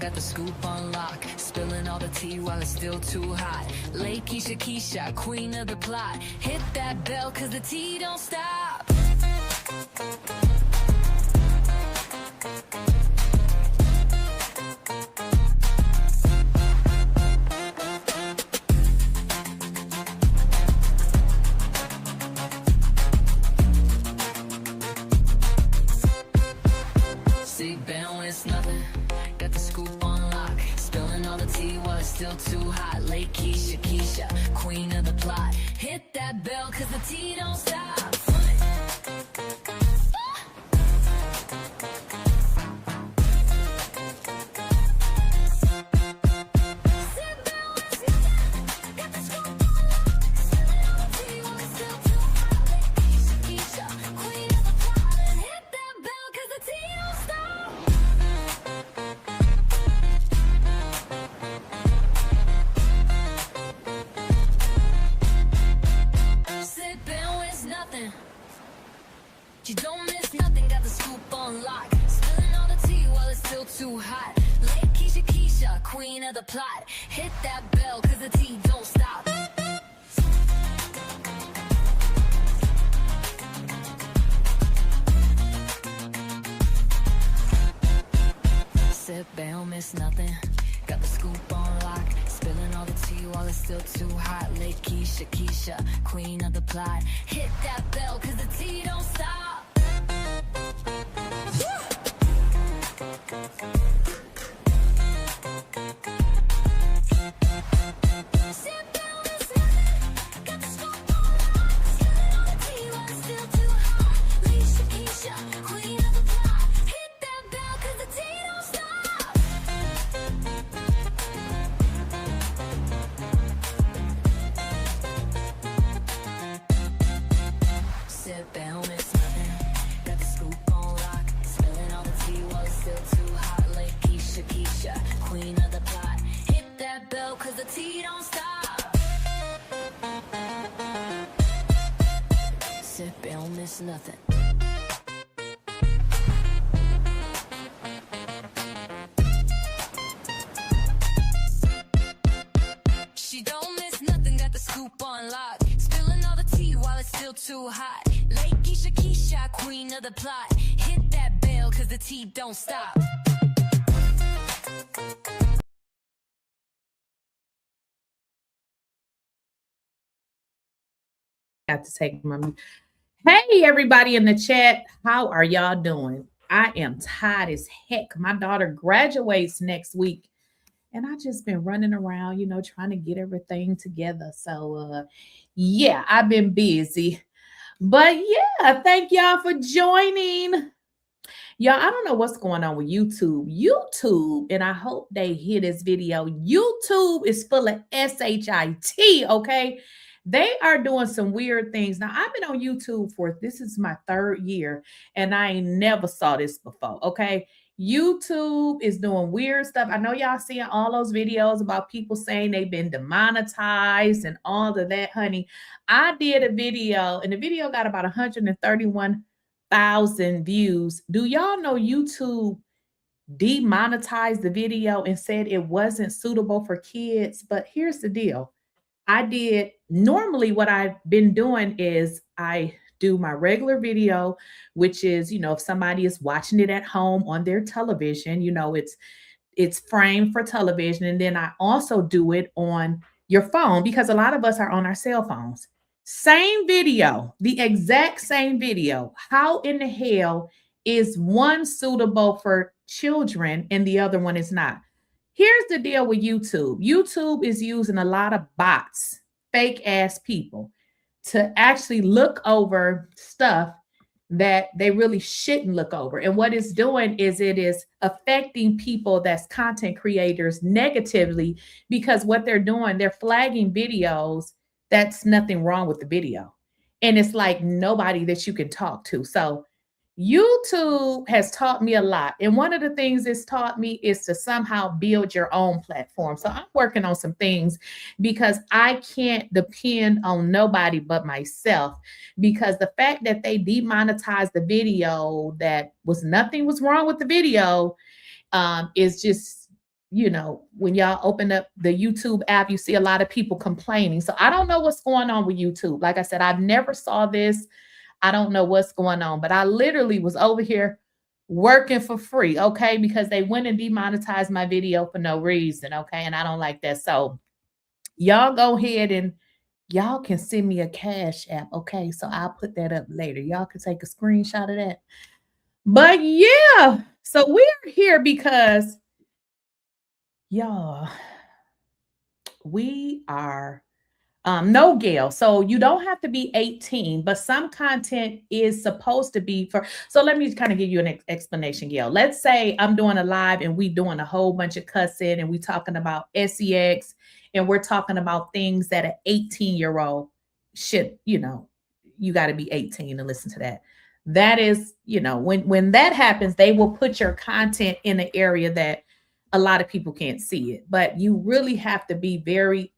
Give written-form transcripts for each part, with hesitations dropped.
got the scoop on lock, spilling all the tea while it's still too hot. Lakeysha Keysha, queen of the plot. Hit that bell cause the tea don't stop. It's nothing, got the scoop on lock, spilling all the tea while it's still too hot. Lakeysha Keysha, queen of the plot. Hit that bell cause the tea don't stop. You don't miss nothing, got the scoop on lock, spilling all the tea while it's still too hot. Lakeysha Keysha, queen of the plot. Hit that bell cause the tea don't stop. Sip, don't miss nothing, got the scoop on lock, spilling all the tea while it's still too hot. Lakeysha Keysha, queen of the plot. Hit that bell cause the tea don't stop. Queen of the plot, hit that bell cause the tea don't stop. Sip, don't miss nothing. She don't miss nothing, got the scoop on lock, spilling all the tea while it's still too hot. Lakeysha Keysha, queen of the plot. Hit that bell cause the tea don't stop. Have to take my. Hey, everybody in the chat, how are y'all doing? I am tired as heck. My daughter graduates next week, and I just been running around, trying to get everything together. So, yeah, I've been busy. But yeah, thank y'all for joining. Y'all, I don't know what's going on with YouTube. YouTube, and I hope they hear this video. YouTube is full of SHIT, okay? They are doing some weird things. Now, I've been on YouTube this is my 3rd year, and I ain't never saw this before, okay? YouTube is doing weird stuff. I know y'all seeing all those videos about people saying they've been demonetized and all of that, honey. I did a video, and the video got about 131,000 views. Do y'all know YouTube demonetized the video and said it wasn't suitable for kids? But here's the deal. Normally what I've been doing is I do my regular video, which is, if somebody is watching it at home on their television, it's framed for television. And then I also do it on your phone because a lot of us are on our cell phones. Same video, the exact same video. How in the hell is one suitable for children and the other one is not? Here's the deal with YouTube. YouTube is using a lot of bots, fake ass people, to actually look over stuff that they really shouldn't look over. And what it's doing is it is affecting people that's content creators negatively, because what they're doing, they're flagging videos that's nothing wrong with the video. And it's like nobody that you can talk to. So YouTube has taught me a lot. And one of the things it's taught me is to somehow build your own platform. So I'm working on some things because I can't depend on nobody but myself, because the fact that they demonetized the video that nothing was wrong with the video is just you know, when y'all open up the YouTube app, you see a lot of people complaining. So I don't know what's going on with YouTube. Like I said, I've never saw this. I don't know what's going on, but I literally was over here working for free, okay? Because they went and demonetized my video for no reason, okay? And I don't like that. So y'all go ahead and y'all can send me a Cash App, okay? So I'll put that up later. Y'all can take a screenshot of that. But yeah, so we're here because y'all, we are no, Gail. So you don't have to be 18, but some content is supposed to be for. So let me kind of give you an explanation, Gail. Let's say I'm doing a live and we doing a whole bunch of cussing and we talking about sex and we're talking about things that an 18-year-old should, you know, you got to be 18 to listen to that. That is, you know, when that happens, they will put your content in an area that a lot of people can't see it. But you really have to be very,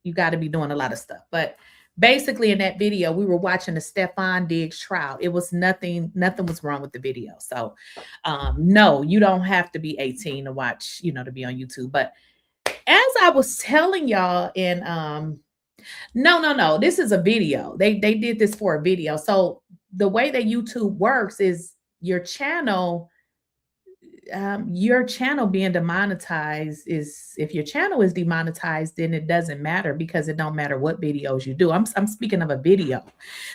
you got to be doing a lot of stuff. But basically in that video, we were watching the Stefan Diggs trial. It was nothing was wrong with the video. So no, you don't have to be 18 to watch, you know, to be on YouTube. But as I was telling y'all in no, this is a video. They did this for a video. So the way that YouTube works is your channel being demonetized is, if your channel is demonetized, then it doesn't matter because it don't matter what videos you do. I'm speaking of a video.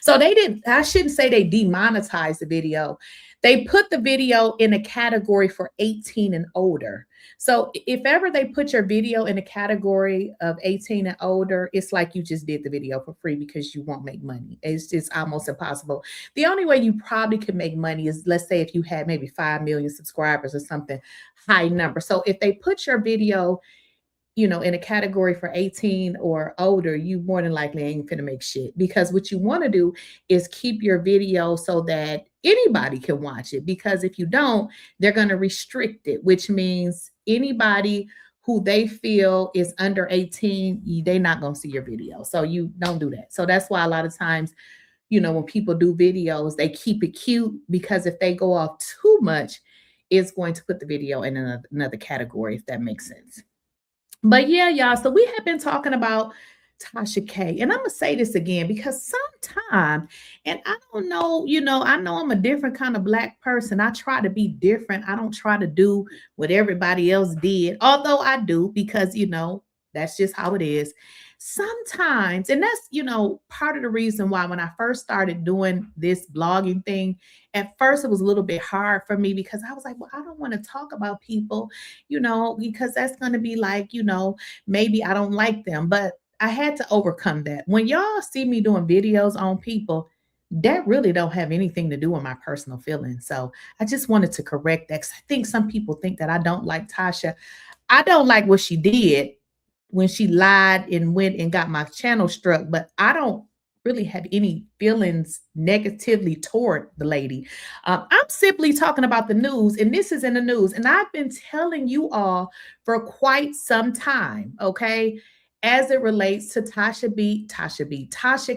So I shouldn't say they demonetized the video. They put the video in a category for 18 and older. So if ever they put your video in a category of 18 and older, it's like you just did the video for free because you won't make money. It's just almost impossible. The only way you probably could make money is, let's say if you had maybe 5 million subscribers or something high number. So if they put your video, you know, in a category for 18 or older, you more than likely ain't finna make shit, because what you want to do is keep your video so that anybody can watch it. Because if you don't, they're going to restrict it, which means anybody who they feel is under 18, they're not going to see your video. So you don't do that. So that's why a lot of times, you know, when people do videos, they keep it cute, because if they go off too much, it's going to put the video in another category, if that makes sense. But yeah, y'all, so we have been talking about Tasha K. And I'm going to say this again, because sometimes, and I don't know, you know, I know I'm a different kind of Black person. I try to be different. I don't try to do what everybody else did, although I do, because, you know, that's just how it is. Sometimes, and that's, you know, part of the reason why when I first started doing this blogging thing, at first it was a little bit hard for me, because I was like, well, I don't want to talk about people, you know, because that's going to be like, you know, maybe I don't like them. But I had to overcome that. When y'all see me doing videos on people, that really don't have anything to do with my personal feelings. So I just wanted to correct that, because I think some people think that I don't like Tasha. I don't like what she did when she lied and went and got my channel struck, but I don't really have any feelings negatively toward the lady. I'm simply talking about the news, and this is in the news, and I've been telling you all for quite some time, okay, as it relates to Tasha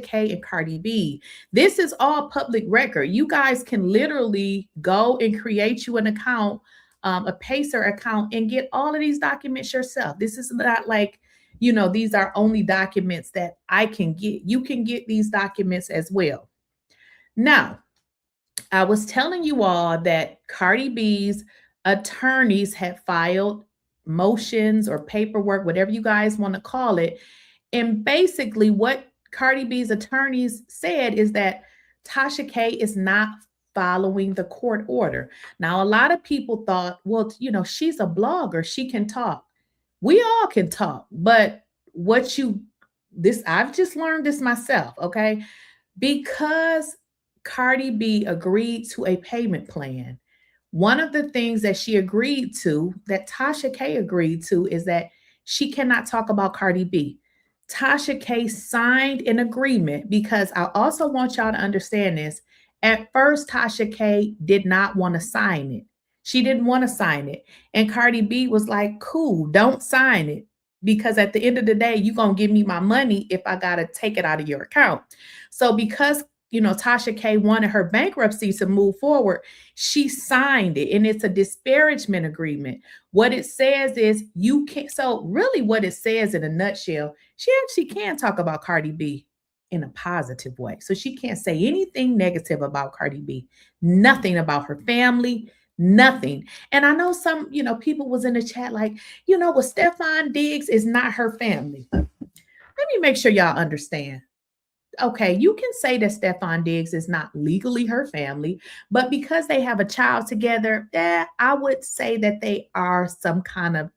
K, and Cardi B. This is all public record. You guys can literally go and create you an account, a Pacer account, and get all of these documents yourself. This is not like, you know, these are only documents that I can get. You can get these documents as well. Now, I was telling you all that Cardi B's attorneys had filed motions or paperwork, whatever you guys want to call it. And basically what Cardi B's attorneys said is that Tasha K is not following the court order. Now, a lot of people thought, well, you know, she's a blogger, she can talk. We all can talk, but I've just learned this myself, okay? Because Cardi B agreed to a payment plan, one of the things that she agreed to, that Tasha K agreed to, is that she cannot talk about Cardi B. Tasha K signed an agreement, because I also want y'all to understand this. At first, Tasha K did not want to sign it. She didn't want to sign it. And Cardi B was like, cool, don't sign it, because at the end of the day, you're going to give me my money if I got to take it out of your account. So because Tasha K wanted her bankruptcy to move forward, she signed it, and it's a disparagement agreement. What it says is you can't. So really what it says in a nutshell, she actually can talk about Cardi B in a positive way. So she can't say anything negative about Cardi B, nothing about her family, nothing. And I know some, people was in the chat like, well, Stefon Diggs is not her family. Let me make sure y'all understand. Okay, you can say that Stefon Diggs is not legally her family, but because they have a child together, I would say that they are some kind of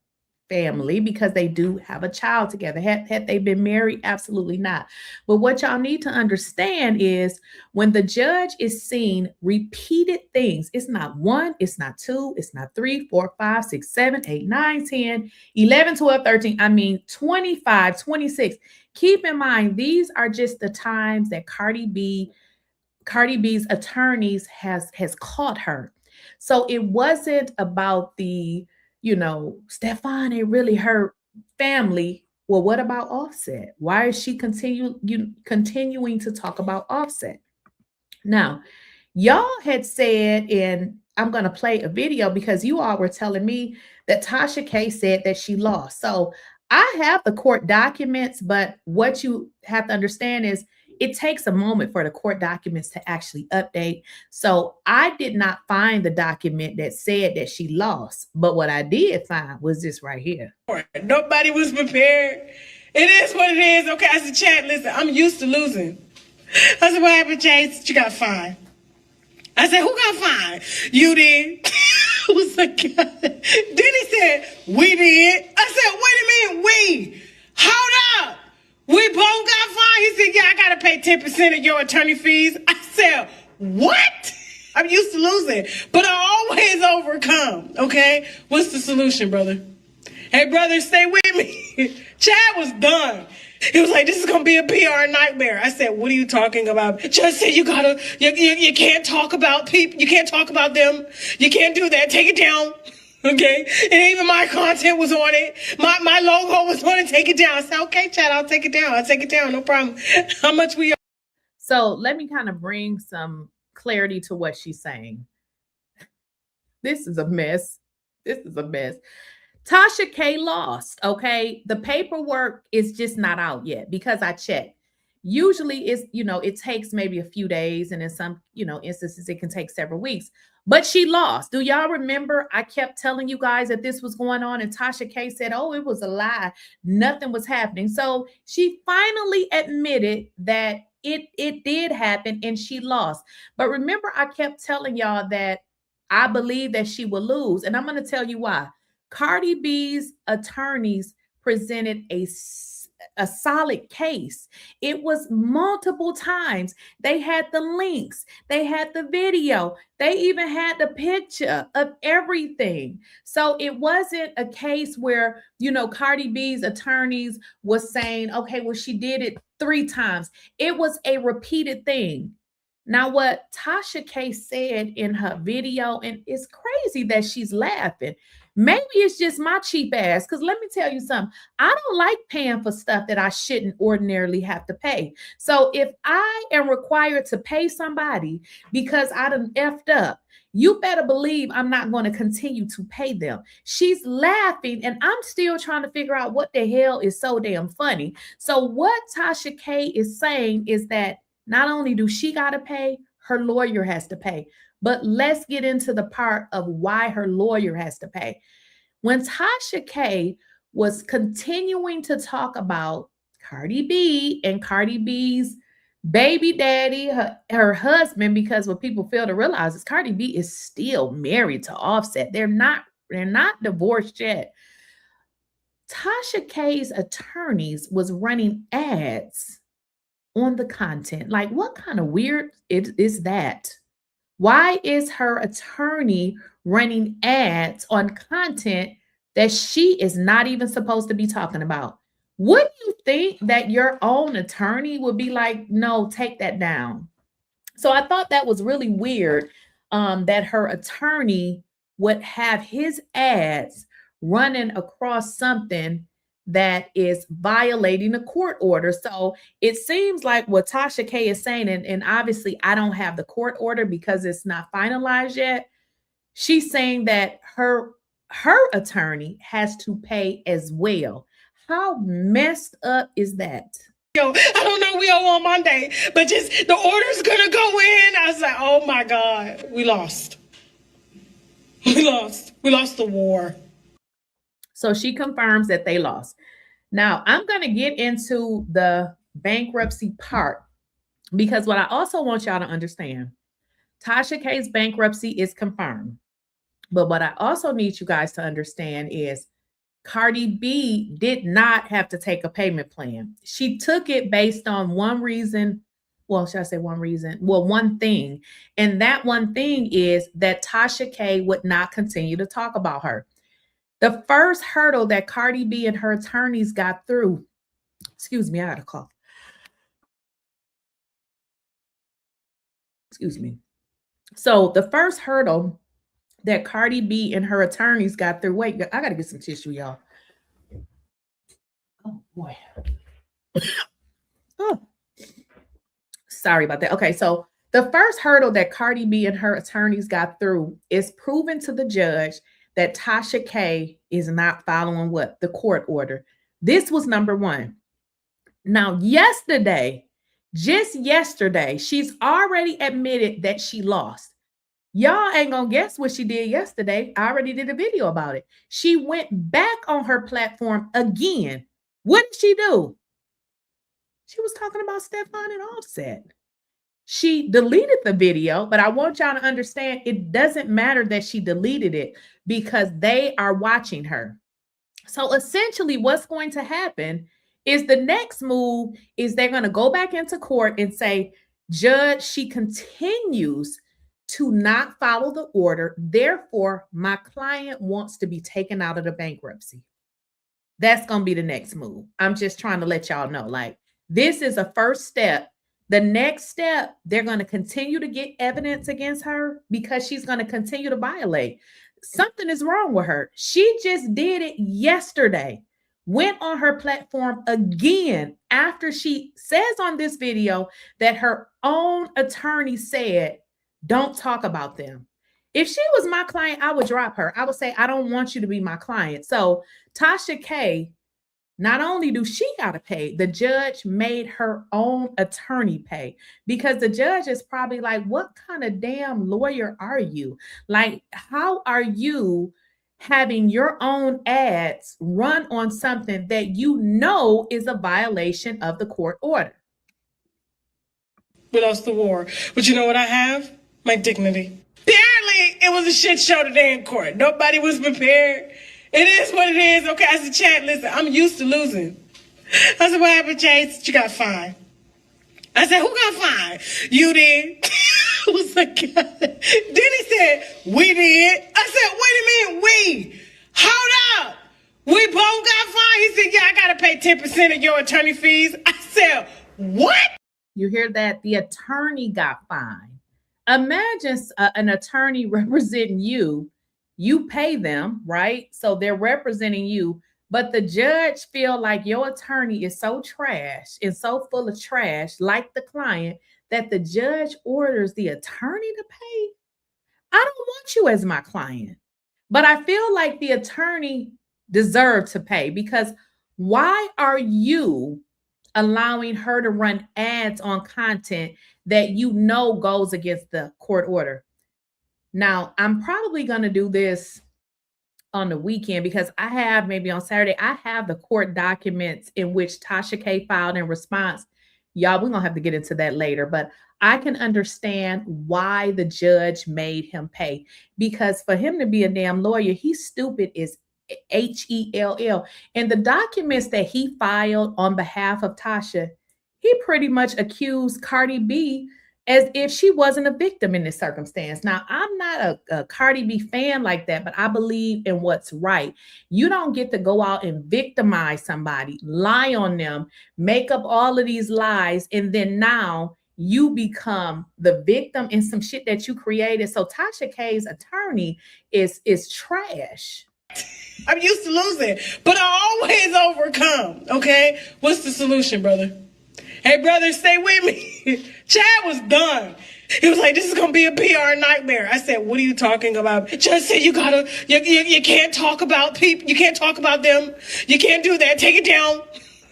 family because they do have a child together. Had they been married? Absolutely not. But what y'all need to understand is when the judge is seeing repeated things, it's not one, it's not two, it's not 3, 4, 5, 6, 7, 8, 9, 10, 11, 12, 13, I mean 25, 26. Keep in mind, these are just the times that Cardi B's attorneys has caught her. So it wasn't about the, Stefon ain't really her family. Well, what about Offset? Why is she continuing to talk about Offset? Now, y'all had said, and I'm going to play a video because you all were telling me that Tasha K said that she lost. So I have the court documents, but what you have to understand is it takes a moment for the court documents to actually update. So I did not find the document that said that she lost, but what I did find was this right here. Nobody was prepared. It is what it is. Okay, I said, chat, listen, I'm used to losing. I said, what happened, Chase? You got fined. I said, who got fined? You did. I was like, God. Then he said, we did. I said, wait a minute, we. Hold up. We both got fined. He said, yeah, I got to pay 10% of your attorney fees. I said, what? I'm used to losing, but I always overcome, okay? What's the solution, brother? Hey, brother, stay with me. Chad was done. He was like, this is going to be a PR nightmare. I said, what are you talking about? Judge said you can't talk about people. You can't talk about them. You can't do that. Take it down. Okay? And even my content was on it. My logo was on it. Take it down. I said, okay, Chad, I'll take it down. I'll take it down. No problem. How much we are? So let me kind of bring some clarity to what she's saying. This is a mess. This is a mess. Tasha K lost, okay? The paperwork is just not out yet because I checked. Usually it's, it takes maybe a few days, and in some, instances it can take several weeks. But she lost. Do y'all remember I kept telling you guys that this was going on, and Tasha K said, oh, it was a lie. Nothing was happening. So she finally admitted that it did happen and she lost. But remember, I kept telling y'all that I believe that she will lose. And I'm going to tell you why. Cardi B's attorneys presented a solid case. It was multiple times. They had the links, they had the video, they even had the picture of everything. So it wasn't a case where, Cardi B's attorneys was saying, okay, well, she did it 3 times. It was a repeated thing. Now, what Tasha K said in her video, and it's crazy that she's laughing. Maybe it's just my cheap ass, because let me tell you something. I don't like paying for stuff that I shouldn't ordinarily have to pay. So if I am required to pay somebody because I done effed up, you better believe I'm not going to continue to pay them. She's laughing, and I'm still trying to figure out what the hell is so damn funny. So what Tasha K is saying is that not only do she got to pay, her lawyer has to pay. But let's get into the part of why her lawyer has to pay. When Tasha K was continuing to talk about Cardi B and Cardi B's baby daddy, her husband, because what people fail to realize is Cardi B is still married to Offset. They're not divorced yet. Tasha K's attorneys was running ads on the content. Like, what kind of weird is that? Why is her attorney running ads on content that she is not even supposed to be talking about? Wouldn't you think that your own attorney would be like, no, take that down? So I thought that was really weird, that her attorney would have his ads running across something that is violating a court order. So it seems like what Tasha K is saying, and obviously I don't have the court order because it's not finalized yet. She's saying that her attorney has to pay as well. How messed up is that? Yo, I don't know, we owe on Monday, but just the order's gonna go in. I was like, oh my God, we lost. We lost the war. So she confirms that they lost. Now I'm going to get into the bankruptcy part because what I also want y'all to understand, Tasha K's bankruptcy is confirmed. But what I also need you guys to understand is Cardi B did not have to take a payment plan. She took it based on one reason. Well, should I say one reason? Well, one thing. And that one thing is that Tasha K would not continue to talk about her. The first hurdle that Cardi B and her attorneys got through, excuse me, I had a cough. Excuse me. So the first hurdle that Cardi B and her attorneys got through, wait, I got to get some tissue, y'all. Oh, boy. Oh, sorry about that. Okay, so the first hurdle that Cardi B and her attorneys got through is proving to the judge that Tasha K is not following what? The court order. This was number one. Now, yesterday, just yesterday, she's already admitted that she lost. Y'all ain't gonna guess what she did yesterday. I already did a video about it. She went back on her platform again. What did she do? She was talking about Stefan and Offset. She deleted the video, but I want y'all to understand it doesn't matter that she deleted it because they are watching her. So essentially what's going to happen is the next move is they're going to go back into court and say, Judge, she continues to not follow the order. Therefore, my client wants to be taken out of the bankruptcy. That's going to be the next move. I'm just trying to let y'all know, like, this is a first step. The next step, they're going to continue to get evidence against her because she's going to continue to violate. Something is wrong with her. She just did it yesterday. Went on her platform again after she says on this video that her own attorney said, don't talk about them. If she was my client, I would drop her. I would say, I don't want you to be my client. So Tasha K, not only do she got to pay, the judge made her own attorney pay because the judge is probably like, what kind of damn lawyer are you? Like, how are you having your own ads run on something that you know is a violation of the court order? We lost the war. But you know what I have? My dignity. Apparently, it was a shit show today in court. Nobody was prepared. It is what it is. Okay, I said, chat, listen, I'm used to losing. I said, what happened, Chase? You got fined. I said, who got fined? You did. I was like, God. Then he said, we did. I said, wait a minute, we. Hold up. We both got fined. He said, yeah, I got to pay 10% of your attorney fees. I said, what? You hear that? The attorney got fined. Imagine an attorney representing you. You pay them, right? So they're representing you, but the judge feel like your attorney is so trash and so full of trash, like the client, that the judge orders the attorney to pay. I don't want you as my client, but I feel like the attorney deserved to pay because why are you allowing her to run ads on content that you know goes against the court order? Now, I'm probably going to do this on the weekend because I have, maybe on Saturday, I have the court documents in which Tasha K filed in response. Y'all, we're going to have to get into that later, but I can understand why the judge made him pay because for him to be a damn lawyer, he's stupid as H-E-L-L. And the documents that he filed on behalf of Tasha, he pretty much accused Cardi B as if she wasn't a victim in this circumstance. Now, I'm not a Cardi B fan like that, but I believe in what's right. You don't get to go out and victimize somebody, lie on them, make up all of these lies, and then now you become the victim in some shit that you created. So Tasha K's attorney is trash. I'm used to losing, but I always overcome. Okay, what's the solution, brother? Hey, brother, stay with me. Chad was done. He was like, this is gonna be a PR nightmare. I said, what are you talking about? Judge said you can't talk about people. You can't talk about them. You can't do that. Take it down.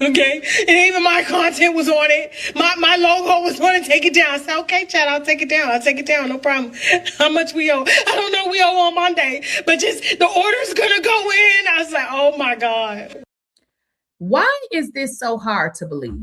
Okay, and even my content was on it. My logo was on it. Take it down. I said, okay, Chad, I'll take it down. I'll take it down. No problem. How much we owe? I don't know. We owe on Monday, but just the order's gonna go in. I was like, oh my God. Why is this so hard to believe?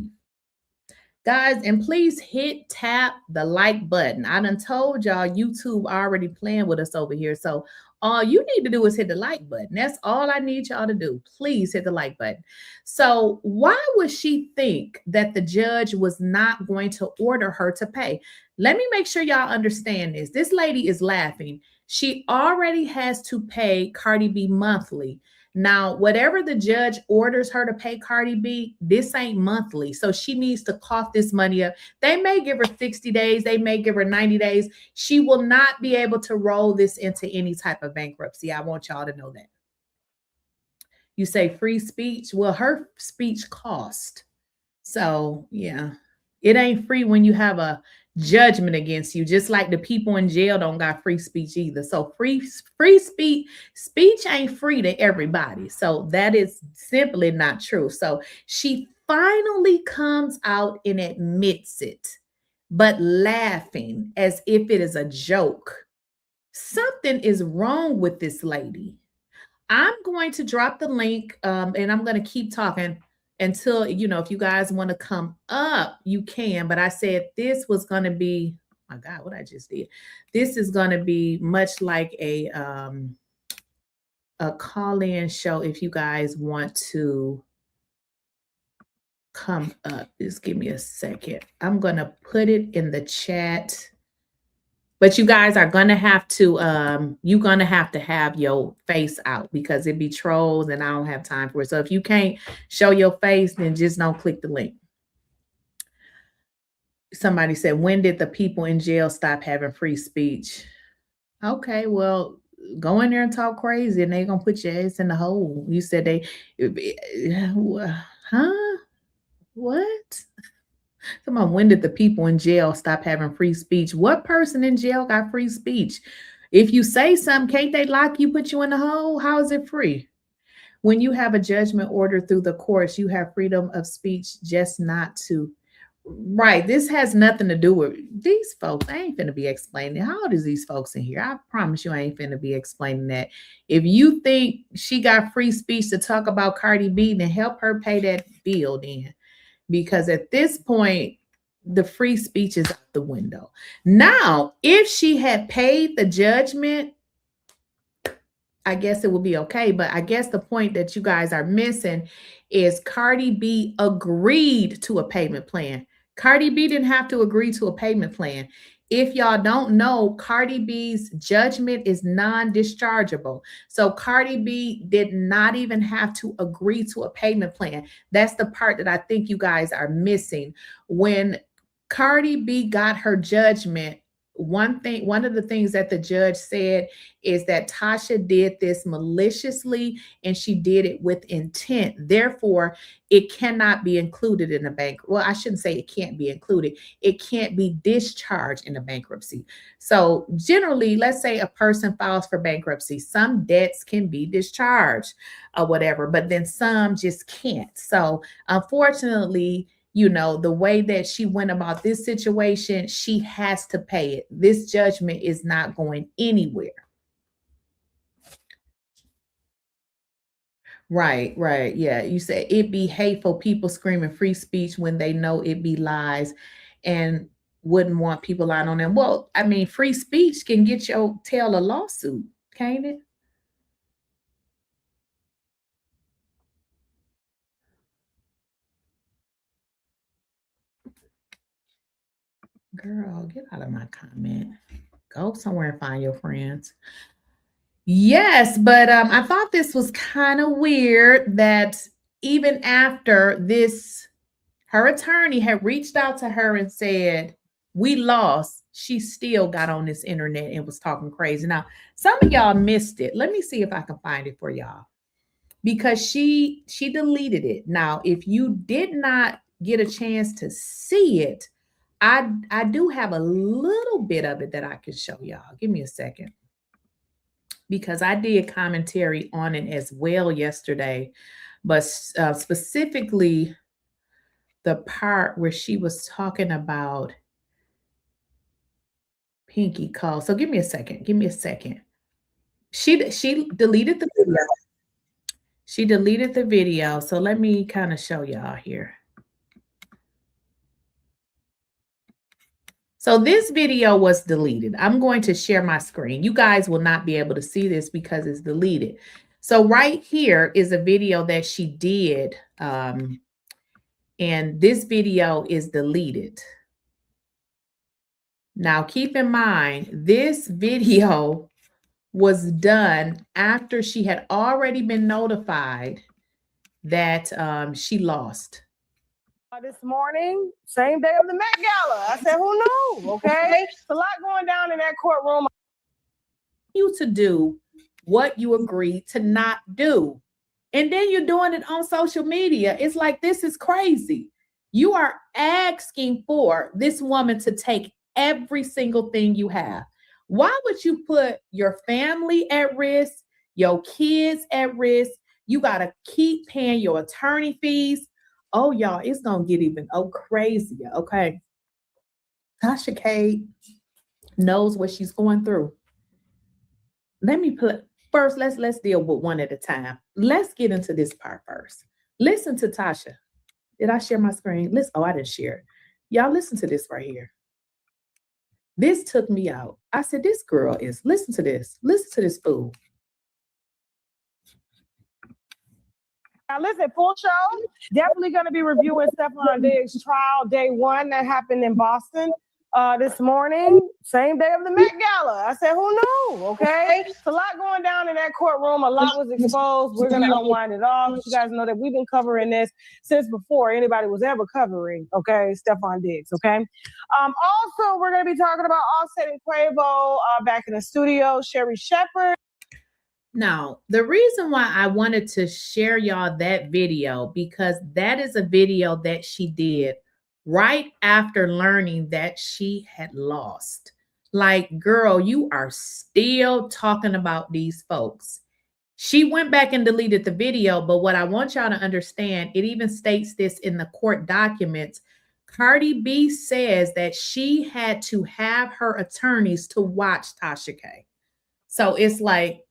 Guys, and please tap the like button. I done told y'all YouTube already playing with us over here. So all you need to do is hit the like button. That's all I need y'all to do. Please hit the like button. So why would she think that the judge was not going to order her to pay? Let me make sure y'all understand this. This lady is laughing. She already has to pay Cardi B monthly. Now, whatever the judge orders her to pay Cardi B, this ain't monthly. So she needs to cough this money up. They may give her 60 days. They may give her 90 days. She will not be able to roll this into any type of bankruptcy. I want y'all to know that. You say free speech. Well, her speech cost. So, yeah, it ain't free when you have a judgment against you, just like the people in jail don't got free speech either. So free speech ain't free to everybody. So that is simply not true. So she finally comes out and admits it, but laughing as if it is a joke. Something is wrong with this lady. I'm going to drop the link and I'm going to keep talking until, you know, if you guys want to come up, you can. But I said this was going to be, oh my God, what I just did. This is going to be much like a call-in show if you guys want to come up. Just give me a second. I'm going to put it in the chat. But you guys are going to have to, you're going to have your face out because it be trolls and I don't have time for it. So if you can't show your face, then just don't click the link. Somebody said, when did the people in jail stop having free speech? Okay, well, go in there and talk crazy and they're going to put your ass in the hole. You said huh? What? Come on, when did the people in jail stop having free speech? What person in jail got free speech? If you say something, can't they lock you, put you in the hole? How is it free? When you have a judgment order through the courts, you have freedom of speech, just not to. Right. This has nothing to do with these folks. I ain't finna be explaining. How old is these folks in here? I promise you I ain't finna be explaining that. If you think she got free speech to talk about Cardi B, then help her pay that bill then. Because at this point, the free speech is out the window. Now, if she had paid the judgment, I guess it would be okay. But I guess the point that you guys are missing is Cardi B agreed to a payment plan. Cardi B didn't have to agree to a payment plan. If y'all don't know, Cardi B's judgment is non-dischargeable. So Cardi B did not even have to agree to a payment plan. That's the part that I think you guys are missing. When Cardi B got her judgment, one of the things that the judge said is that Tasha did this maliciously and she did it with intent. Therefore, it cannot be included in a bank. Well, I shouldn't say it can't be included. It can't be discharged in a bankruptcy. So generally, let's say a person files for bankruptcy. Some debts can be discharged or whatever, but then some just can't. So unfortunately, you know, the way that she went about this situation, she has to pay it. This judgment is not going anywhere. Right. Yeah. You said it be hateful, people screaming free speech when they know it be lies and wouldn't want people out on them. Well, I mean, free speech can get your tail a lawsuit, can't it? Girl, get out of my comment. Go somewhere and find your friends. Yes, but I thought this was kind of weird that even after this, her attorney had reached out to her and said, we lost. she still got on this internet and was talking crazy. Now, some of y'all missed it. Let me see if I can find it for y'all, because she deleted it. Now, if you did not get a chance to see it, I do have a little bit of it that I can show y'all. Give me a second, because I did commentary on it as well yesterday, but specifically the part where she was talking about Pinky Call. So give me a second. Give me a second. She deleted the video. She deleted the video. So let me kind of show y'all here. So this video was deleted. I'm going to share my screen. You guys will not be able to see this because it's deleted. So right here is a video that she did. And this video is deleted. Now, keep in mind, this video was done after she had already been notified that she lost. This morning, same day of the Met Gala. I said, who knew? Okay. It's a lot going down in that courtroom. You to do what you agreed to not do. And then you're doing it on social media. It's like, this is crazy. You are asking for this woman to take every single thing you have. Why would you put your family at risk, your kids at risk? You got to keep paying your attorney fees. Oh, y'all, it's going to get even crazier, okay? Tasha K knows what she's going through. Let me put, first, let's deal with one at a time. Let's get into this part first. Listen to Tasha. Did I share my screen? Listen, oh, I didn't share it. Y'all listen to this right here. This took me out. I said, this girl is, listen to this. Listen to this fool. Now listen, full show. Definitely going to be reviewing Stephon Diggs' trial day one that happened in Boston this morning. Same day of the Met Gala. I said, who knew? Okay. It's a lot going down in that courtroom. A lot was exposed. We're going to unwind it all. You guys know that we've been covering this since before anybody was ever covering, okay, Stephon Diggs, okay? Also, we're going to be talking about Offset and Quavo back in the studio. Sherry Shepherd. Now, the reason why I wanted to share y'all that video, because that is a video that she did right after learning that she had lost. Like, girl, you are still talking about these folks. She went back and deleted the video, but what I want y'all to understand, it even states this in the court documents. Cardi B says that she had to have her attorneys to watch Tasha K. So it's like,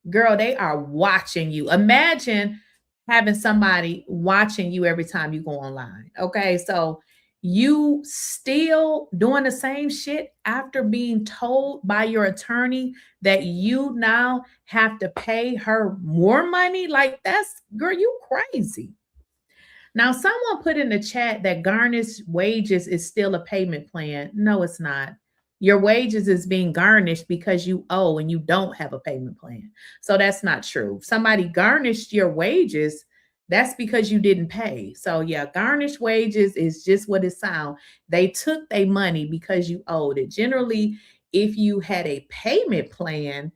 girl, they are watching you. Imagine having somebody watching you every time you go online. Okay, so you still doing the same shit after being told by your attorney that you now have to pay her more money? Like, that's, girl, you crazy. Now, someone put in the chat that garnished wages is still a payment plan. No, it's not. Your wages is being garnished because you owe and you don't have a payment plan. So that's not true. If somebody garnished your wages, that's because you didn't pay. So yeah, garnished wages is just what it sounds. They took their money because you owed it. Generally, if you had a payment plan,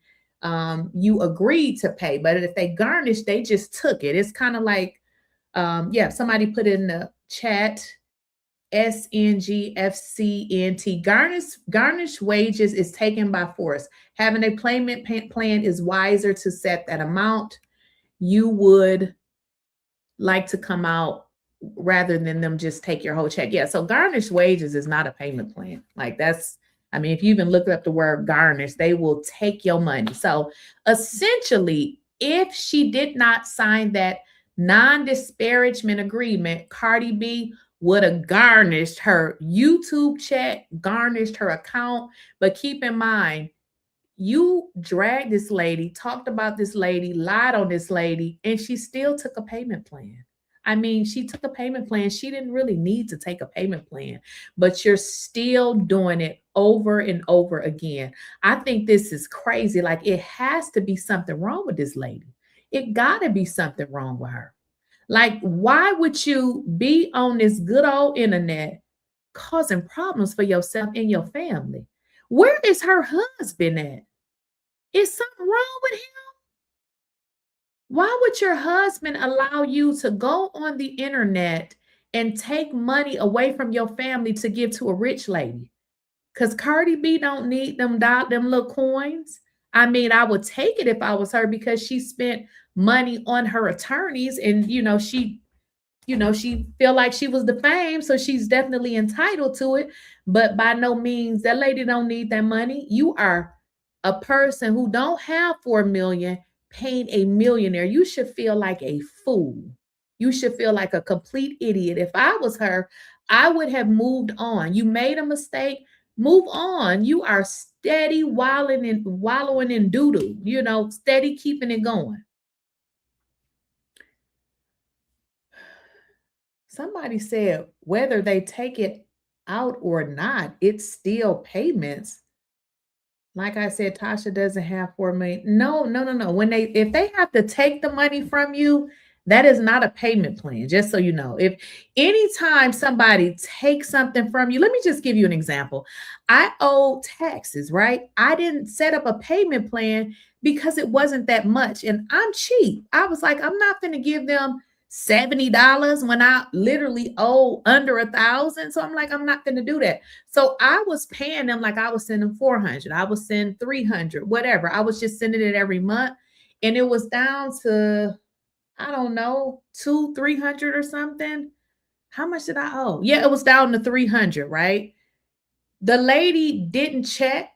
you agreed to pay. But if they garnished, they just took it. It's kind of like, yeah, somebody put in the chat, SNGFCNT. Garnished wages is taken by force. Having a payment plan is wiser to set that amount. You would like to come out rather than them just take your whole check. Yeah, so garnished wages is not a payment plan. Like, that's, I mean, if you even look up the word garnish, they will take your money. So essentially, if she did not sign that non-disparagement agreement, Cardi B would have garnished her YouTube check, garnished her account. But keep in mind, you dragged this lady, talked about this lady, lied on this lady, and she still took a payment plan. I mean, she took a payment plan. She didn't really need to take a payment plan, but you're still doing it over and over again. I think this is crazy. Like, it has to be something wrong with this lady. It got to be something wrong with her. Like, why would you be on this good old internet causing problems for yourself and your family? Where is her husband at? Is something wrong with him? Why would your husband allow you to go on the internet and take money away from your family to give to a rich lady? Because Cardi B don't need them little coins. I mean, I would take it if I was her because she spent money on her attorneys and, she feel like she was defamed, so she's definitely entitled to it. But by no means, that lady don't need that money. You are a person who don't have 4 million paying a millionaire. You should feel like a fool. You should feel like a complete idiot. If I was her, I would have moved on. You made a mistake, move on. You are steady wallowing in doo-doo, steady keeping it going. Somebody said whether they take it out or not, it's still payments. Like I said, Tasha doesn't have 4 million. No. If they have to take the money from you, that is not a payment plan, just so you know. If anytime somebody takes something from you, let me just give you an example. I owe taxes, right? I didn't set up a payment plan because it wasn't that much. And I'm cheap. I was like, I'm not going to give them $70 when I literally owe under $1,000. So I'm like, I'm not going to do that. So I was paying them like I was sending 400. I was sending 300, whatever. I was just sending it every month. And it was down to, I don't know, 200-300 or something. How much did I owe? Yeah, it was down to 300, right? The lady didn't check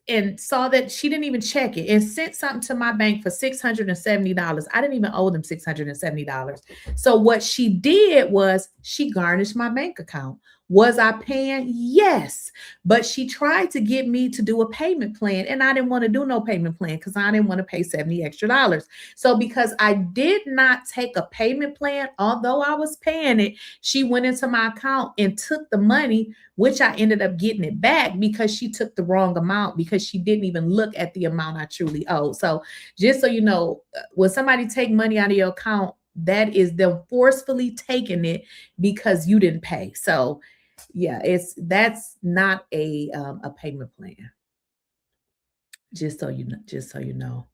and saw that she didn't even check it and sent something to my bank for $670. I didn't even owe them $670. So what she did was she garnished my bank account. Was I paying? Yes. But she tried to get me to do a payment plan, and I didn't want to do no payment plan because I didn't want to pay $70 extra. So because I did not take a payment plan, although I was paying it, she went into my account and took the money, which I ended up getting it back because she took the wrong amount because she didn't even look at the amount I truly owed. So just so you know, when somebody take money out of your account, that is them forcefully taking it because you didn't pay. So yeah, that's not a payment plan. Just so you know.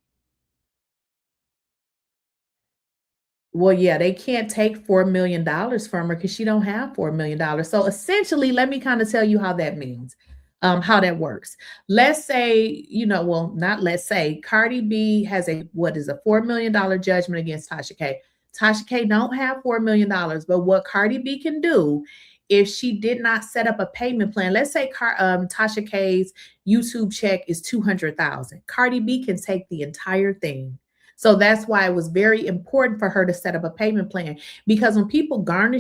Well, yeah, they can't take $4 million from her because she don't have $4 million. So essentially, let me kind of tell you how that means, how that works. Let's say, not let's say, Cardi B has a $4 million judgment against Tasha K. Tasha K don't have $4 million, but what Cardi B can do if she did not set up a payment plan, let's say Tasha K's YouTube check is $200,000. Cardi B can take the entire thing. So that's why it was very important for her to set up a payment plan, because when people when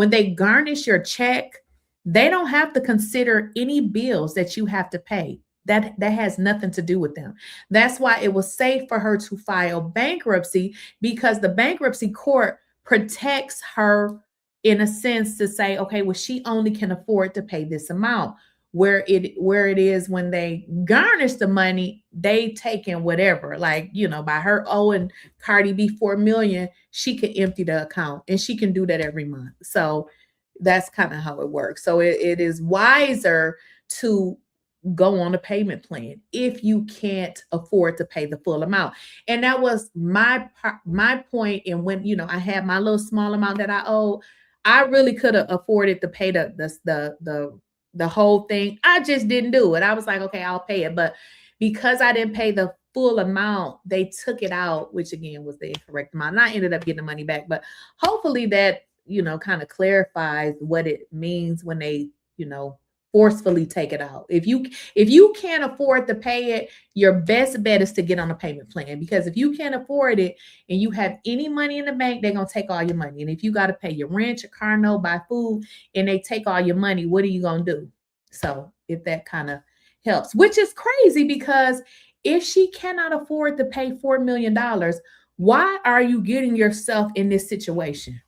they garnish your check, they don't have to consider any bills that you have to pay. That has nothing to do with them. That's why it was safe for her to file bankruptcy, because the bankruptcy court protects her in a sense to say, okay, well, she only can afford to pay this amount. Where it is when they garnish the money, they take in whatever, like, by her owing Cardi B 4 million, she can empty the account, and she can do that every month. So that's kind of how it works. So it is wiser to go on a payment plan if you can't afford to pay the full amount. And that was my point. And when, I had my little small amount that I owe, I really could have afforded to pay the whole thing. I just didn't do it. I was like, okay, I'll pay it. But because I didn't pay the full amount, they took it out, which again was the incorrect amount. And I ended up getting the money back. But hopefully that, kind of clarifies what it means when they, forcefully take it out. If you can't afford to pay it, your best bet is to get on a payment plan, because if you can't afford it and you have any money in the bank, they're going to take all your money. And if you got to pay your rent, your car note, buy food, and they take all your money, what are you going to do? So if that kind of helps, which is crazy, because if she cannot afford to pay $4 million, why are you getting yourself in this situation?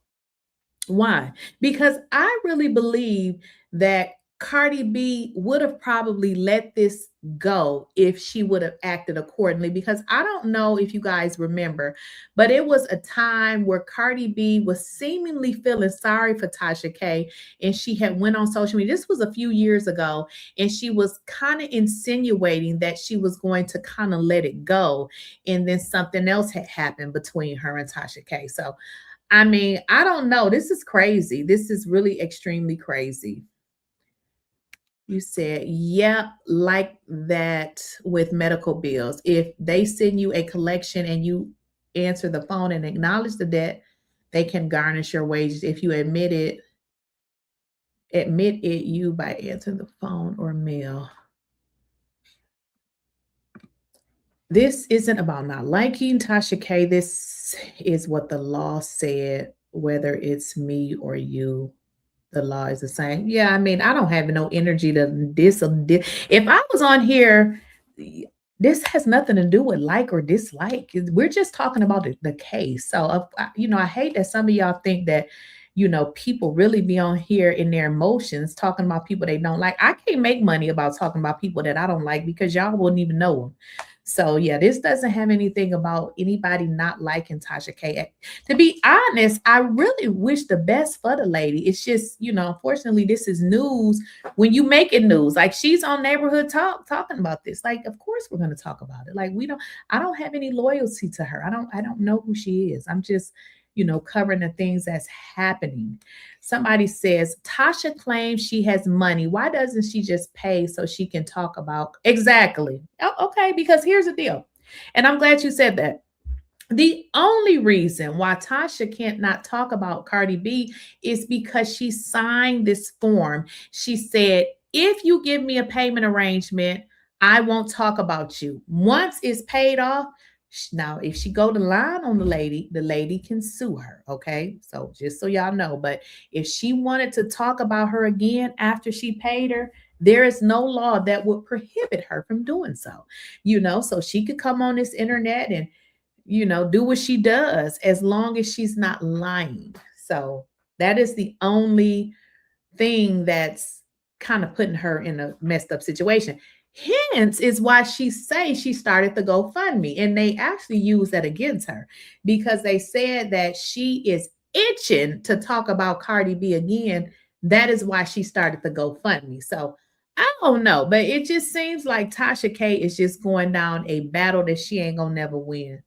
Why? Because I really believe that Cardi B would have probably let this go if she would have acted accordingly, because I don't know if you guys remember, but it was a time where Cardi B was seemingly feeling sorry for Tasha K, and she had went on social media. This was a few years ago, and she was kind of insinuating that she was going to kind of let it go, and then something else had happened between her and Tasha K. So, I mean, I don't know. This is crazy. This is really extremely crazy. You said, yep, like that with medical bills. If they send you a collection and you answer the phone and acknowledge the debt, they can garnish your wages. If you admit it you by answering the phone or mail. This isn't about not liking Tasha K. This is what the law said, whether it's me or you. The law is the same. Yeah, I mean, I don't have no energy to this or this. If I was on here, this has nothing to do with like or dislike. We're just talking about the case. So, I hate that some of y'all think that, people really be on here in their emotions talking about people they don't like. I can't make money about talking about people that I don't like because y'all wouldn't even know them. So yeah, this doesn't have anything about anybody not liking Tasha K. To be honest, I really wish the best for the lady. It's just, unfortunately, this is news when you make it news. Like, she's on Neighborhood Talk talking about this. Like, of course we're going to talk about it. Like, I don't have any loyalty to her. I don't know who she is. I'm just, covering the things that's happening. Somebody says, Tasha claims she has money. Why doesn't she just pay so she can talk about? Exactly. Oh, okay, because here's the deal. And I'm glad you said that. The only reason why Tasha can't not talk about Cardi B is because she signed this form. She said, if you give me a payment arrangement, I won't talk about you. Once it's paid off, now, if she go to line on the lady can sue her, okay? So just so y'all know, but if she wanted to talk about her again after she paid her, there is no law that would prohibit her from doing so, so she could come on this internet and, do what she does as long as she's not lying. So that is the only thing that's kind of putting her in a messed up situation. Hence is why she started the GoFundMe, and they actually used that against her because they said that she is itching to talk about Cardi B again. That is why she started the GoFundMe. So I don't know, but it just seems like Tasha K is just going down a battle that she ain't gonna never win.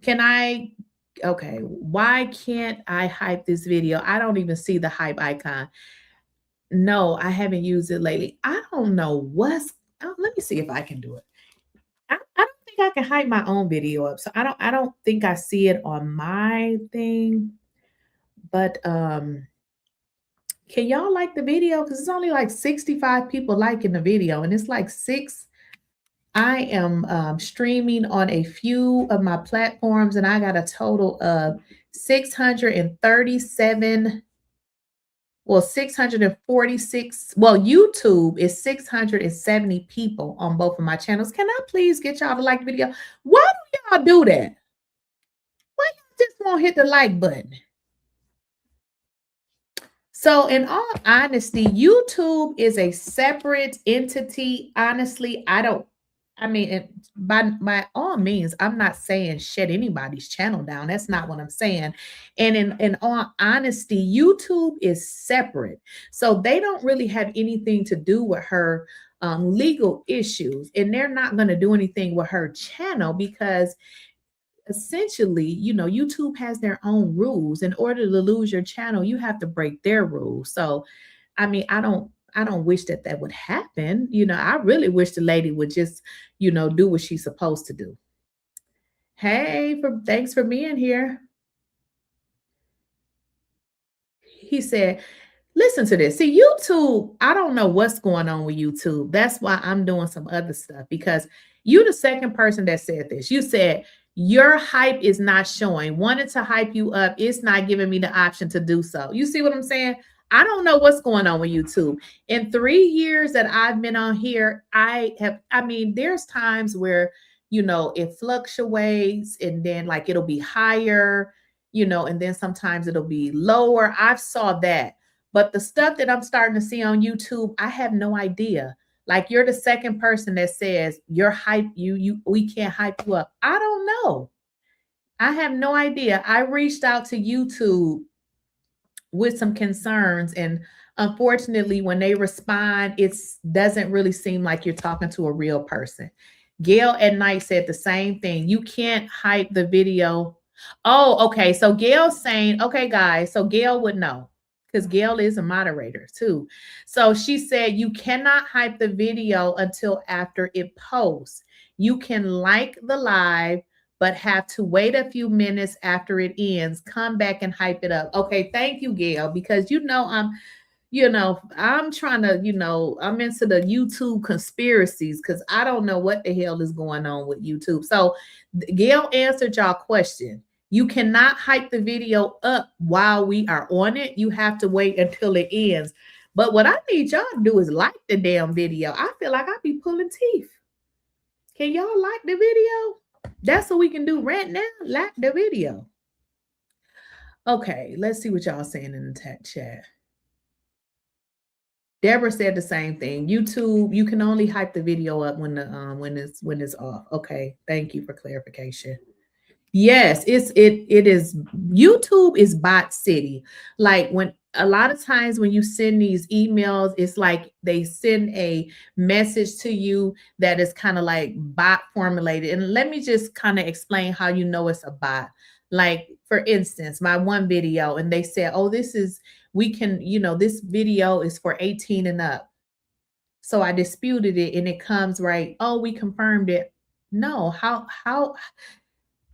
Okay, why can't I hype this video? I don't even see the hype icon. No, I haven't used it lately. I don't know let me see if I can do it. I don't think I can hype my own video up. So I don't think I see it on my thing. But can y'all like the video? Because it's only like 65 people liking the video, and it's like 6. I am streaming on a few of my platforms, and I got a total of 637. Well, 646. Well, YouTube is 670 people on both of my channels. Can I please get y'all to like the video? Why do y'all do that? Why y'all just won't hit the like button? So in all honesty, YouTube is a separate entity. Honestly, by all means, I'm not saying shut anybody's channel down. That's not what I'm saying. And in all honesty, YouTube is separate. So they don't really have anything to do with her legal issues. And they're not going to do anything with her channel because essentially, YouTube has their own rules. In order to lose your channel, you have to break their rules. So, I don't wish that would happen. I really wish the lady would just, do what she's supposed to do. Hey, thanks for being here. He said, listen to this. See, YouTube, I don't know what's going on with YouTube. That's why I'm doing some other stuff, because you're the second person that said this. You said, your hype is not showing. Wanted to hype you up. It's not giving me the option to do so. You see what I'm saying? I don't know what's going on with YouTube. In 3 years that I've been on here, there's times where, it fluctuates and then like it'll be higher, and then sometimes it'll be lower. I've saw that. But the stuff that I'm starting to see on YouTube, I have no idea. Like you're the second person that says you're hype, we can't hype you up. I don't know. I have no idea. I reached out to YouTube with some concerns, and unfortunately, when they respond, it doesn't really seem like you're talking to a real person. Gail at Night said the same thing. You can't hype the video. Oh, okay. So Gail's saying, okay, guys. So Gail would know because Gail is a moderator too. So she said you cannot hype the video until after it posts. You can like the live, but have to wait a few minutes after it ends. Come back and hype it up. Okay, thank you, Gail, because I'm trying to, I'm into the YouTube conspiracies because I don't know what the hell is going on with YouTube. So Gail answered y'all question. You cannot hype the video up while we are on it. You have to wait until it ends. But what I need y'all to do is like the damn video. I feel like I be pulling teeth. Can y'all like the video? That's what we can do right now. Like the video. Okay, let's see what y'all saying in the chat. Deborah said the same thing. YouTube, you can only hype the video up when it's off. Okay, thank you for clarification. Yes, it is. YouTube is bot city. Like when a lot of times when you send these emails, it's like they send a message to you that is kind of like bot formulated. And let me just kind of explain how you know it's a bot. Like for instance, my one video, and they said, "Oh, this video is for 18 and up." So I disputed it, and it comes right. Oh, we confirmed it. No, how?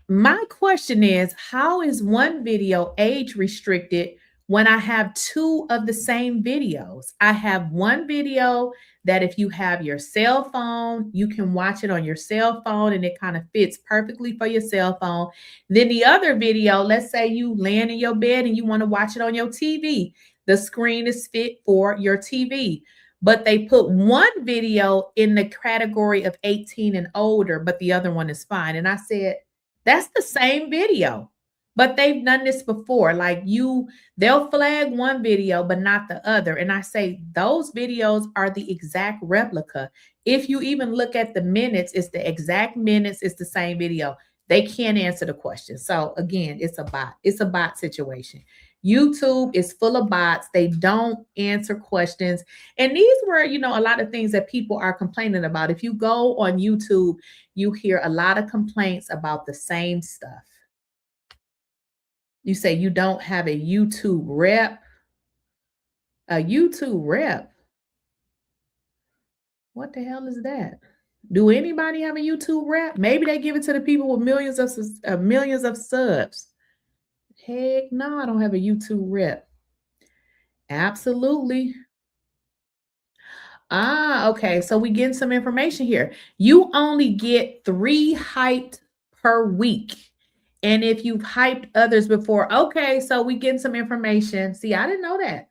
My question is, how is one video age restricted when I have two of the same videos? I have one video that if you have your cell phone, you can watch it on your cell phone and it kind of fits perfectly for your cell phone. Then the other video, let's say you laying in your bed and you want to watch it on your TV. The screen is fit for your TV. But they put one video in the category of 18 and older, but the other one is fine. And I said, that's the same video, but they've done this before. Like they'll flag one video, but not the other. And I say, those videos are the exact replica. If you even look at the minutes, it's the exact minutes. It's the same video. They can't answer the question. So again, it's a bot. It's a bot situation. YouTube is full of bots. They don't answer questions. And these were, a lot of things that people are complaining about. If you go on YouTube, you hear a lot of complaints about the same stuff. You say you don't have a YouTube rep. A YouTube rep? What the hell is that? Do anybody have a YouTube rep? Maybe they give it to the people with millions of subs. Heck no, I don't have a YouTube rep. Absolutely. Okay. So we getting some information here. You only get 3 hyped per week. And if you've hyped others before, okay, so we getting some information. See, I didn't know that.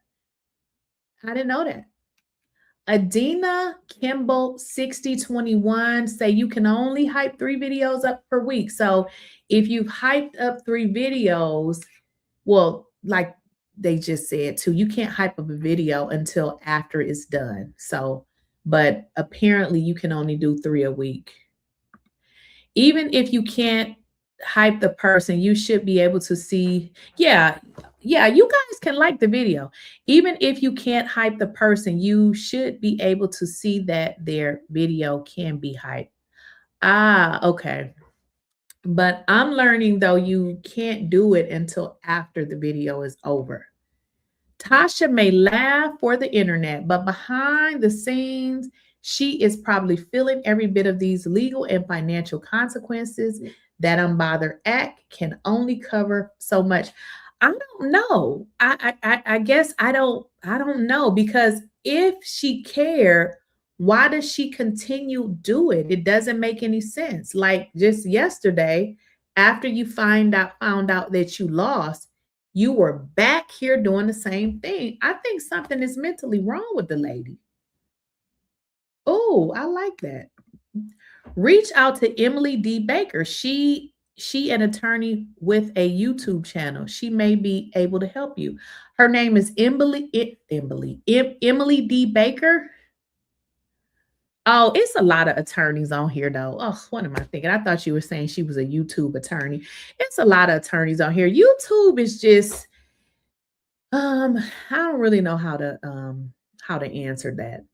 Adina Kimball 6021 say you can only hype 3 videos up per week. So if you've hyped up 3 videos, well, like they just said too, you can't hype up a video until after it's done. So, but apparently you can only do 3 a week. Even if you can't hype the person, you should be able to see. Yeah, you guys can like the video. Even if you can't hype the person, you should be able to see that their video can be hyped. Okay. But I'm learning, though, you can't do it until after the video is over. Tasha may laugh for the internet, but behind the scenes, she is probably feeling every bit of these legal and financial consequences. That Unbothered Act can only cover so much. I don't know. I guess I don't know, because if she cared, why does she continue do it? It doesn't make any sense. Like just yesterday, after you found out that you lost, you were back here doing the same thing. I think something is mentally wrong with the lady. Oh, I like that. Reach out to Emily D. Baker. She she an attorney with a YouTube channel. She may be able to help you. Her name is Emily D. Baker. Oh, it's a lot of attorneys on here though. Oh, what am I thinking? I thought you were saying she was a YouTube attorney. It's a lot of attorneys on here. YouTube is just I don't really know how to answer that.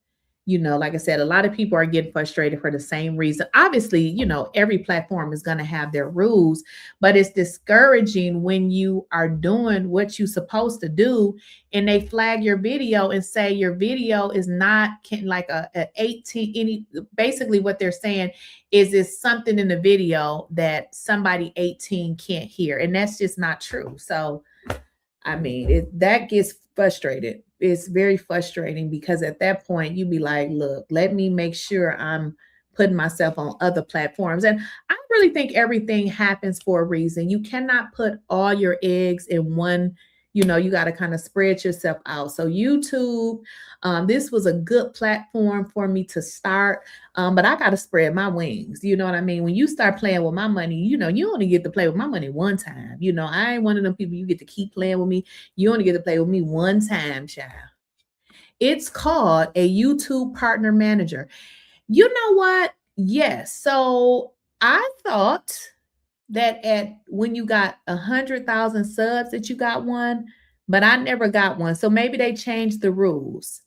You know, like I said, a lot of people are getting frustrated for the same reason. Obviously, you know, every platform is going to have their rules, but it's discouraging when you are doing what you're supposed to do and they flag your video and say your video is not like a 18. Basically what they're saying is it's something in the video that somebody 18 can't hear, and that's just not true. So I mean, that gets frustrated. It's very frustrating because at that point you be like, look, let me make sure I'm putting myself on other platforms. And I really think everything happens for a reason. You cannot put all your eggs in one, you know, you got to kind of spread yourself out. So YouTube, this was a good platform for me to start, but I got to spread my wings. You know what I mean? When you start playing with my money, you know, you only get to play with my money one time. You know, I ain't one of them people you get to keep playing with me. You only get to play with me one time, child. It's called a YouTube partner manager. You know what? Yes. So I thought that when you got 100,000 subs that you got one, but I never got one. So maybe they changed the rules.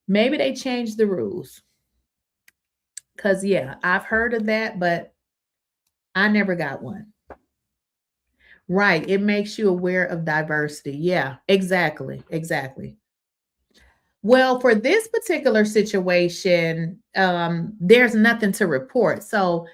Maybe they changed the rules. Because, yeah, I've heard of that, but I never got one. Right. It makes you aware of diversity. Yeah, exactly. Exactly. Well, for this particular situation, there's nothing to report. So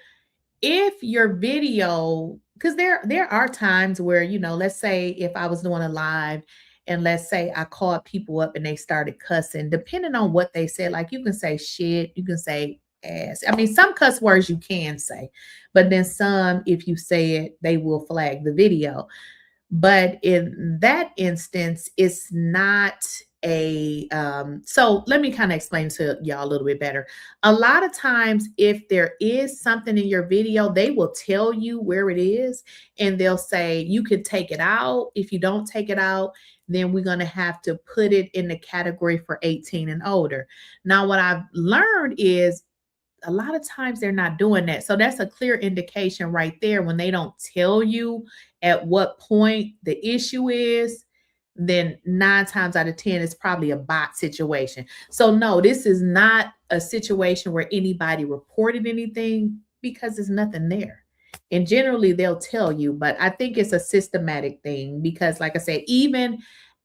if your video, because there are times where, you know, let's say if I was doing a live and let's say I called people up and they started cussing, depending on what they said, like you can say shit, you can say ass. I mean, some cuss words you can say, but then some, if you say it, they will flag the video. But in that instance, it's not a so let me kind of explain to y'all a little bit better. A lot of times if there is something in your video, they will tell you where it is and they'll say you can take it out. If you don't take it out, then we're going to have to put it in the category for 18 and older. Now what I've learned is a lot of times they're not doing that. So that's a clear indication right there. When they don't tell you at what point the issue is, then 9 times out of 10, it's probably a bot situation. So no, this is not a situation where anybody reported anything because there's nothing there. And generally they'll tell you, but I think it's a systematic thing because like I said, even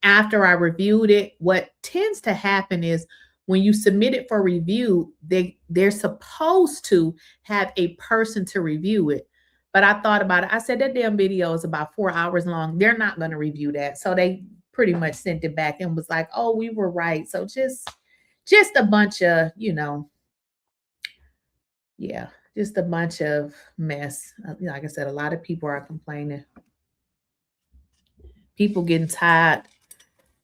after I reviewed it, what tends to happen is when you submit it for review, they're supposed to have a person to review it. But I thought about it. I said, that damn video is about 4 hours long. They're not going to review that. So they pretty much sent it back and was like, oh, we were right. So just a bunch of, you know, yeah, just a bunch of mess. Like I said, a lot of people are complaining. People getting tired.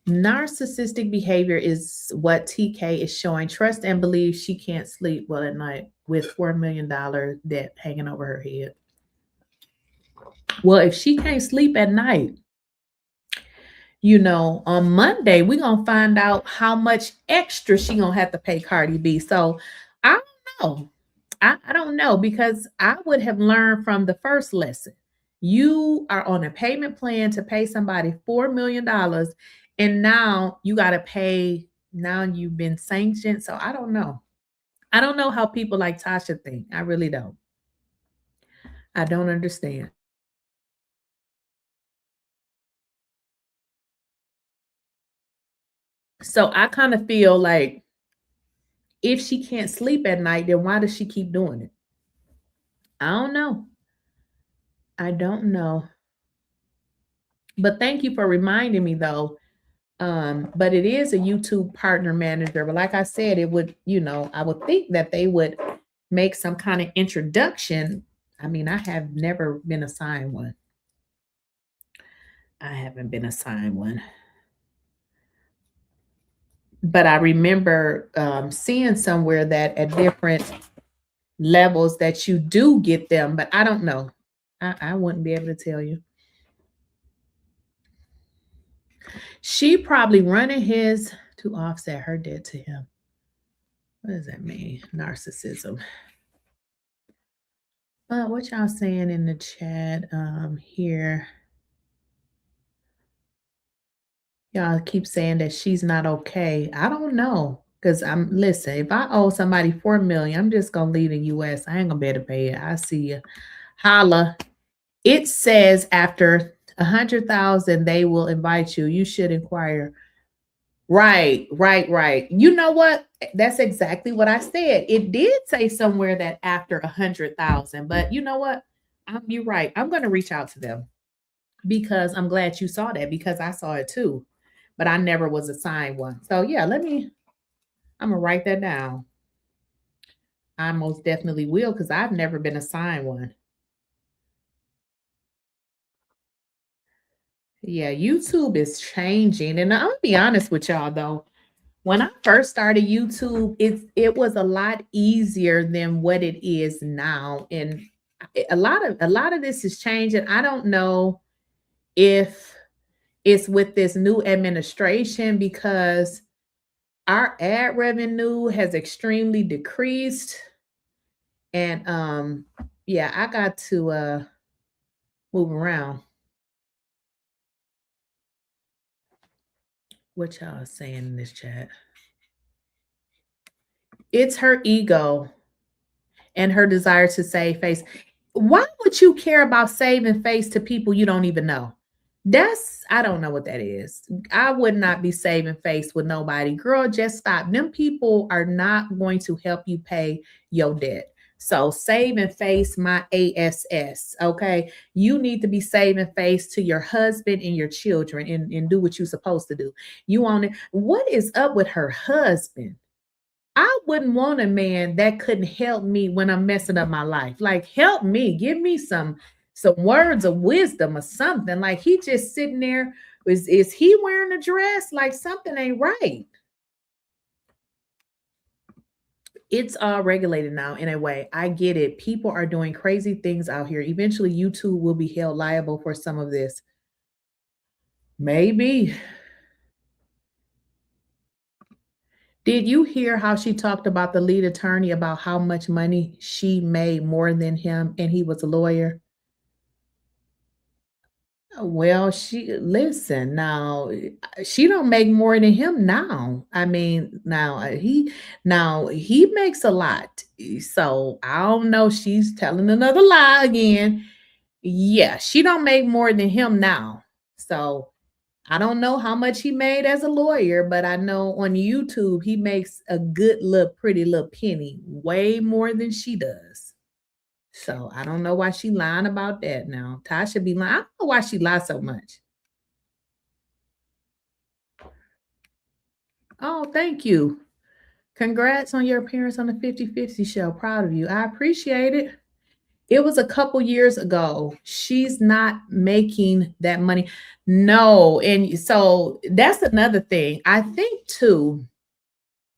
Narcissistic behavior is what TK is showing. Trust and believe she can't sleep well at night with $4 million debt hanging over her head. Well, if she can't sleep at night, you know, on Monday, we're going to find out how much extra she going to have to pay Cardi B. So I don't know. I don't know, because I would have learned from the first lesson. You are on a payment plan to pay somebody $4 million. And now you got to pay. Now you've been sanctioned. So I don't know. I don't know how people like Tasha think. I really don't. I don't understand. So I kind of feel like if she can't sleep at night, then why does she keep doing it? I don't know. I don't know. But thank you for reminding me though. But it is a YouTube partner manager. But like I said, it would, you know, I would think that they would make some kind of introduction. I mean, I have never been assigned one. I haven't been assigned one. But I remember seeing somewhere that at different levels that you do get them, but I don't know. I wouldn't be able to tell you. She probably running his to offset her debt to him. What does that mean? Narcissism. What y'all saying in the chat here? Y'all keep saying that she's not okay. I don't know. Because listen, if I owe somebody $4 million, I'm just gonna leave the US. I ain't gonna be able to pay it. I see you. Holla. It says after 100,000, they will invite you. You should inquire. Right. You know what? That's exactly what I said. It did say somewhere that after 100,000, but you know what? You're right. I'm gonna reach out to them because I'm glad you saw that because I saw it too, but I never was assigned one. So yeah, I'm gonna write that down. I most definitely will because I've never been assigned one. Yeah, YouTube is changing. And I'm gonna be honest with y'all though. When I first started YouTube, it was a lot easier than what it is now. And a lot of this is changing. I don't know if it's with this new administration because our ad revenue has extremely decreased. And yeah, I got to move around. What y'all saying in this chat? It's her ego and her desire to save face. Why would you care about saving face to people you don't even know? I don't know what that is. I would not be saving face with nobody. Girl, just stop. Them people are not going to help you pay your debt. So saving face my ASS, okay? You need to be saving face to your husband and your children and do what you're supposed to do. You want it. What is up with her husband? I wouldn't want a man that couldn't help me when I'm messing up my life. Like, help me, give me some words of wisdom or something. Like, he just sitting there. Is he wearing a dress? Like, something ain't right. It's all regulated now in a way. I get it. People are doing crazy things out here. Eventually, YouTube will be held liable for some of this. Maybe. Did you hear how she talked about the lead attorney about how much money she made more than him and he was a lawyer? Well, listen now, she don't make more than him now. I mean, he makes a lot. So I don't know. She's telling another lie again. Yeah, she don't make more than him now. So I don't know how much he made as a lawyer, but I know on YouTube he makes a good little pretty little penny, way more than she does. So I don't know why she lying about that now. Tasha be lying. I don't know why she lies so much. Oh, thank you. Congrats on your appearance on the 50/50 show. Proud of you. I appreciate it. It was a couple years ago. She's not making that money. No. And so that's another thing. I think too,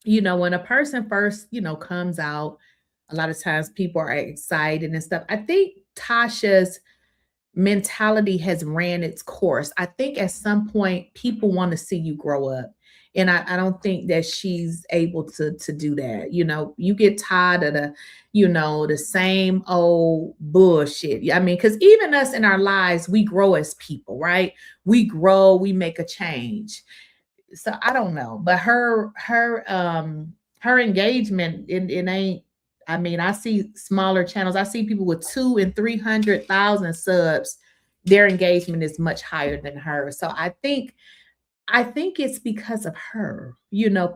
when a person first, comes out, a lot of times people are excited and stuff. I think Tasha's mentality has ran its course. I think at some point people want to see you grow up. And I don't think that she's able to do that. You get tired of the same old bullshit. I mean, because even us in our lives, we grow as people, right? We grow, we make a change. So I don't know. But her engagement, it ain't. I mean, I see smaller channels. I see people with 200,000 and 300,000 subs. Their engagement is much higher than hers. So I think it's because of her.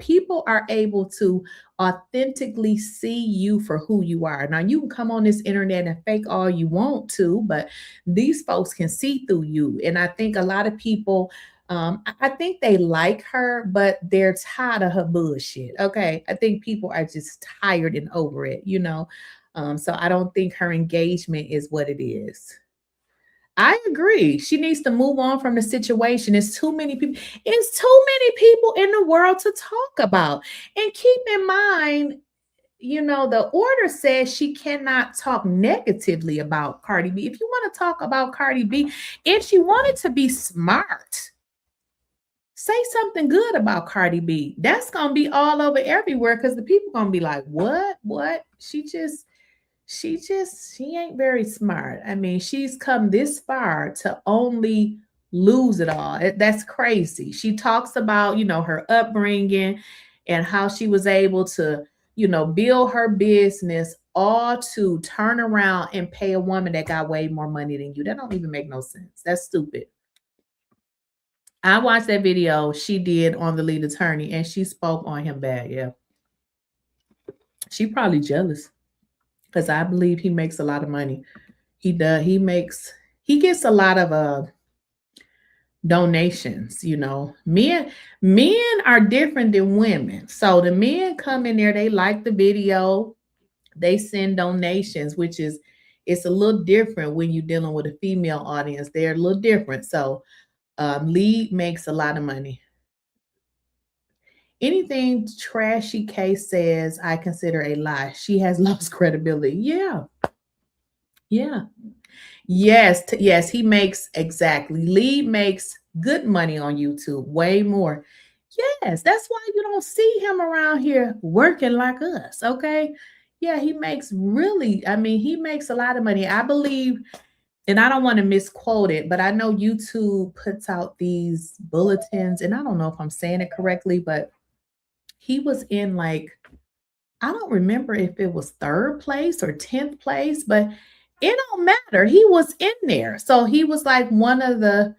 People are able to authentically see you for who you are. Now, you can come on this internet and fake all you want to, but these folks can see through you. And I think a lot of people, I think they like her, but they're tired of her bullshit. Okay. I think people are just tired and over it, so I don't think her engagement is what it is. I agree. She needs to move on from the situation. It's too many people. It's too many people in the world to talk about. And keep in mind, you know, the order says she cannot talk negatively about Cardi B. If you want to talk about Cardi B and she wanted to be smart, say something good about Cardi B. That's going to be all over everywhere because the people going to be like, what? She ain't very smart. I mean, she's come this far to only lose it all. That's crazy. She talks about, you know, her upbringing and how she was able to, you know, build her business all to turn around and pay a woman that got way more money than you. That don't even make no sense. That's stupid. I watched that video she did on the lead attorney and she spoke on him bad. Yeah. She probably jealous because I believe he makes a lot of money. He does. He gets a lot of donations, you know. Men are different than women. So the men come in there, they like the video, they send donations, which is, it's a little different when you're dealing with a female audience. They're a little different. So Lead makes a lot of money. Anything Trashy K says, I consider a lie. She has lost credibility. Yeah. Yes, he makes, exactly. Lead makes good money on YouTube, way more. Yes, that's why you don't see him around here working like us, okay? Yeah, he makes really, I mean, he makes a lot of money. I believe, and I don't want to misquote it, but I know YouTube puts out these bulletins, and I don't know if I'm saying it correctly, but he was in like, I don't remember if it was 3rd place or 10th place, but it don't matter. He was in there. So he was like one of the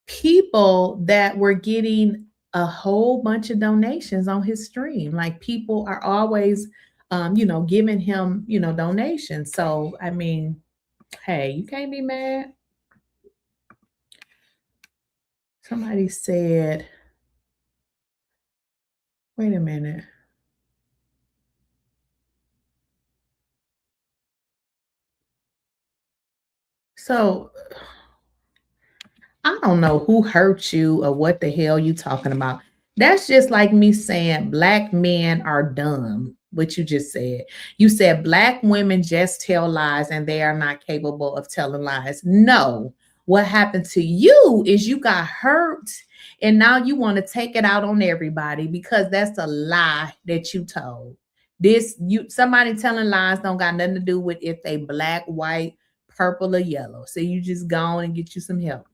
people that were getting a whole bunch of donations on his stream. Like people are always, you know, giving him, you know, donations. So, I mean, hey, you can't be mad. Somebody said, wait a minute. So I don't know who hurt you or what the hell you talking about. That's just like me saying black men are dumb, what you just said. You said black women just tell lies and they are not capable of telling lies. No, what happened to you is you got hurt and now you want to take it out on everybody because that's a lie that you told. Somebody telling lies don't got nothing to do with if they black, white, purple, or yellow. So you just go on and get you some help.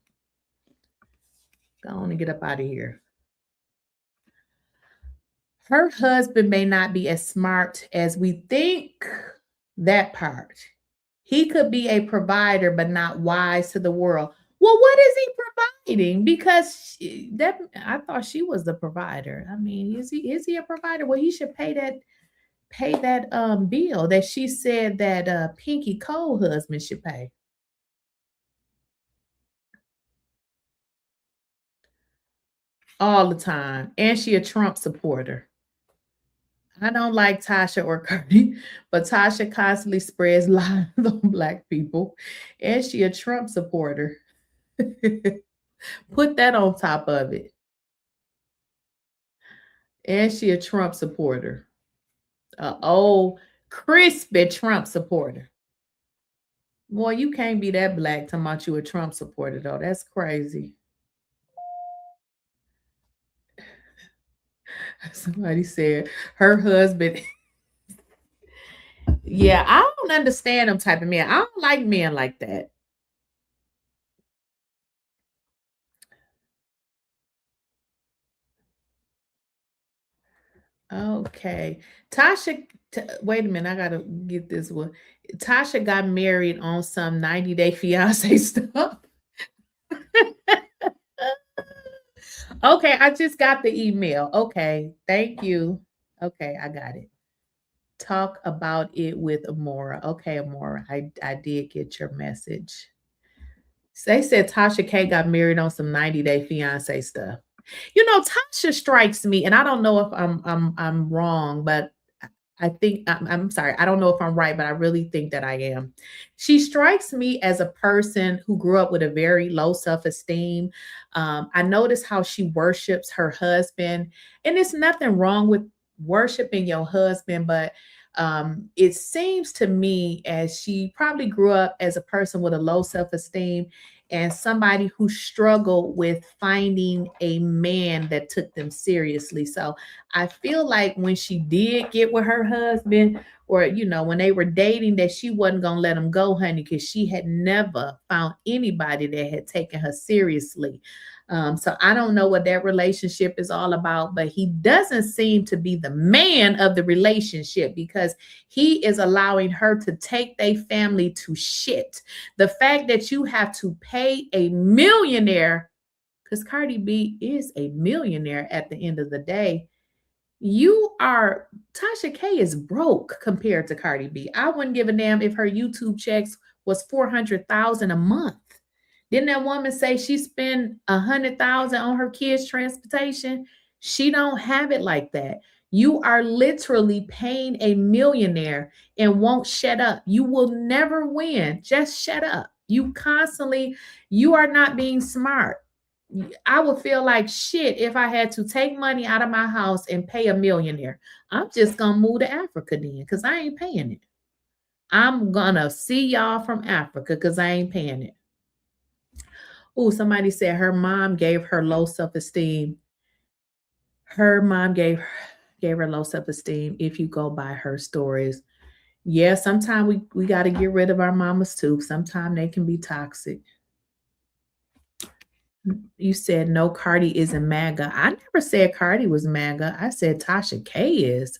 Go on and get up out of here. Her husband may not be as smart as we think. That part. He could be a provider, but not wise to the world. Well, what is he providing? Because I thought she was the provider. I mean, is he a provider? Well, he should pay that bill that she said that Pinky Cole husband should pay. All the time. And she a Trump supporter. I don't like Tasha or Cardi, but Tasha constantly spreads lies on black people. And she a Trump supporter. Put that on top of it. And she a Trump supporter. Old crispy Trump supporter. Boy, you can't be that black talking about you a Trump supporter, though. That's crazy. Somebody said her husband. Yeah, I don't understand them type of men. I don't like men like that. Okay. Tasha, wait a minute. I got to get this one. Tasha got married on some 90-day fiance stuff. Okay, I just got the email. Okay, thank you. Okay, I got it. Talk about it with Amora. Okay, Amora, I did get your message. They said Tasha K got married on some 90-day fiance stuff. You know, Tasha strikes me, and I don't know if I'm wrong, but I think I'm sorry. I don't know if I'm right, but I really think that I am. She strikes me as a person who grew up with a very low self-esteem. I notice how she worships her husband, and there's nothing wrong with worshiping your husband, but It seems to me as she probably grew up as a person with a low self-esteem and somebody who struggled with finding a man that took them seriously. So I feel like when she did get with her husband, or when they were dating, that she wasn't gonna let him go, honey, because she had never found anybody that had taken her seriously. So I don't know what that relationship is all about, but he doesn't seem to be the man of the relationship because he is allowing her to take their family to shit. The fact that you have to pay a millionaire, because Cardi B is a millionaire at the end of the day. Tasha K is broke compared to Cardi B. I wouldn't give a damn if her YouTube checks was $400,000 a month. Didn't that woman say she spent $100,000 on her kids' transportation? She don't have it like that. You are literally paying a millionaire and won't shut up. You will never win. Just shut up. You are not being smart. I would feel like shit if I had to take money out of my house and pay a millionaire. I'm just going to move to Africa then because I ain't paying it. I'm going to see y'all from Africa because I ain't paying it. Oh, somebody said her mom gave her low self-esteem. Her mom gave her low self-esteem if you go by her stories. Yeah, sometimes we got to get rid of our mamas too. Sometimes they can be toxic. You said no, Cardi isn't MAGA. I never said Cardi was MAGA. I said Tasha K is.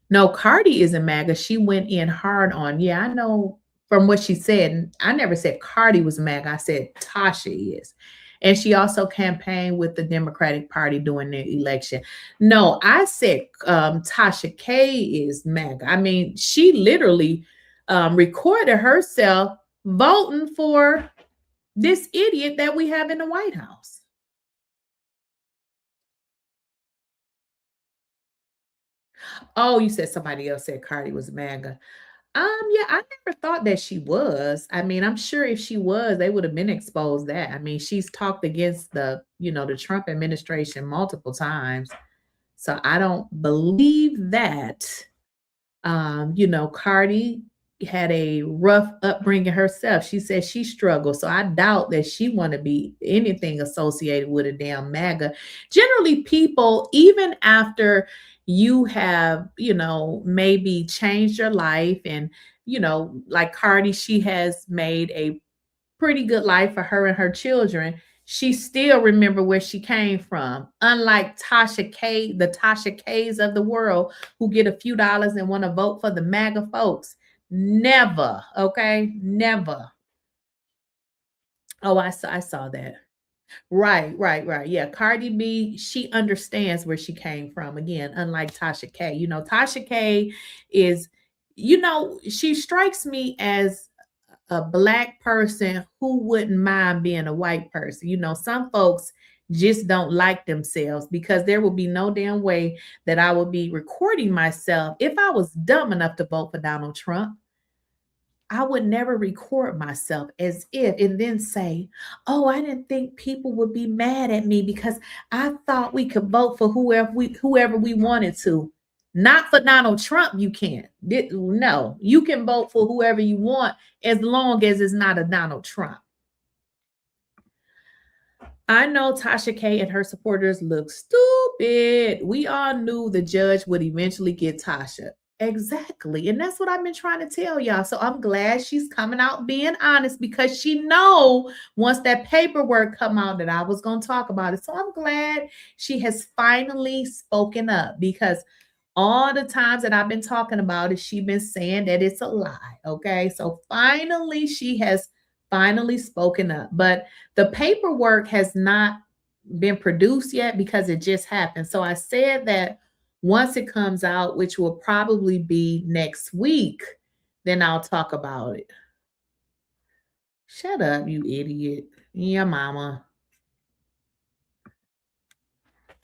No, Cardi isn't MAGA. She went in hard on. Yeah, I know from what she said. I never said Cardi was MAGA. I said Tasha is. And she also campaigned with the Democratic Party during their election. No, I said Tasha K is MAGA. I mean, she literally recorded herself voting for this idiot that we have in the White House. Oh, you said somebody else said Cardi was MAGA. Yeah, I never thought that she was. I mean, I'm sure if she was, they would have been exposed that. I mean, she's talked against the Trump administration multiple times. So I don't believe that. Cardi had a rough upbringing herself. She said she struggled. So I doubt that she want to be anything associated with a damn MAGA. Generally, people, even after you have, maybe changed your life and, like Cardi, she has made a pretty good life for her and her children. She still remember where she came from. Unlike Tasha K, the Tasha K's of the world who get a few dollars and want to vote for the MAGA folks. Never, okay? Never. Oh, I saw that. Right. Yeah, Cardi B, she understands where she came from. Again, unlike Tasha K. Tasha K is, she strikes me as a Black person who wouldn't mind being a white person. Some folks just don't like themselves because there will be no damn way that I would be recording myself. If I was dumb enough to vote for Donald Trump, I would never record myself as if and then say, oh, I didn't think people would be mad at me because I thought we could vote for whoever we wanted to. Not for Donald Trump, you can't. No, you can vote for whoever you want as long as it's not a Donald Trump. I know Tasha K and her supporters look stupid. We all knew the judge would eventually get Tasha. Exactly. And that's what I've been trying to tell y'all. So I'm glad she's coming out being honest because she know once that paperwork come out that I was going to talk about it. So I'm glad she has finally spoken up because all the times that I've been talking about it, she's been saying that it's a lie. Okay. So finally, she has spoken up, but the paperwork has not been produced yet because it just happened. So I said that once it comes out, which will probably be next week, then I'll talk about it. Shut up, you idiot. Yeah, mama.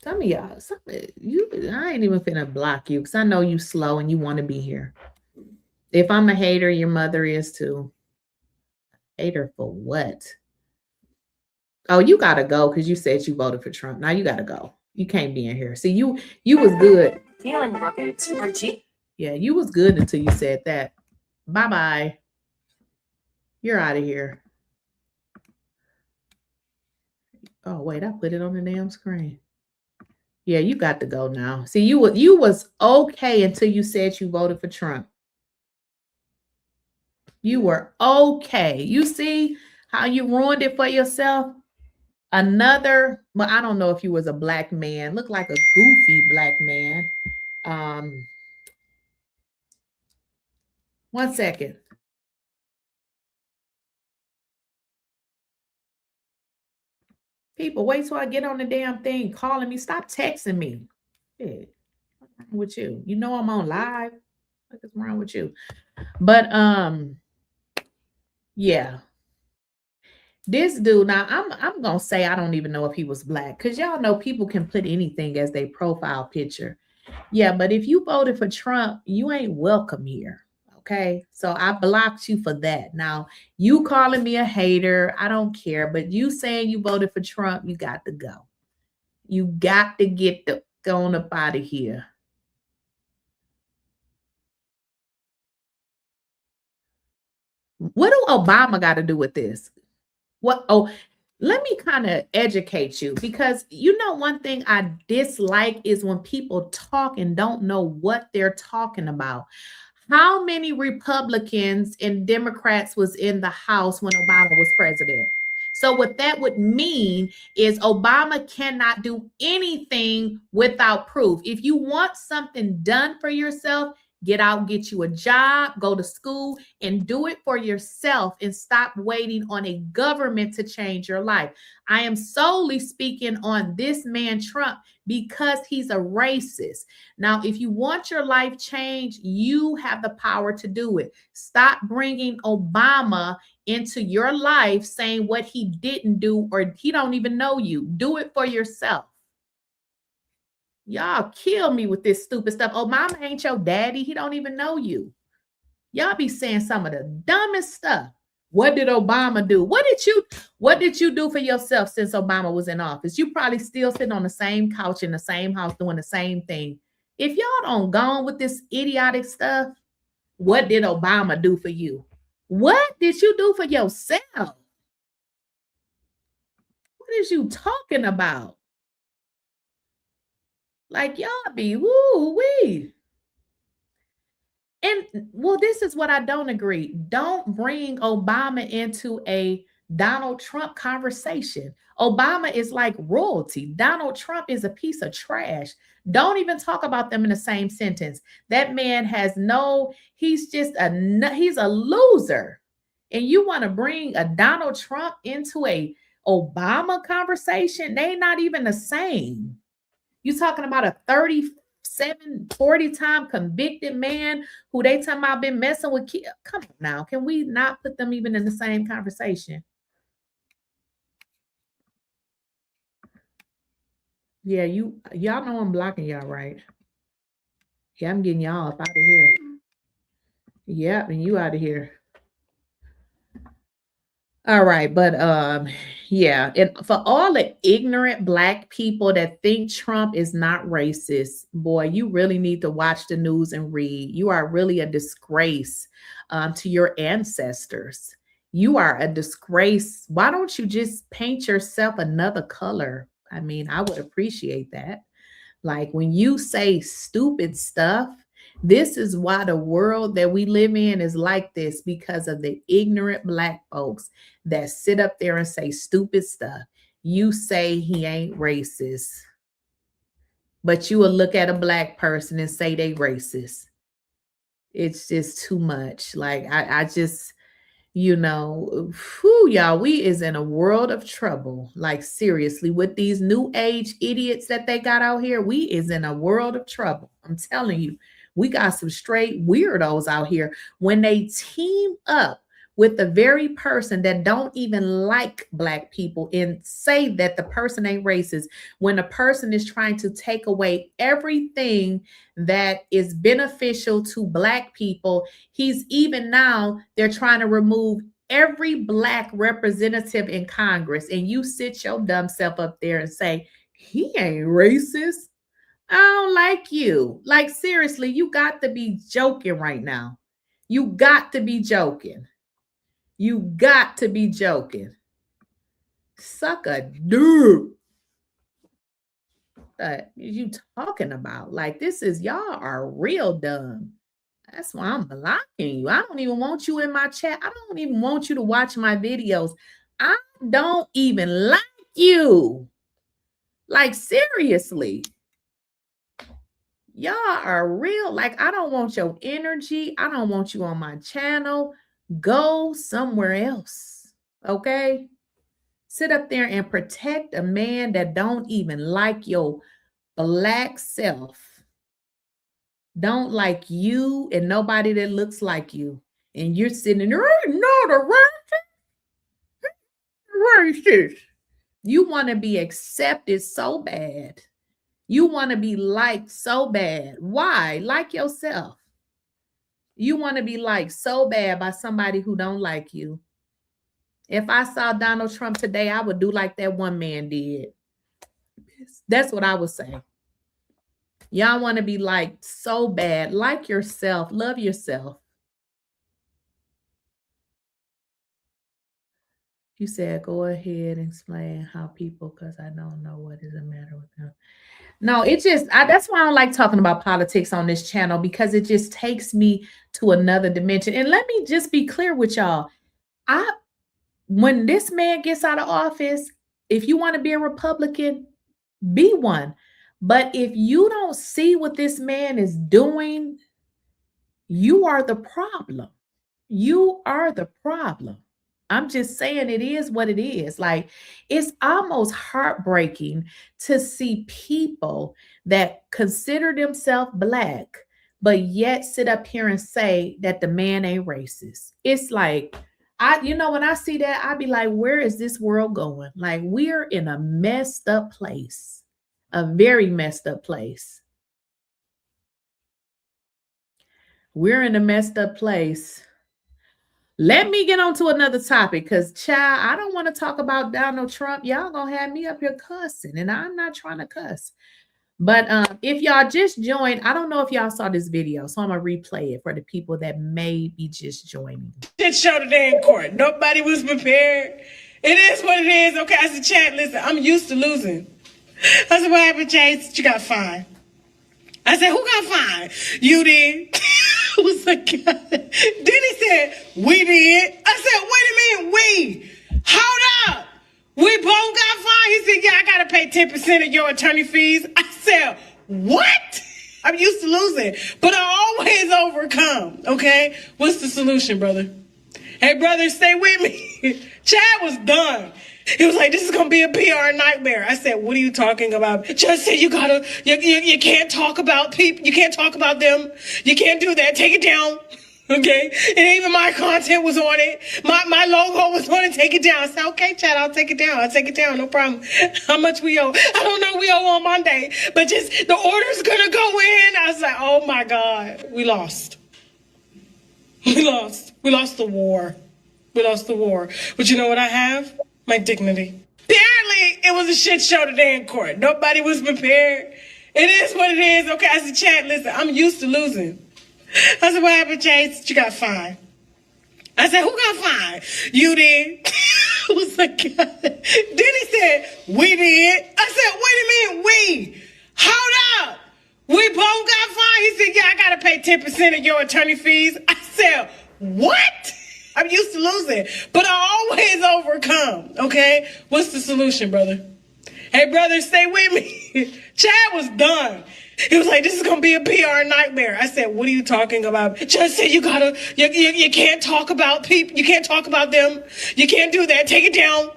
Some of y'all, I ain't even finna block you because I know you slow and you want to be here. If I'm a hater, your mother is too. Hater for what? Oh, you gotta go because you said you voted for Trump. Now you gotta go. You can't be in here. See, you was good. Feeling rocket or G. Yeah, you was good until you said that. Bye-bye. You're out of here. Oh, wait, I put it on the damn screen. Yeah, you got to go now. See, you was okay until you said you voted for Trump. You were okay. You see how you ruined it for yourself? Well, I don't know if you was a black man, looked like a goofy black man. One second. People, wait till I get on the damn thing calling me. Stop texting me. Hey, what's wrong with you? You know I'm on live. What's wrong with you? But yeah. This dude, now I'm gonna say I don't even know if he was black, because y'all know people can put anything as their profile picture. Yeah, but if you voted for Trump, you ain't welcome here. Okay. So I blocked you for that. Now, you calling me a hater, I don't care. But you saying you voted for Trump, you got to go. You got to get the going up out of here. What do Obama got to do with this? What? Oh, let me kind of educate you, because you know one thing I dislike is when people talk and don't know what they're talking about. How many Republicans and Democrats was in the House when Obama was president? So what that would mean is Obama cannot do anything without proof. If you want something done for yourself, get out, get you a job, go to school, and do it for yourself, and stop waiting on a government to change your life. I am solely speaking on this man, Trump, because he's a racist. Now, if you want your life changed, you have the power to do it. Stop bringing Obama into your life saying what he didn't do, or he don't even know you. Do it for yourself. Y'all kill me with this stupid stuff. Obama ain't your daddy. He don't even know you. Y'all be saying some of the dumbest stuff. What did Obama do? What did you do for yourself since Obama was in office? You probably still sitting on the same couch in the same house doing the same thing. If y'all don't go on with this idiotic stuff, what did Obama do for you? What did you do for yourself? What is you talking about? Like, y'all be woo-wee. And well, this is what I don't agree. Don't bring Obama into a Donald Trump conversation. Obama is like royalty. Donald Trump is a piece of trash. Don't even talk about them in the same sentence. That man he's a loser. And you want to bring a Donald Trump into a Obama conversation? They not even the same. You talking about a 40-time convicted man who they talking about been messing with kids. Come on now. Can we not put them even in the same conversation? Yeah, y'all know I'm blocking y'all, right? Yeah, I'm getting y'all up out of here. Yeah, and you out of here. All right, but yeah, and for all the ignorant black people that think Trump is not racist, boy, you really need to watch the news and read. You are really a disgrace to your ancestors. You are a disgrace. Why don't you just paint yourself another color? I mean, I would appreciate that. Like when you say stupid stuff, this is why the world that we live in is like this, because of the ignorant black folks that sit up there and say stupid stuff. You say he ain't racist, but you will look at a black person and say they racist. It's just too much. Like I just, y'all, we is in a world of trouble. Like seriously, with these new age idiots that they got out here, we is in a world of trouble. I'm telling you, we got some straight weirdos out here. When they team up with the very person that don't even like black people and say that the person ain't racist, when a person is trying to take away everything that is beneficial to black people, they're trying to remove every black representative in Congress, and you sit your dumb self up there and say, he ain't racist. I don't like you. Like, seriously, you got to be joking right now. You got to be joking. You got to be joking. Suck a dude. What you talking about? Like, this is, y'all are real dumb. That's why I'm blocking you. I don't even want you in my chat. I don't even want you to watch my videos. I don't even like you. Like, seriously. Y'all are real. Like, I don't want your energy. I don't want you on my channel. Go somewhere else. Okay? Sit up there and protect a man that don't even like your black self. Don't like you and nobody that looks like you. And you're sitting there, no, the racist. You want to be accepted so bad. You want to be liked so bad. Why? Like yourself. You want to be liked so bad by somebody who don't like you. If I saw Donald Trump today, I would do like that one man did. That's what I would say. Y'all want to be liked so bad. Like yourself. Love yourself. You said, go ahead and explain how people, because I don't know what is the matter with them. No, it just, that's why I don't like talking about politics on this channel, because it just takes me to another dimension. And let me just be clear with y'all. When this man gets out of office, if you want to be a Republican, be one. But if you don't see what this man is doing, you are the problem. You are the problem. I'm just saying it is what it is. Like, it's almost heartbreaking to see people that consider themselves Black, but yet sit up here and say that the man ain't racist. It's like, when I see that, I be like, where is this world going? Like, we're in a messed up place, a very messed up place. We're in a messed up place. Let me get on to another topic, because, child, I don't want to talk about Donald Trump. Y'all gonna have me up here cussing, and I'm not trying to cuss. But if y'all just joined, I don't know if y'all saw this video, so I'm gonna replay it for the people that may be just joining. Shit show today in court. Nobody was prepared. It is what it is. Okay, I said, chat, listen, I'm used to losing. I said, what happened, Chase? You got fined. I said, who got fined? You did. I was like, God. Then he said, we did. I said, wait a minute, we. Hold up. We both got fined. He said, yeah, I got to pay 10% of your attorney fees. I said, what? I'm used to losing, but I always overcome, okay? What's the solution, brother? Hey, brother, stay with me. Chad was done. He was like, this is going to be a PR nightmare. I said, what are you talking about? Judge said, you can't talk about people. You can't talk about them. You can't do that. Take it down. Okay. And even my content was on it. My logo was on it. Take it down. I said, okay, Chad, I'll take it down. I'll take it down. No problem. How much we owe? I don't know. We owe on Monday, but just the order's going to go in. I was like, oh my God, we lost. We lost. We lost the war. We lost the war. But you know what I have? My dignity. Apparently, it was a shit show today in court. Nobody was prepared. It is what it is. Okay, I said, chat, listen, I'm used to losing. I said, what happened, Chase? You got fined. I said, who got fined? You did. I was like, God. Then he said, we did. I said, wait a minute, we. Hold up. We both got fined. He said, yeah, I got to pay 10% of your attorney fees. I said, what? I'm used to losing, but I always overcome, okay? What's the solution, brother? Hey, brother, stay with me. Chad was done. He was like, this is going to be a PR nightmare. I said, what are you talking about? Judge said, you can't talk about people. You can't talk about them. You can't do that. Take it down.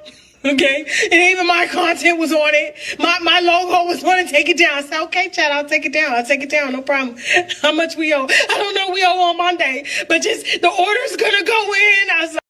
Okay. And even my content was on it. My logo was on it. Take it down. I said, okay, Chad, I'll take it down. I'll take it down. No problem. How much we owe? I don't know. We owe on Monday, but just the order's going to go in. I was like,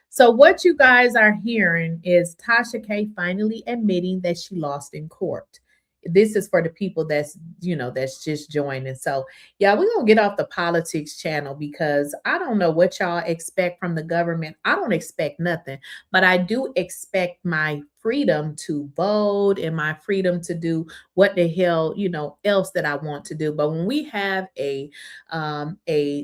so what you guys are hearing is Tasha K finally admitting that she lost in court. this is for the people that's, that's just joining. So yeah, we're gonna get off the politics channel because I don't know what y'all expect from the government. I don't expect nothing, but I do expect my freedom to vote and my freedom to do what the hell, else that I want to do. But when we have a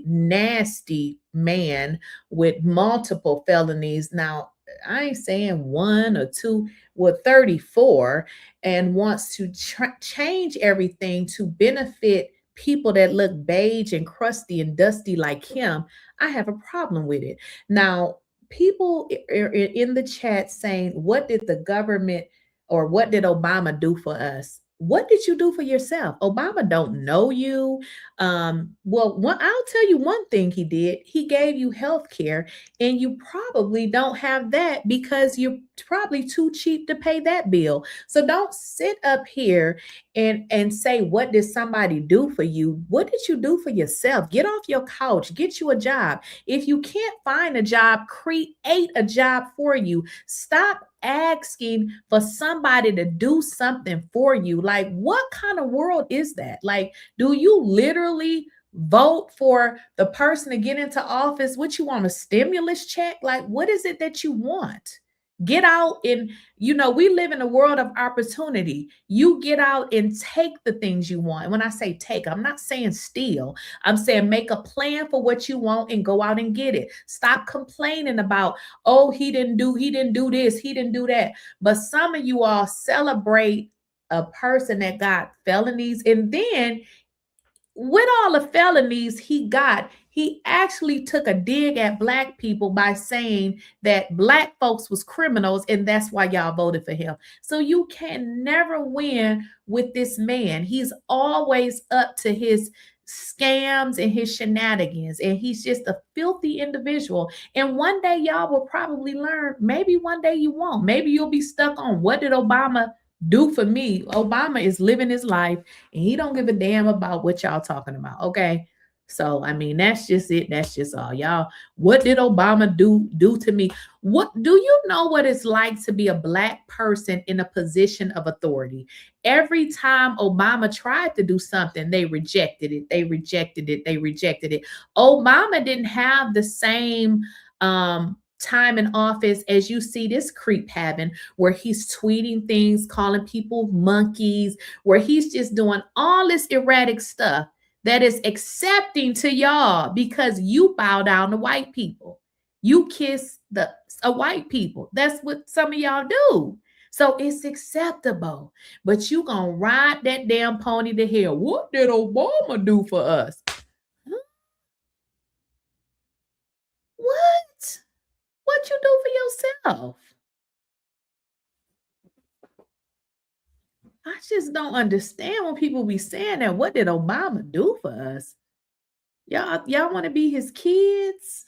nasty man with multiple felonies, now I ain't saying one or two, with 34, and wants to change everything to benefit people that look beige and crusty and dusty like him, I have a problem with it. Now, people are in the chat saying, what did the government or what did Obama do for us? What did you do for yourself? Obama don't know you. I'll tell you one thing he did. He gave you health care, and you probably don't have that because you're probably too cheap to pay that bill. So don't sit up here and say, what did somebody do for you? What did you do for yourself? Get off your couch, get you a job. If you can't find a job, create a job for you. Stop asking for somebody to do something for you. Like, what kind of world is that? Like, do you literally vote for the person to get into office? What, you want, a stimulus check? Like, what is it that you want? Get out and, we live in a world of opportunity. You get out and take the things you want. And when I say take, I'm not saying steal. I'm saying make a plan for what you want and go out and get it. Stop complaining about, oh, he didn't do this, he didn't do that. But some of you all celebrate a person that got felonies, and then with all the felonies he got, he actually took a dig at Black people by saying that Black folks was criminals, and that's why y'all voted for him. So you can never win with this man. He's always up to his scams and his shenanigans, and he's just a filthy individual. And one day y'all will probably learn. Maybe one day you won't. Maybe you'll be stuck on, what did Obama do for me? Obama is living his life, and he don't give a damn about what y'all talking about. Okay. So, I mean, that's just it. That's just all. Y'all, what did Obama do to me? What do you know what it's like to be a Black person in a position of authority? Every time Obama tried to do something, they rejected it. They rejected it. They rejected it. Obama didn't have the same time in office as you see this creep having, where he's tweeting things, calling people monkeys, where he's just doing all this erratic stuff that is accepting to y'all because you bow down to white people. You kiss a white people. That's what some of y'all do. So it's acceptable. But you gonna ride that damn pony to hell. What did Obama do for us? Huh? What? What you do for yourself? I just don't understand when people be saying that. What did Obama do for us? Y'all want to be his kids?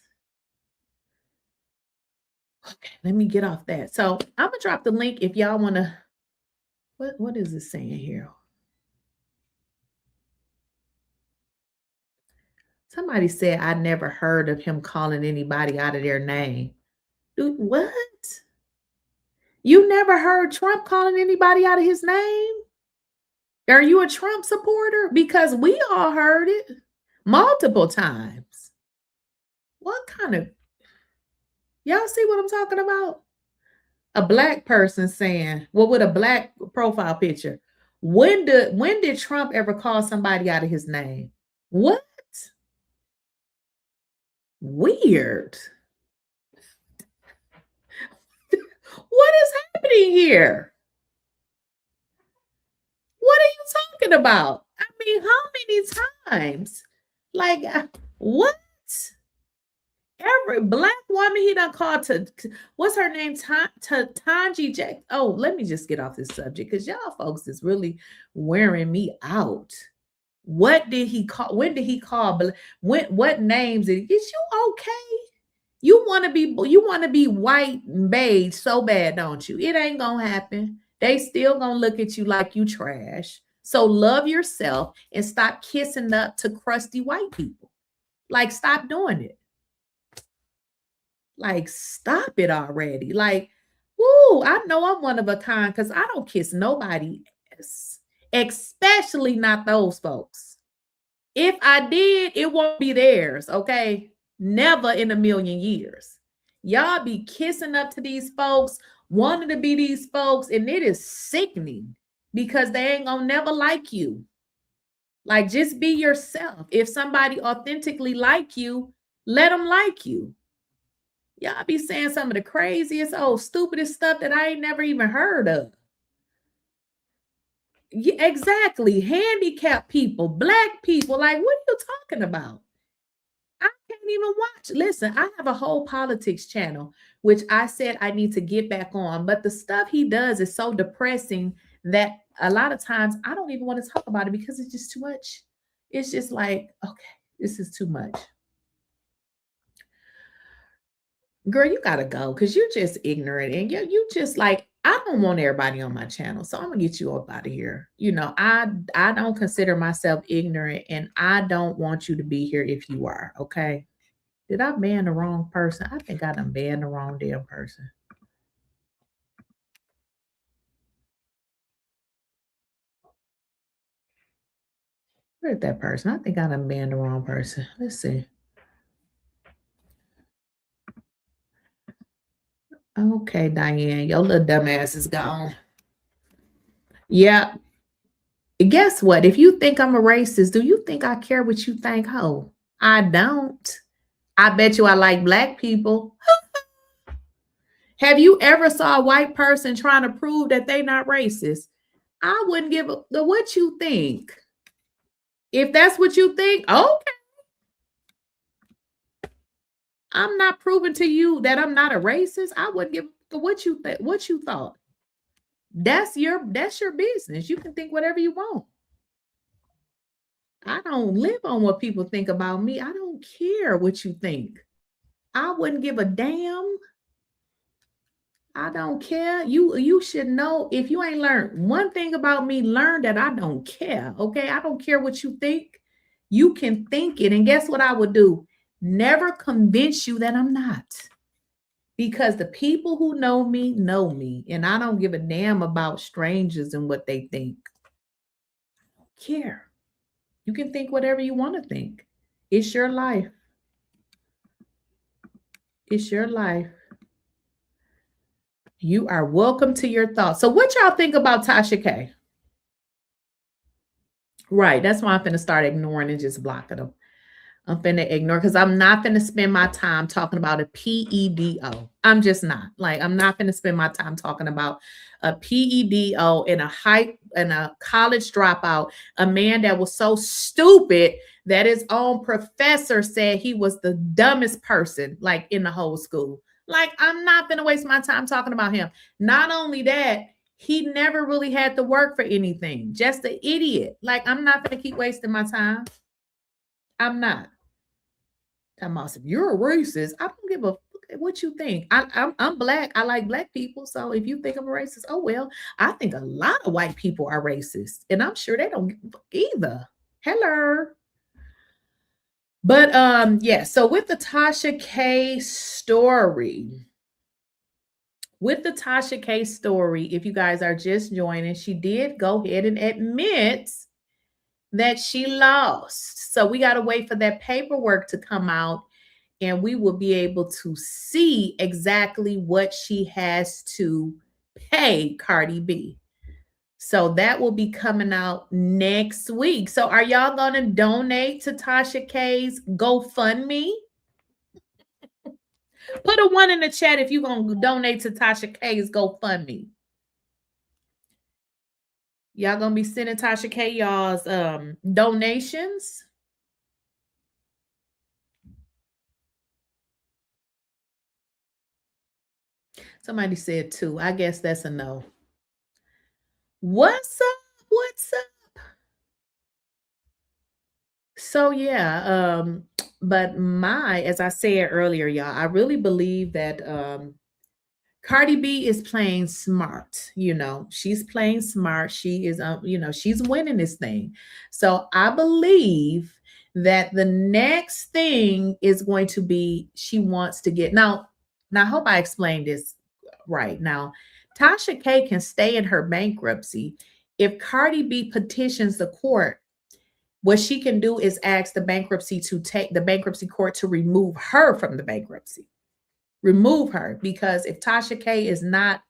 Okay, let me get off that. So I'm gonna drop the link if y'all want to. What is it saying here? Somebody said I never heard of him calling anybody out of their name. Dude, what? You never heard Trump calling anybody out of his name? Are you a Trump supporter? Because we all heard it multiple times. What kind of, y'all see what I'm talking about? A Black person saying, well, with a Black profile picture. When did Trump ever call somebody out of his name? What? Weird. What is happening here? What are you talking about? I mean, how many times? Like, what? Every Black woman he done called to what's her name? Tanji Jack. Oh, let me just get off this subject because y'all folks is really wearing me out. What did he call? When did he call? What names did he? Is you okay? You want to be white and beige so bad, don't you? It ain't gonna happen. They still gonna look at you like you trash. So love yourself and stop kissing up to crusty white people. Like, stop doing it. Like, stop it already. Like, woo, I know I'm one of a kind because I don't kiss nobody else. especially not those folks. If I did, it won't be theirs, okay? Never in a million years. Y'all be kissing up to these folks, wanting to be these folks, and it is sickening because they ain't gonna never like you. Like, just be yourself. If somebody authentically like you, let them like you. Y'all be saying some of the craziest, stupidest stuff that I ain't never even heard of. Yeah, exactly. Handicapped people, black people. Like, what are you talking about? I can't even watch. Listen, I have a whole politics channel, which I said I need to get back on. But the stuff he does is so depressing that a lot of times I don't even want to talk about it because it's just too much. It's just like, okay, this is too much. Girl, you gotta go because you're just ignorant and you just like, I don't want everybody on my channel, so I'm gonna get you up out of here. You know, I don't consider myself ignorant, and I don't want you to be here if you are. Okay? Did I ban the wrong person? I think I done banned the wrong damn person. Where's that person? I think I done banned the wrong person. Let's see. Okay, Diane, your little dumbass is gone. Yeah. Guess what? If you think I'm a racist, do you think I care what you think, ho? I don't. I bet you I like black people. Have you ever saw a white person trying to prove that they not racist? I wouldn't give a what you think. If that's what you think, okay. I'm not proving to you that I'm not a racist. I wouldn't give a what you think, what you thought. That's your business. You can think whatever you want. I don't live on what people think about me. I don't care what you think. I wouldn't give a damn. I don't care. You should know. If you ain't learned one thing about me, learn that I don't care. Okay? I don't care what you think. You can think it. And guess what I would do? Never convince you that I'm not. Because the people who know me, and I don't give a damn about strangers and what they think. I don't care. You can think whatever you want to think. It's your life. It's your life. You are welcome to your thoughts. So what y'all think about Tasha K? Right. That's why I'm finna start ignoring and just blocking them. I'm finna ignore because I'm not finna spend my time talking about a PEDO. I'm just not. Like, I'm not finna spend my time talking about a PEDO and a college dropout, a man that was so stupid that his own professor said he was the dumbest person like in the whole school. Like, I'm not gonna waste my time talking about him. Not only that, he never really had to work for anything. Just an idiot. Like, I'm not gonna keep wasting my time. I'm not. Talking about, if you're a racist, I don't give a fuck what you think. I'm black. I like black people. So if you think I'm a racist, oh well. I think a lot of white people are racist, and I'm sure they don't give a fuck either. Hello. But yeah, so with the Tasha K story, if you guys are just joining, she did go ahead and admit that she lost. So we got to wait for that paperwork to come out, and we will be able to see exactly what she has to pay Cardi B. So that will be coming out next week. So are y'all going to donate to Tasha K's GoFundMe? Put a 1 in the chat if you're going to donate to Tasha K's GoFundMe. Y'all going to be sending Tasha K y'all's donations? Somebody said 2. I guess that's a no. What's up? What's up? So yeah, but as I said earlier, y'all, I really believe that Cardi B is playing smart. You know, she's playing smart. She is, she's winning this thing. So I believe that the next thing is going to be she wants to get now. I hope I explained this right. Now, Tasha K can stay in her bankruptcy if Cardi B petitions the court, what she can do is ask the bankruptcy court to remove her from the bankruptcy. Remove her, because if Tasha K is not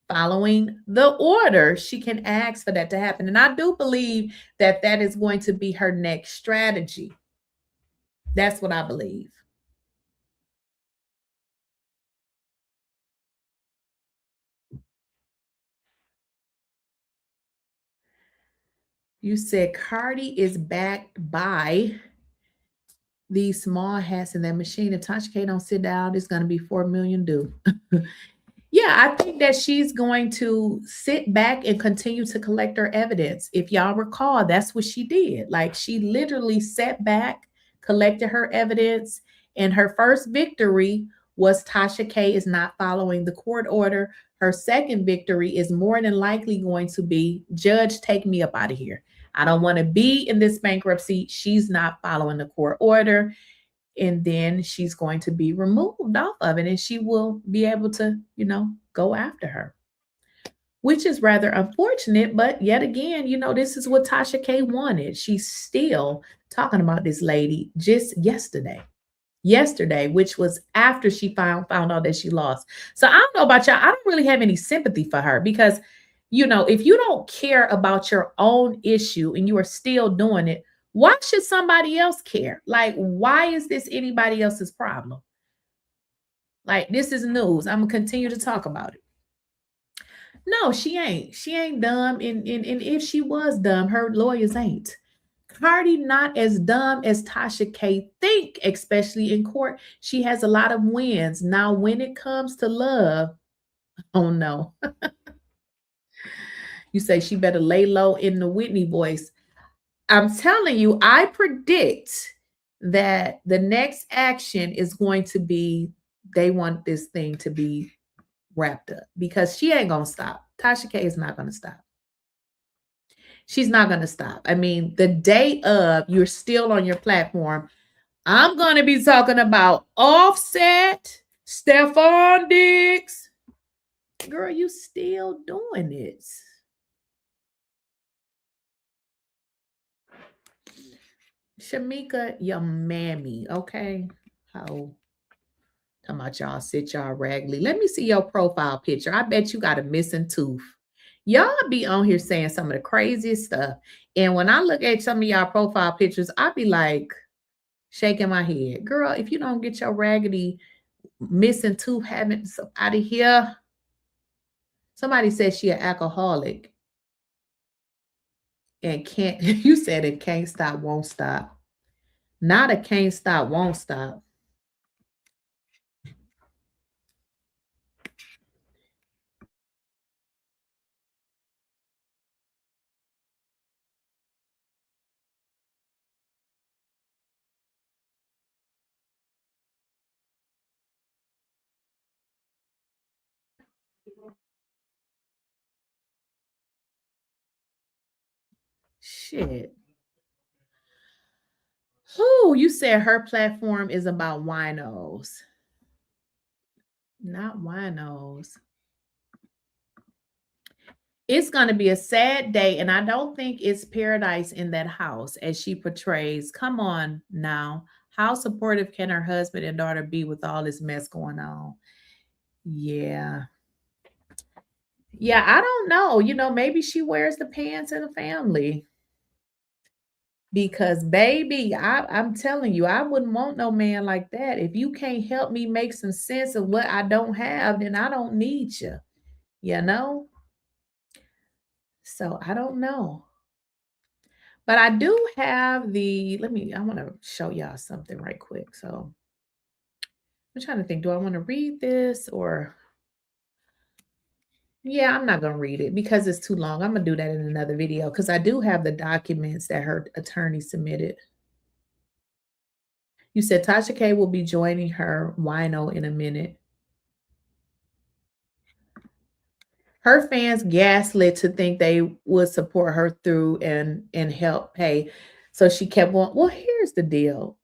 following the order, she can ask for that to happen. And I do believe that that is going to be her next strategy. That's what I believe. You said Cardi is backed by these small hats in that machine. If Tasha K don't sit down, it's going to be 4 million due. Yeah, I think that she's going to sit back and continue to collect her evidence. If y'all recall, that's what she did. Like, she literally sat back, collected her evidence, and her first victory was Tasha K is not following the court order. Her second victory is more than likely going to be, judge, take me up out of here. I don't want to be in this bankruptcy. She's not following the court order. And then she's going to be removed off of it, and she will be able to, go after her, which is rather unfortunate. But yet again, this is what Tasha K wanted. She's still talking about this lady just yesterday, which was after she found out that she lost. So I don't know about y'all. I don't really have any sympathy for her, because, if you don't care about your own issue and you are still doing it, why should somebody else care? Like, why is this anybody else's problem? Like, this is news. I'm going to continue to talk about it. No, she ain't. She ain't dumb. And if she was dumb, her lawyers ain't. Cardi not as dumb as Tasha K think, especially in court. She has a lot of wins. Now, when it comes to love, oh no. You say she better lay low in the Whitney voice. I'm telling you, I predict that the next action is going to be, they want this thing to be wrapped up, because she ain't going to stop. Tasha K is not going to stop. She's not going to stop. I mean, the day of, you're still on your platform. I'm going to be talking about Offset, Stephon Diggs. Girl, you still doing it. Shamika, your mammy, okay? How talking about y'all sit y'all raggedy. Let me see your profile picture. I bet you got a missing tooth. Y'all be on here saying some of the craziest stuff. And when I look at some of y'all profile pictures, I be like shaking my head. Girl, if you don't get your raggedy missing tooth having out of here. Somebody said she an alcoholic. And can't, you said it can't stop, won't stop. Not a can't stop, won't stop. Shit. Who you said her platform is about winos. Not winos. It's going to be a sad day, and I don't think it's paradise in that house as she portrays. Come on now. How supportive can her husband and daughter be with all this mess going on? Yeah. Yeah, I don't know. Maybe she wears the pants in the family. Because, baby, I'm telling you, I wouldn't want no man like that. If you can't help me make some sense of what I don't have, then I don't need you. So I don't know. But I do have I want to show y'all something right quick. So I'm trying to think, do I want to read this or? Yeah, I'm not going to read it because it's too long. I'm going to do that in another video because I do have the documents that her attorney submitted. You said Tasha K will be joining her wino in a minute. Her fans gaslit to think they would support her through and help pay. So she kept on. Well, here's the deal.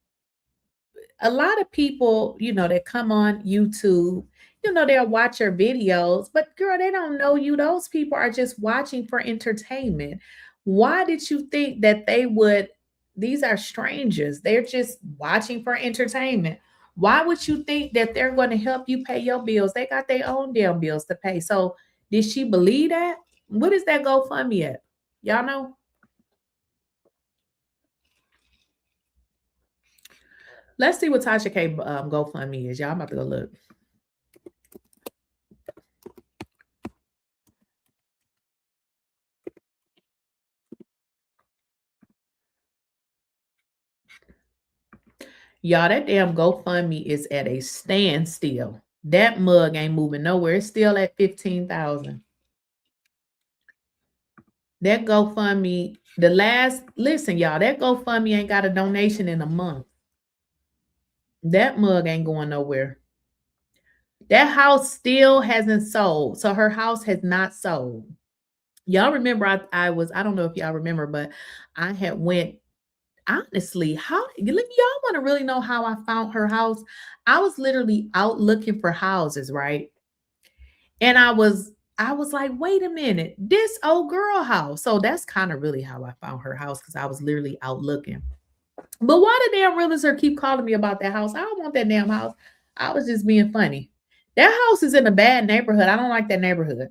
A lot of people, that come on YouTube you know, they'll watch your videos, but girl, they don't know you. Those people are just watching for entertainment. Why did you think that they would? These are strangers. They're just watching for entertainment. Why would you think that they're going to help you pay your bills? They got their own damn bills to pay. So did she believe that? What is that GoFundMe at? Y'all know? Let's see what Tasha K GoFundMe is. Y'all, I'm about to go look. Y'all, that damn GoFundMe is at a standstill. That mug ain't moving nowhere. It's still at 15,000. That GoFundMe, listen, y'all, that GoFundMe ain't got a donation in a month. That mug ain't going nowhere. That house still hasn't sold. So her house has not sold. Y'all remember I don't know if y'all remember, but I had went, honestly, y'all want to really know how I found her house? I was literally out looking for houses, right? And I was like, wait a minute, this old girl house. So that's kind of really how I found her house, because I was literally out looking. But why the damn realtor keep calling me about that house? I don't want that damn house. I was just being funny. That house is in a bad neighborhood. I don't like that neighborhood.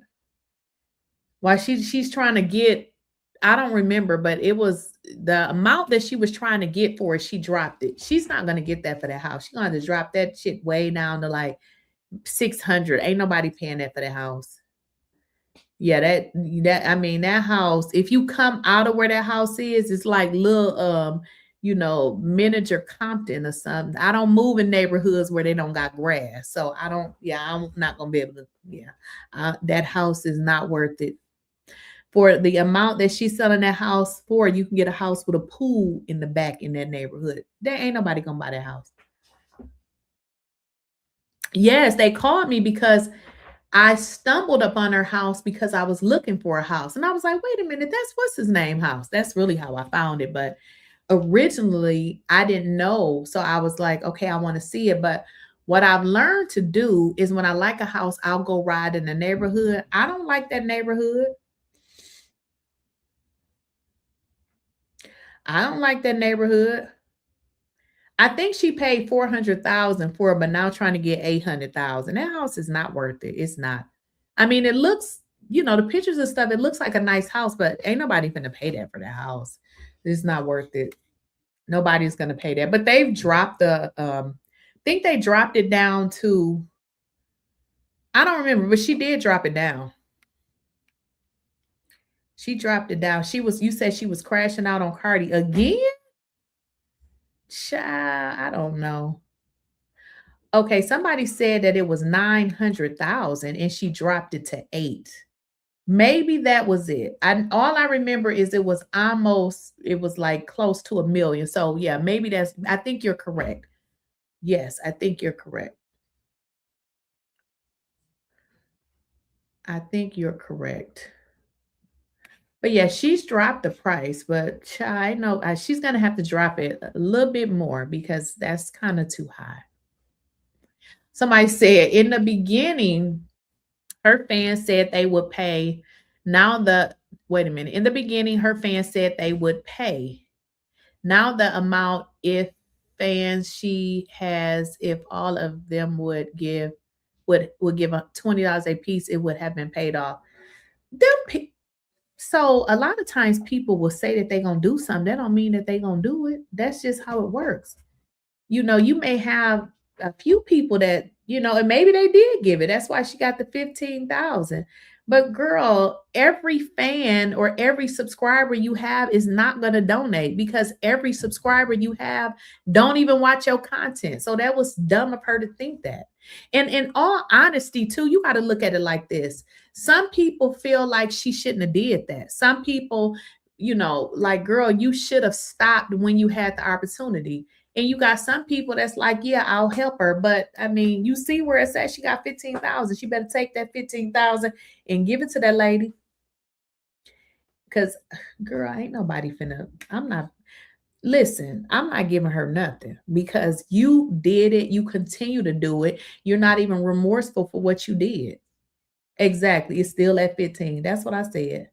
Why she's trying to get, I don't remember, but it was the amount that she was trying to get for it, she dropped it. She's not going to get that for that house. She's going to drop that shit way down to like 600. Ain't nobody paying that for that house. Yeah, that house, if you come out of where that house is, it's like little miniature Compton or something. I don't move in neighborhoods where they don't got grass. So I'm not gonna be able to, that house is not worth it. For the amount that she's selling that house for, you can get a house with a pool in the back in that neighborhood. There ain't nobody gonna buy that house. Yes, they called me because I stumbled upon her house because I was looking for a house. And I was like, wait a minute, that's what's his name house. That's really how I found it. But originally I didn't know. So I was like, okay, I want to see it. But what I've learned to do is when I like a house, I'll go ride in the neighborhood. I don't like that neighborhood. I don't like that neighborhood. I think she paid 400,000 for it, but now trying to get 800,000. That house is not worth it. It's not. I mean, it looks, the pictures and stuff, it looks like a nice house, but ain't nobody gonna pay that for that house. It's not worth it. Nobody's gonna pay that. But they've dropped I think they dropped it down to, I don't remember, but she did drop it down. She dropped it down. You said she was crashing out on Cardi again? Child, I don't know. Okay, somebody said that it was 900,000 and she dropped it to 8. Maybe that was it. All I remember is it was like close to 1 million. So yeah, maybe I think you're correct. Yes, I think you're correct. I think you're correct. But yeah, she's dropped the price, but I know she's going to have to drop it a little bit more because that's kind of too high. Somebody said in the beginning, her fans said they would pay. Wait a minute. In the beginning, her fans said they would pay. Now the amount, if fans she has, if all of them would give $20 a piece, it would have been paid off. So a lot of times people will say that they're going to do something. That don't mean that they're going to do it. That's just how it works. You may have a few people that, and maybe they did give it. That's why she got the 15,000. But girl, every fan or every subscriber you have is not going to donate because every subscriber you have don't even watch your content. So that was dumb of her to think that. And in all honesty, too, you got to look at it like this. Some people feel like she shouldn't have did that. Some people, like, girl, you should have stopped when you had the opportunity. And you got some people that's like, yeah, I'll help her. But I mean, you see where it says she got 15,000. She better take that 15,000 and give it to that lady. Because, girl, ain't nobody finna, Listen, I'm not giving her nothing because you did it. You continue to do it. You're not even remorseful for what you did. Exactly. It's still at 15. That's what I said.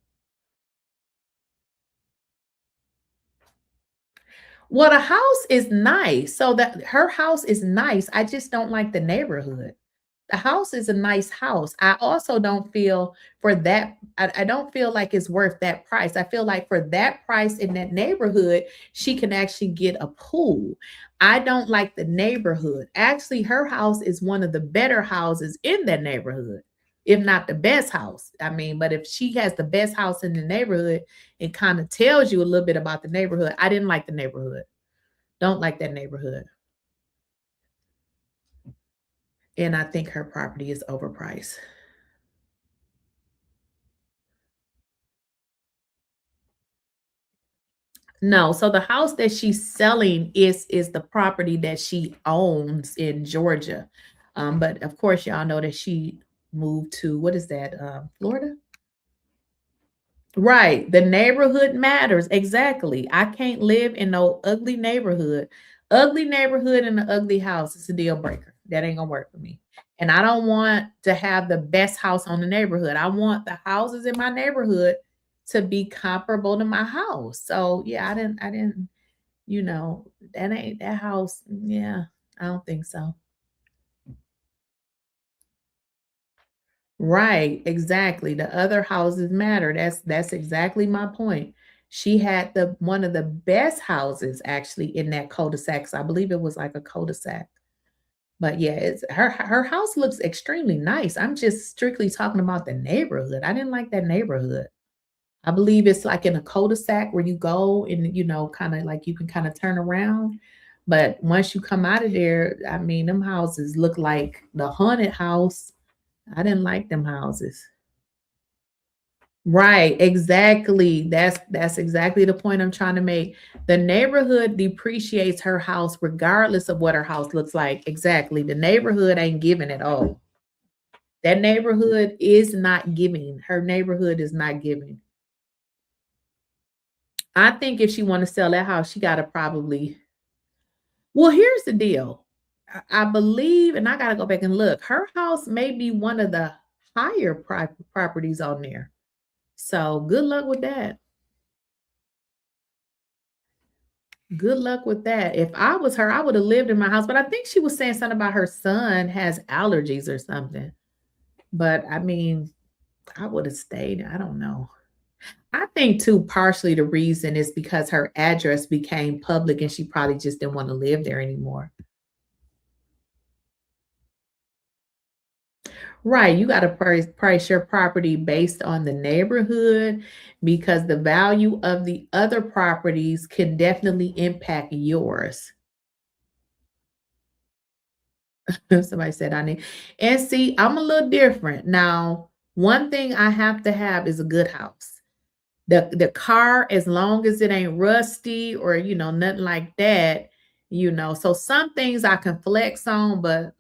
Well, the house is nice. So that her house is nice. I just don't like the neighborhood. The house is a nice house. I also don't feel for that. I don't feel like it's worth that price. I feel like for that price in that neighborhood, she can actually get a pool. I don't like the neighborhood. Actually, her house is one of the better houses in that neighborhood, if not the best house. I mean, but if she has the best house in the neighborhood, it kind of tells you a little bit about the neighborhood. I didn't like the neighborhood. Don't like that neighborhood. And I think her property is overpriced. No, so the house that she's selling is the property that she owns in Georgia. But of course, y'all know that she moved to what is that? Florida? Right. The neighborhood matters. Exactly. I can't live in no ugly neighborhood. Ugly neighborhood and an ugly house is a deal breaker. That ain't gonna work for me. And I don't want to have the best house on the neighborhood. I want the houses in my neighborhood to be comparable to my house. So yeah, I didn't, you know, that ain't that house. Yeah, I don't think so. Right, exactly. The other houses matter. That's exactly my point. She had the one of the best houses actually in that cul-de-sac. So I believe it was like a cul-de-sac. But yeah, it's her house looks extremely nice. I'm just strictly talking about the neighborhood. I didn't like that neighborhood. I believe it's like in a cul-de-sac where you go and kind of like you can kind of turn around. But once you come out of there, I mean, them houses look like the haunted house. I didn't like them houses. Right, exactly. That's exactly the point I'm trying to make. The neighborhood depreciates her house regardless of what her house looks like. Exactly. The neighborhood ain't giving at all. That neighborhood is not giving. Her neighborhood is not giving. I think if she want to sell that house, she got to probably. Well, here's the deal. I believe, and I got to go back and look. Her house may be one of the higher properties on there. So good luck with that. Good luck with that. If I was her, I would have lived in my house. But I think she was saying something about her son has allergies or something. But I mean, I would have stayed. I don't know. I think too, partially the reason is because her address became public and she probably just didn't want to live there anymore. Right. You got to price your property based on the neighborhood because the value of the other properties can definitely impact yours. Somebody said I need, and see, I'm a little different. Now, one thing I have to have is a good house. The car, as long as it ain't rusty or nothing like that, So some things I can flex on, but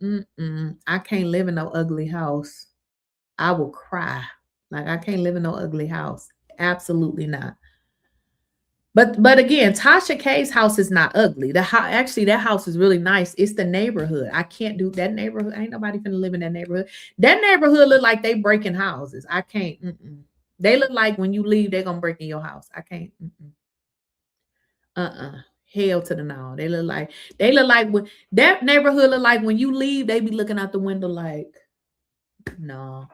I can't live in no ugly house. I will cry. Like I can't live in no ugly house. Absolutely not. But again, Tasha K's house is not ugly. Actually that house is really nice. It's the neighborhood. I can't do that neighborhood. Ain't nobody finna live in that neighborhood. That neighborhood look like they breaking houses. I can't. They look like when you leave, they're gonna break in your house. I can't. Hell to the no. They look like when that neighborhood look like when you leave, they be looking out the window like no.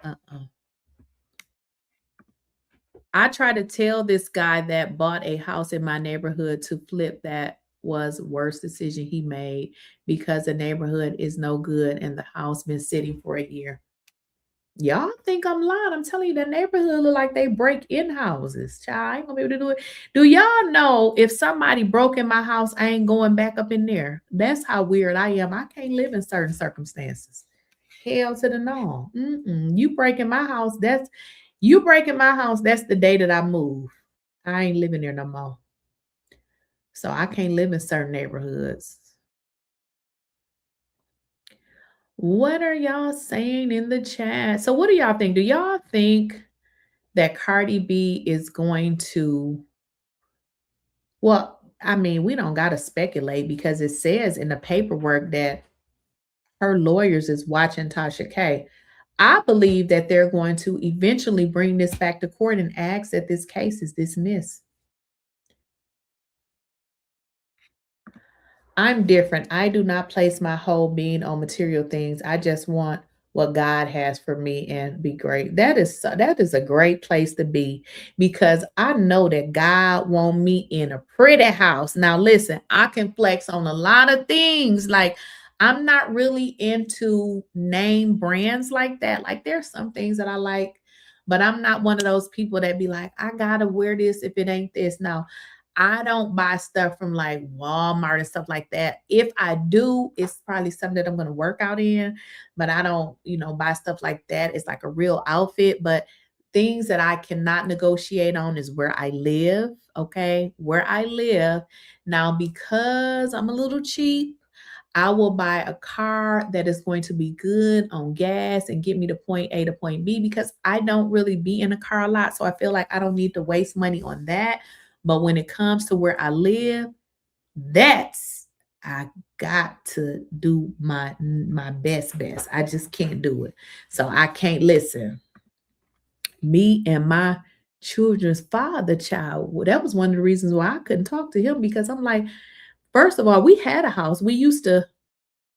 I try to tell this guy that bought a house in my neighborhood to flip that was worst decision he made because the neighborhood is no good and the house been sitting for a year. Y'all think I'm lying. I'm telling you, the neighborhood look like they break in houses. Child, I ain't gonna be able to do it. Do y'all know if somebody broke in my house, I ain't going back up in there? That's how weird I am. I can't live in certain circumstances. Hell to the no. You breaking my house, that's the day that I move. I ain't living there no more. So I can't live in certain neighborhoods. What are y'all saying in the chat? So what do y'all think? Do y'all think that Cardi B is going to, well, I mean, we don't got to speculate because it says in the paperwork that her lawyers is watching Tasha K. I believe that they're going to eventually bring this back to court and ask that this case is dismissed. I'm different. I do not place my whole being on material things. I just want what God has for me and be great. That is a great place to be because I know that God want me in a pretty house. Now listen, I can flex on a lot of things. Like I'm not really into name brands like that. Like there's some things that I like, but I'm not one of those people that be like, I gotta wear this if it ain't this. Now I don't buy stuff from like Walmart and stuff like that. If I do, it's probably something that I'm going to work out in, but I don't, buy stuff like that. It's like a real outfit, but things that I cannot negotiate on is where I live. Okay. Where I live. Now, because I'm a little cheap, I will buy a car that is going to be good on gas and get me to point A to point B because I don't really be in a car a lot. So I feel like I don't need to waste money on that. But when it comes to where I live, I got to do my best. I just can't do it. So I can't listen. Me and my children's father child, well, that was one of the reasons why I couldn't talk to him because I'm like, first of all, we had a house. We used to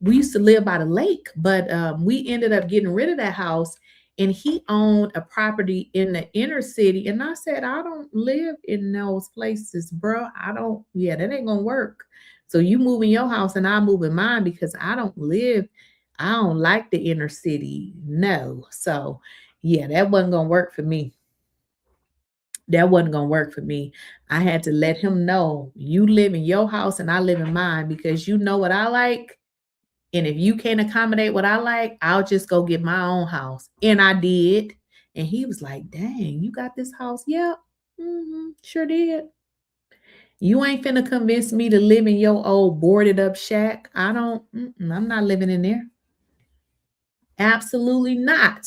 live by the lake, but we ended up getting rid of that house and he owned a property in the inner city. And I said, I don't live in those places, bro. That ain't gonna work. So you move in your house and I move in mine because I don't like the inner city. No. So yeah, that wasn't gonna work for me. I had to let him know you live in your house and I live in mine because you know what I like. And if you can't accommodate what I like, I'll just go get my own house. And I did. And he was like, dang, you got this house? Yep. Sure did. You ain't finna convince me to live in your old boarded up shack. I'm not living in there. Absolutely not.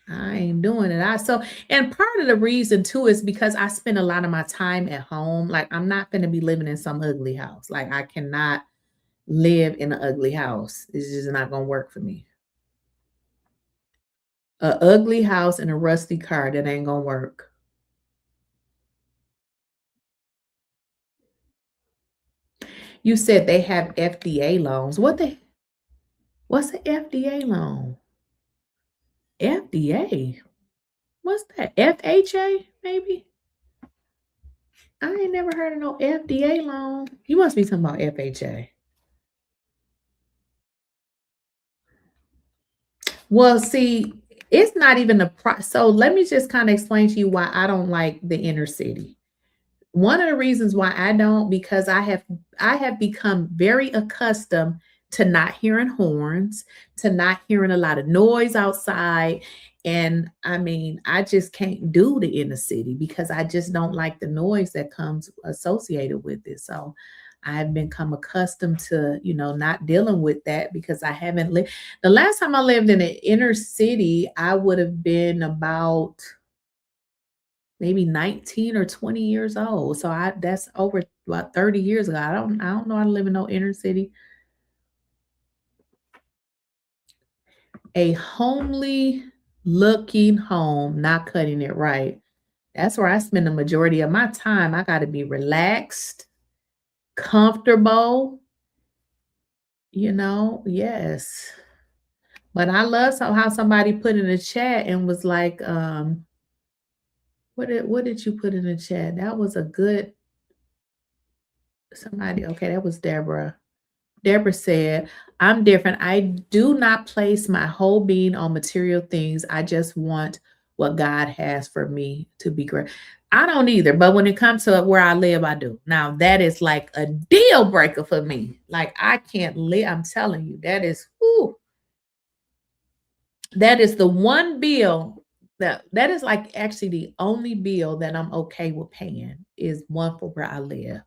I ain't doing it. And part of the reason too is because I spend a lot of my time at home. Like I'm not gonna be living in some ugly house. Like I cannot live in an ugly house. It's just not gonna work for me. A ugly house and a rusty car, that ain't gonna work. You said they have FDA loans. What's an FDA loan? FDA? What's that? FHA, maybe? I ain't never heard of no FDA loan. You must be talking about FHA. Well, see, it's not even a so let me just kind of explain to you why I don't like the inner city. One of the reasons why I don't, because I have become very accustomed to not hearing horns, to not hearing a lot of noise outside. And I mean, I just can't do the inner city because I just don't like the noise that comes associated with it. So I've become accustomed to, not dealing with that because I haven't lived. The last time I lived in the inner city, I would have been about maybe 19 or 20 years old. So that's over about 30 years ago. I don't know how to live in no inner city. A homely looking home, not cutting it right. That's where I spend the majority of my time. I got to be relaxed, comfortable, yes. But I love how somebody put in the chat and was like, what did you put in the chat? That was a good somebody. Okay, that was Deborah. Deborah said, I'm different. I do not place my whole being on material things. I just want what God has for me to be great. I don't either. But when it comes to where I live, I do. Now, that is like a deal breaker for me. Like I can't live. I'm telling you, that is the one bill that is like actually the only bill that I'm okay with paying is one for where I live.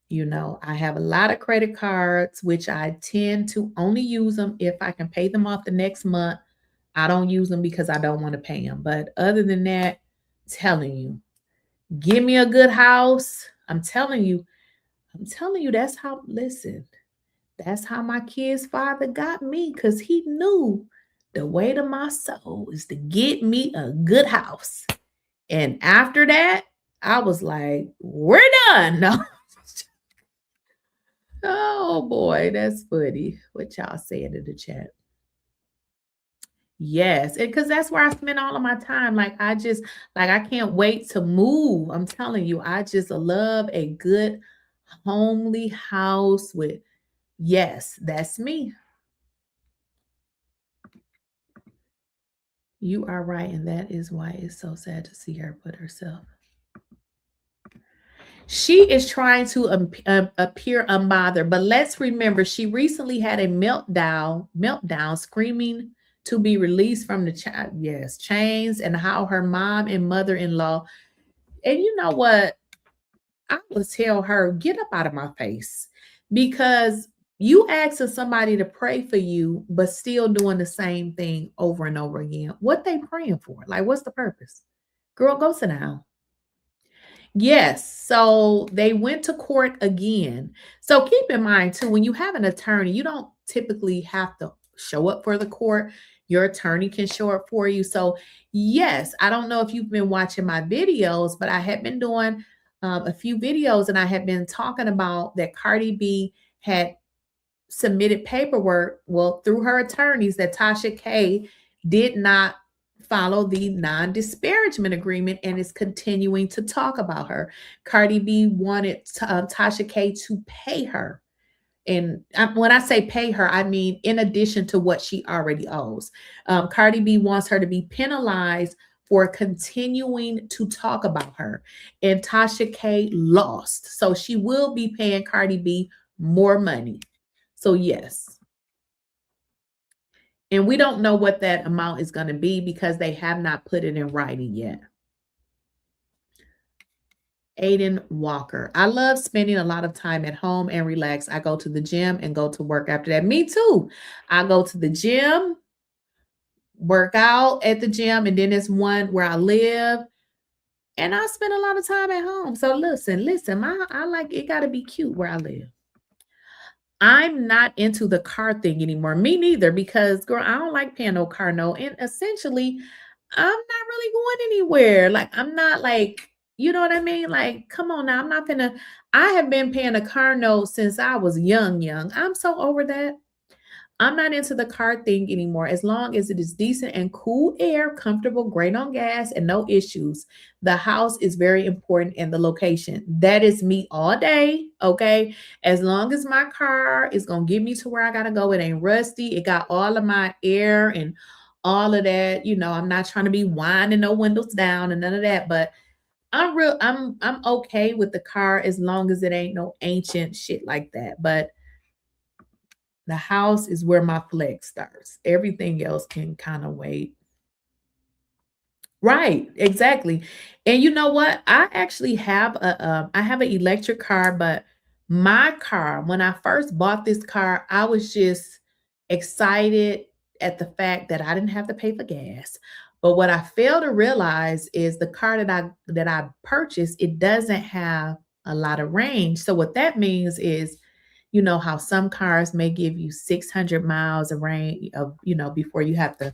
I have a lot of credit cards, which I tend to only use them if I can pay them off the next month. I don't use them because I don't want to pay them. But other than that, telling you, Give me a good house. I'm telling you, that's how, listen, that's how my kid's father got me, because he knew the way to my soul is to get me a good house. And after that, I was like, we're done. No. Oh boy, that's funny. What y'all saying in the chat? Yes, because that's where I spend all of my time. Like I can't wait to move. I'm telling you, I just love a good homely house with, yes, that's me. You are right, and that is why it's so sad to see her put herself. She is trying to appear unbothered, but let's remember she recently had a meltdown, screaming to be released from the chains, and how her mom and mother-in-law. And you know what? I would tell her, get up out of my face, because you asking somebody to pray for you, but still doing the same thing over and over again. What they praying for? Like, what's the purpose? Girl, go sit down. Yes. So they went to court again. So keep in mind too, when you have an attorney, you don't typically have to show up for the court. Your attorney can show up for you. So yes, I don't know if you've been watching my videos, but I have been doing a few videos, and I have been talking about that Cardi B had submitted paperwork, well, through her attorneys, that Tasha K did not follow the non-disparagement agreement and is continuing to talk about her. Cardi B wanted Tasha K to pay her. And when I say pay her, I mean in addition to what she already owes. Cardi B wants her to be penalized for continuing to talk about her. And Tasha K lost. So she will be paying Cardi B more money. So yes. And we don't know what that amount is going to be because they have not put it in writing yet. Aiden Walker. I love spending a lot of time at home and relax. I go to the gym and go to work after that. Me too. I go to the gym, work out at the gym, and then there's one where I live. And I spend a lot of time at home. So listen, I like it, got to be cute where I live. I'm not into the car thing anymore. Me neither, because girl, I don't like paying no car note. And essentially, I'm not really going anywhere. Like, I'm not like, you know what I mean? Like, come on now. I have been paying a car note since I was young. I'm so over that. I'm not into the car thing anymore. As long as it is decent and cool air, comfortable, great on gas, and no issues. The house is very important, and the location. That is me all day, okay? As long as my car is going to get me to where I got to go, it ain't rusty. It got all of my air and all of that. You know, I'm not trying to be winding no windows down and none of that, but I'm okay with the car as long as it ain't no ancient shit like that. But the house is where my flex starts. Everything else can kind of wait. Right, exactly. And you know what? I actually have I have an electric car, but my car, when I first bought this car, I was just excited at the fact that I didn't have to pay for gas. But what I failed to realize is the car that I purchased, it doesn't have a lot of range. So what that means is, you know how some cars may give you 600 miles of range of, before you have to,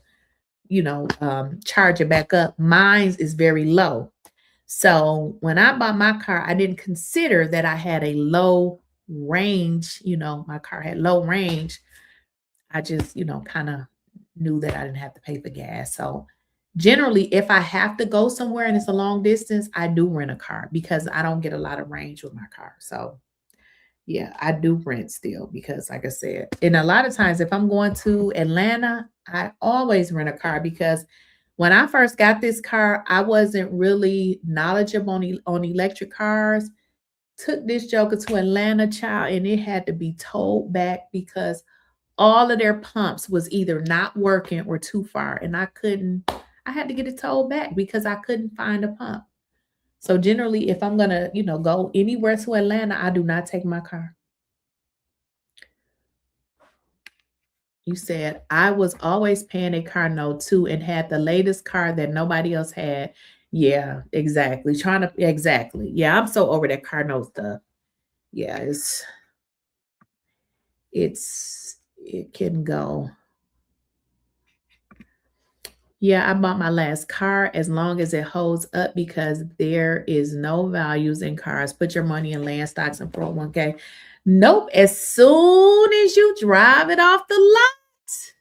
charge it back up. Mine's is very low. So when I bought my car, I didn't consider that I had a low range. My car had low range. I just, kind of knew that I didn't have to pay for gas. So generally, if I have to go somewhere and it's a long distance, I do rent a car because I don't get a lot of range with my car. So yeah, I do rent still because, like I said, and a lot of times if I'm going to Atlanta, I always rent a car because when I first got this car, I wasn't really knowledgeable on electric cars. Took this joker to Atlanta, child, and it had to be towed back because all of their pumps was either not working or too far, and I had to get it towed back because I couldn't find a pump. So generally, if I'm gonna, go anywhere to Atlanta, I do not take my car. You said I was always paying a car note too and had the latest car that nobody else had. Yeah, exactly. Exactly. Yeah, I'm so over that car note stuff. Yeah, it can go. Yeah, I bought my last car as long as it holds up because there is no values in cars. Put your money in land stocks and 401k. Nope. As soon as you drive it off the lot,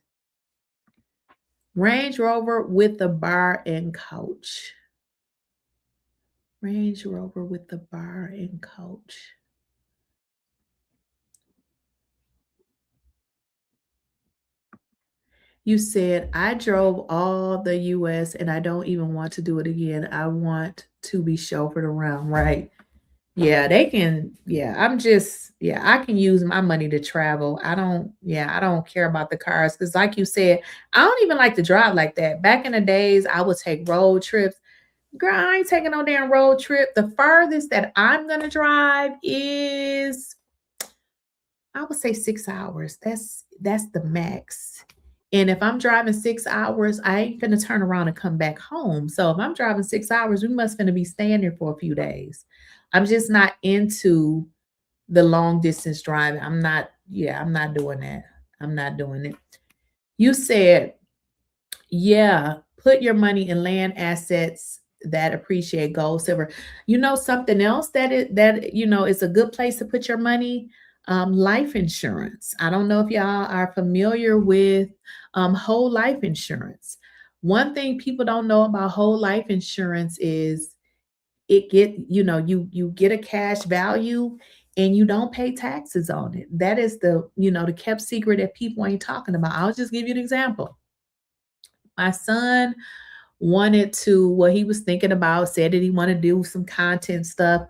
Range Rover with the bar and coach. Range Rover with the bar and coach. You said, I drove all the US and I don't even want to do it again. I want to be chauffeured around. Right. Yeah, they can. Yeah, I can use my money to travel. I don't care about the cars because, like you said, I don't even like to drive like that. Back in the days, I would take road trips. Girl, I ain't taking no damn road trip. The farthest that I'm going to drive is, I would say 6 hours. That's the max. And if I'm driving 6 hours, I ain't gonna turn around and come back home. So if I'm driving 6 hours, we must gonna be staying there for a few days. I'm just not into the long distance driving. I'm not doing that. I'm not doing it. You said, yeah, put your money in land assets that appreciate gold, silver. You know something else is a good place to put your money. Life insurance. I don't know if y'all are familiar with whole life insurance. One thing people don't know about whole life insurance is you get a cash value and you don't pay taxes on it. That is the kept secret that people ain't talking about. I'll just give you an example. My son wanted to, what he was thinking about, said that he wanted to do some content stuff.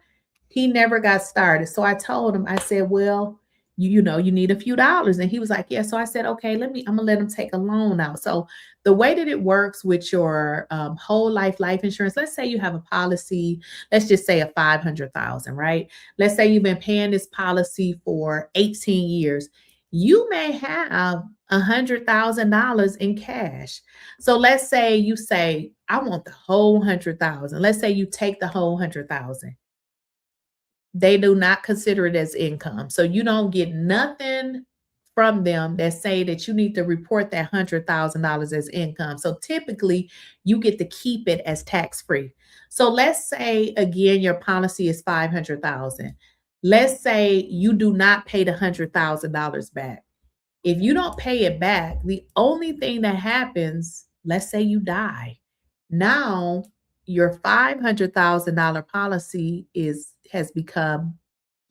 He never got started. So I told him, I said, well, you need a few dollars. And he was like, yeah. So I said, okay, I'm going to let him take a loan out. So the way that it works with your whole life insurance, let's say you have a policy, let's just say a 500,000, right? Let's say you've been paying this policy for 18 years. You may have $100,000 in cash. So let's say you say, I want the whole 100,000. Let's say you take the whole 100,000. They do not consider it as income. So you don't get nothing from them that say that you need to report that $100,000 as income. So typically you get to keep it as tax-free. So let's say again, your policy is 500,000. Let's say you do not pay the $100,000 back. If you don't pay it back, the only thing that happens, let's say you die. Now your $500,000 policy has become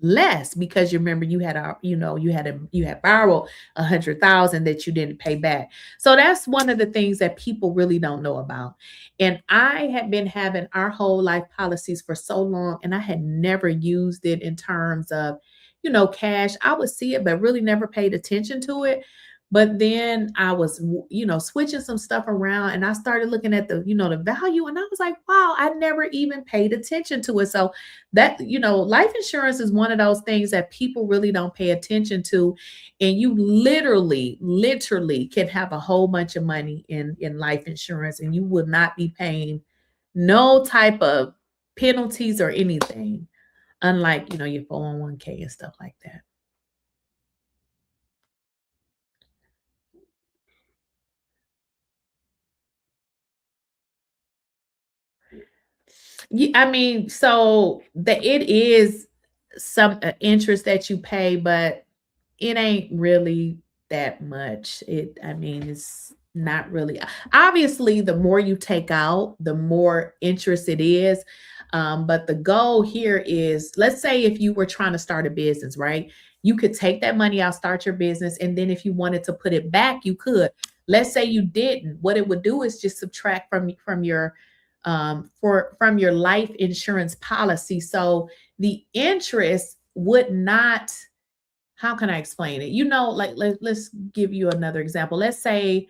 less because you remember you had borrowed 100,000 that you didn't pay back. So that's one of the things that people really don't know about. And I had been having our whole life policies for so long, and I had never used it in terms of cash. I would see it, but really never paid attention to it. But then I was, switching some stuff around and I started looking at the value, and I was like, wow, I never even paid attention to it. So that, life insurance is one of those things that people really don't pay attention to. And you literally can have a whole bunch of money in life insurance and you will not be paying no type of penalties or anything, unlike, your 401k and stuff like that. Yeah, I mean, so it is some interest that you pay, but it ain't really that much. It's not really. Obviously, the more you take out, the more interest it is. But the goal here is, let's say if you were trying to start a business, right? You could take that money out, start your business, and then if you wanted to put it back, you could. Let's say you didn't. What it would do is just subtract from your from your life insurance policy. So the interest would not, how can I explain it? Like let's give you another example. Let's say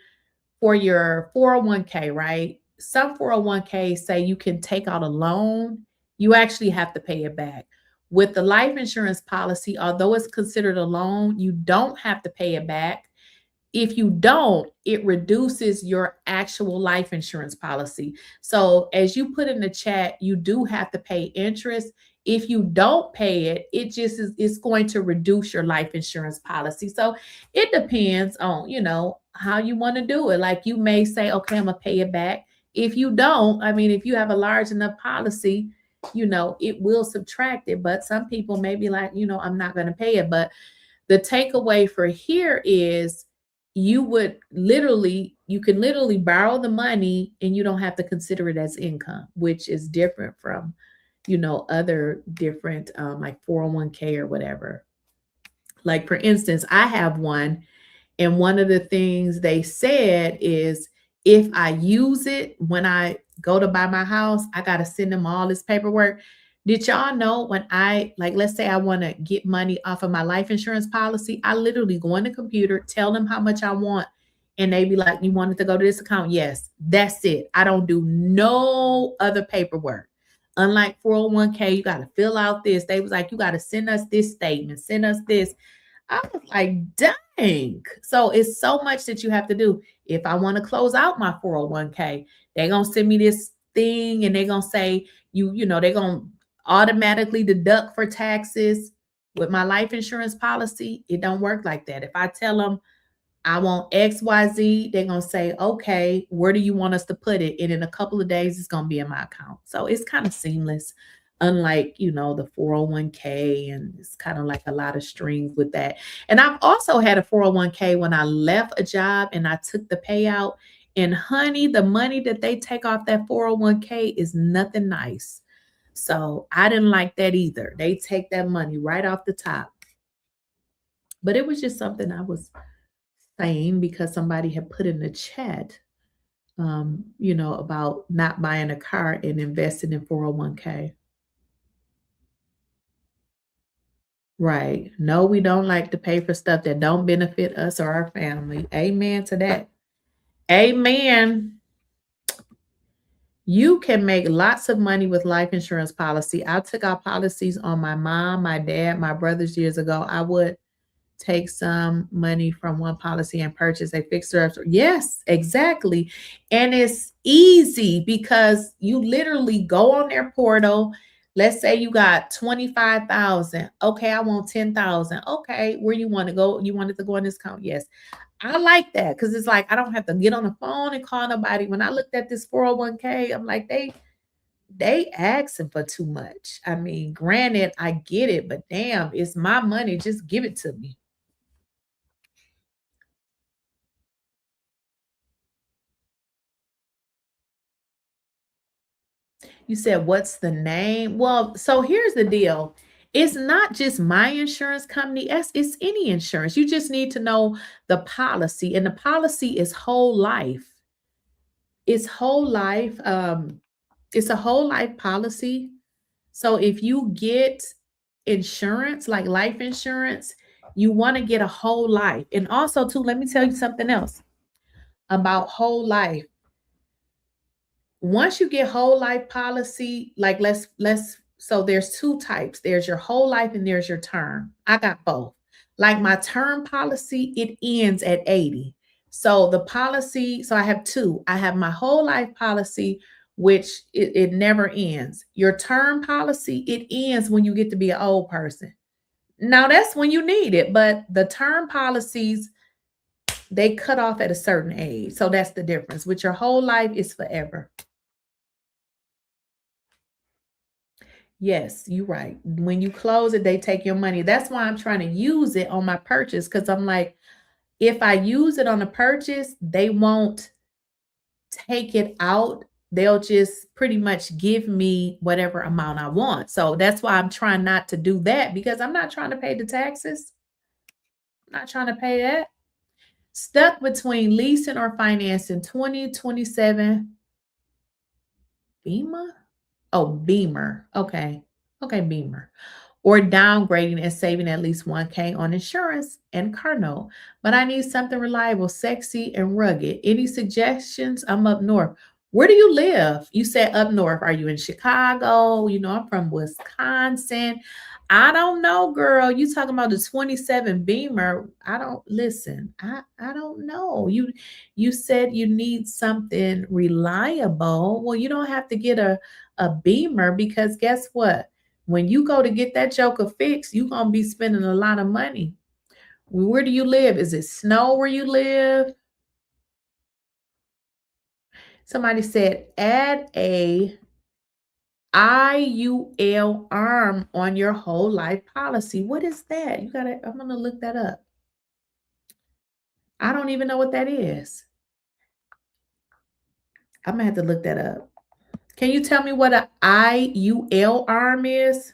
for your 401k, right? Some 401k say you can take out a loan, you actually have to pay it back. With the life insurance policy, although it's considered a loan, you don't have to pay it back. If you don't, it reduces your actual life insurance policy. So as you put in the chat, you do have to pay interest. If you don't pay it, it just is, it's going to reduce your life insurance policy. So it depends on, you know, how you want to do it. Like you may say, okay, I'm gonna pay it back. If you don't, I mean, if you have a large enough policy, you know, it will subtract it. But some people may be like, you know, I'm not gonna pay it. But the takeaway for here is you can literally borrow the money and you don't have to consider it as income, which is different from, you know, other different like 401k or whatever. Like for instance, I have one, and one of the things they said is if I use it when I go to buy my house, I got to send them all this paperwork. Did y'all know when I, like, let's say I want to get money off of my life insurance policy, I literally go on the computer, tell them how much I want, and they be like, you want it to go to this account? Yes, that's it. I don't do no other paperwork. Unlike 401k, you got to fill out this. They was like, you got to send us this statement, send us this. I was like, dang. So it's so much that you have to do. If I want to close out my 401k, they're going to send me this thing and they're going to say, you know, they're going to automatically deduct for taxes. With my life insurance policy, it don't work like that. If I tell them I want XYZ, they're going to say, okay, where do you want us to put it? And in a couple of days, it's going to be in my account. So it's kind of seamless, unlike, you know, the 401k, and it's kind of like a lot of strings with that. And I've also had a 401k when I left a job and I took the payout, and honey, the money that they take off that 401k is nothing nice. So I didn't like that either. They take that money right off the top. But it was just something I was saying because somebody had put in the chat, you know, about not buying a car and investing in 401k. Right. No, we don't like to pay for stuff that don't benefit us or our family. Amen to that. Amen. You can make lots of money with life insurance policy. I took out policies on my mom, my dad, my brothers years ago. I would take some money from one policy and purchase a fixer. Yes, exactly. And it's easy because you literally go on their portal. Let's say you got 25,000. Okay, I want 10,000. Okay, where you want to go? You want it to go in this account? Yes. I like that because it's like I don't have to get on the phone and call nobody. When I looked at this 401k, I'm like, they asking for too much. I mean, granted, I get it, but damn, it's my money. Just give it to me. You said, what's the name? Well, so here's the deal. It's not just my insurance company. It's any insurance. You just need to know the policy. And the policy is whole life. It's whole life. It's a whole life policy. So if you get insurance, like life insurance, you want to get a whole life. And also, too, let me tell you something else about whole life. Once you get whole life policy, like so there's two types. There's your whole life and there's your term. I got both. Like my term policy, it ends at 80. So the policy, so I have two. I have my whole life policy, which it never ends. Your term policy, it ends when you get to be an old person. Now that's when you need it, but the term policies, they cut off at a certain age. So that's the difference. With your whole life, it's forever. Yes, you're right. When you close it, they take your money. That's why I'm trying to use it on my purchase, because I'm like, if I use it on a purchase, they won't take it out. They'll just pretty much give me whatever amount I want. So that's why I'm trying not to do that, because I'm not trying to pay the taxes. I'm not trying to pay that. Stuck between leasing or financing. 2027 Beamer. Oh, Beamer. Okay. Okay, Beamer. Or downgrading and saving at least 1K on insurance and car note. But I need something reliable, sexy, and rugged. Any suggestions? I'm up north. Where do you live? You said up north. Are you in Chicago? You know, I'm from Wisconsin. I don't know, girl. You talking about the 27 Beamer. I don't listen. I don't know. You said you need something reliable. Well, you don't have to get a Beamer because guess what? When you go to get that joker fixed, you're gonna be spending a lot of money. Where do you live? Is it snow where you live? Somebody said add a IUL arm on your whole life policy. What is that? I'm gonna look that up. I don't even know what that is. I'm gonna have to look that up. Can you tell me what an IUL arm is?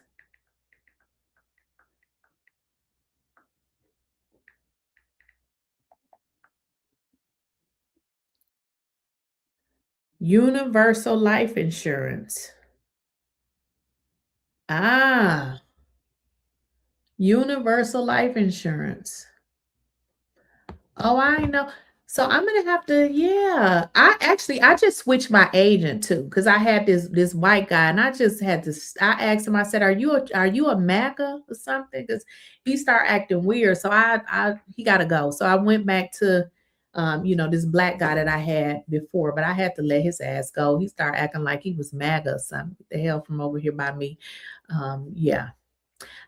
Universal life insurance. Ah, universal life insurance. Oh, I know. So I'm gonna have to, yeah. I just switched my agent too, because I had this white guy, and I just had to. I asked him. I said, are you a MAGA or something?" Because he started acting weird. So he got to go. So I went back to, this black guy that I had before, but I had to let his ass go. He started acting like he was MAGA or something. What the hell from over here by me? Yeah.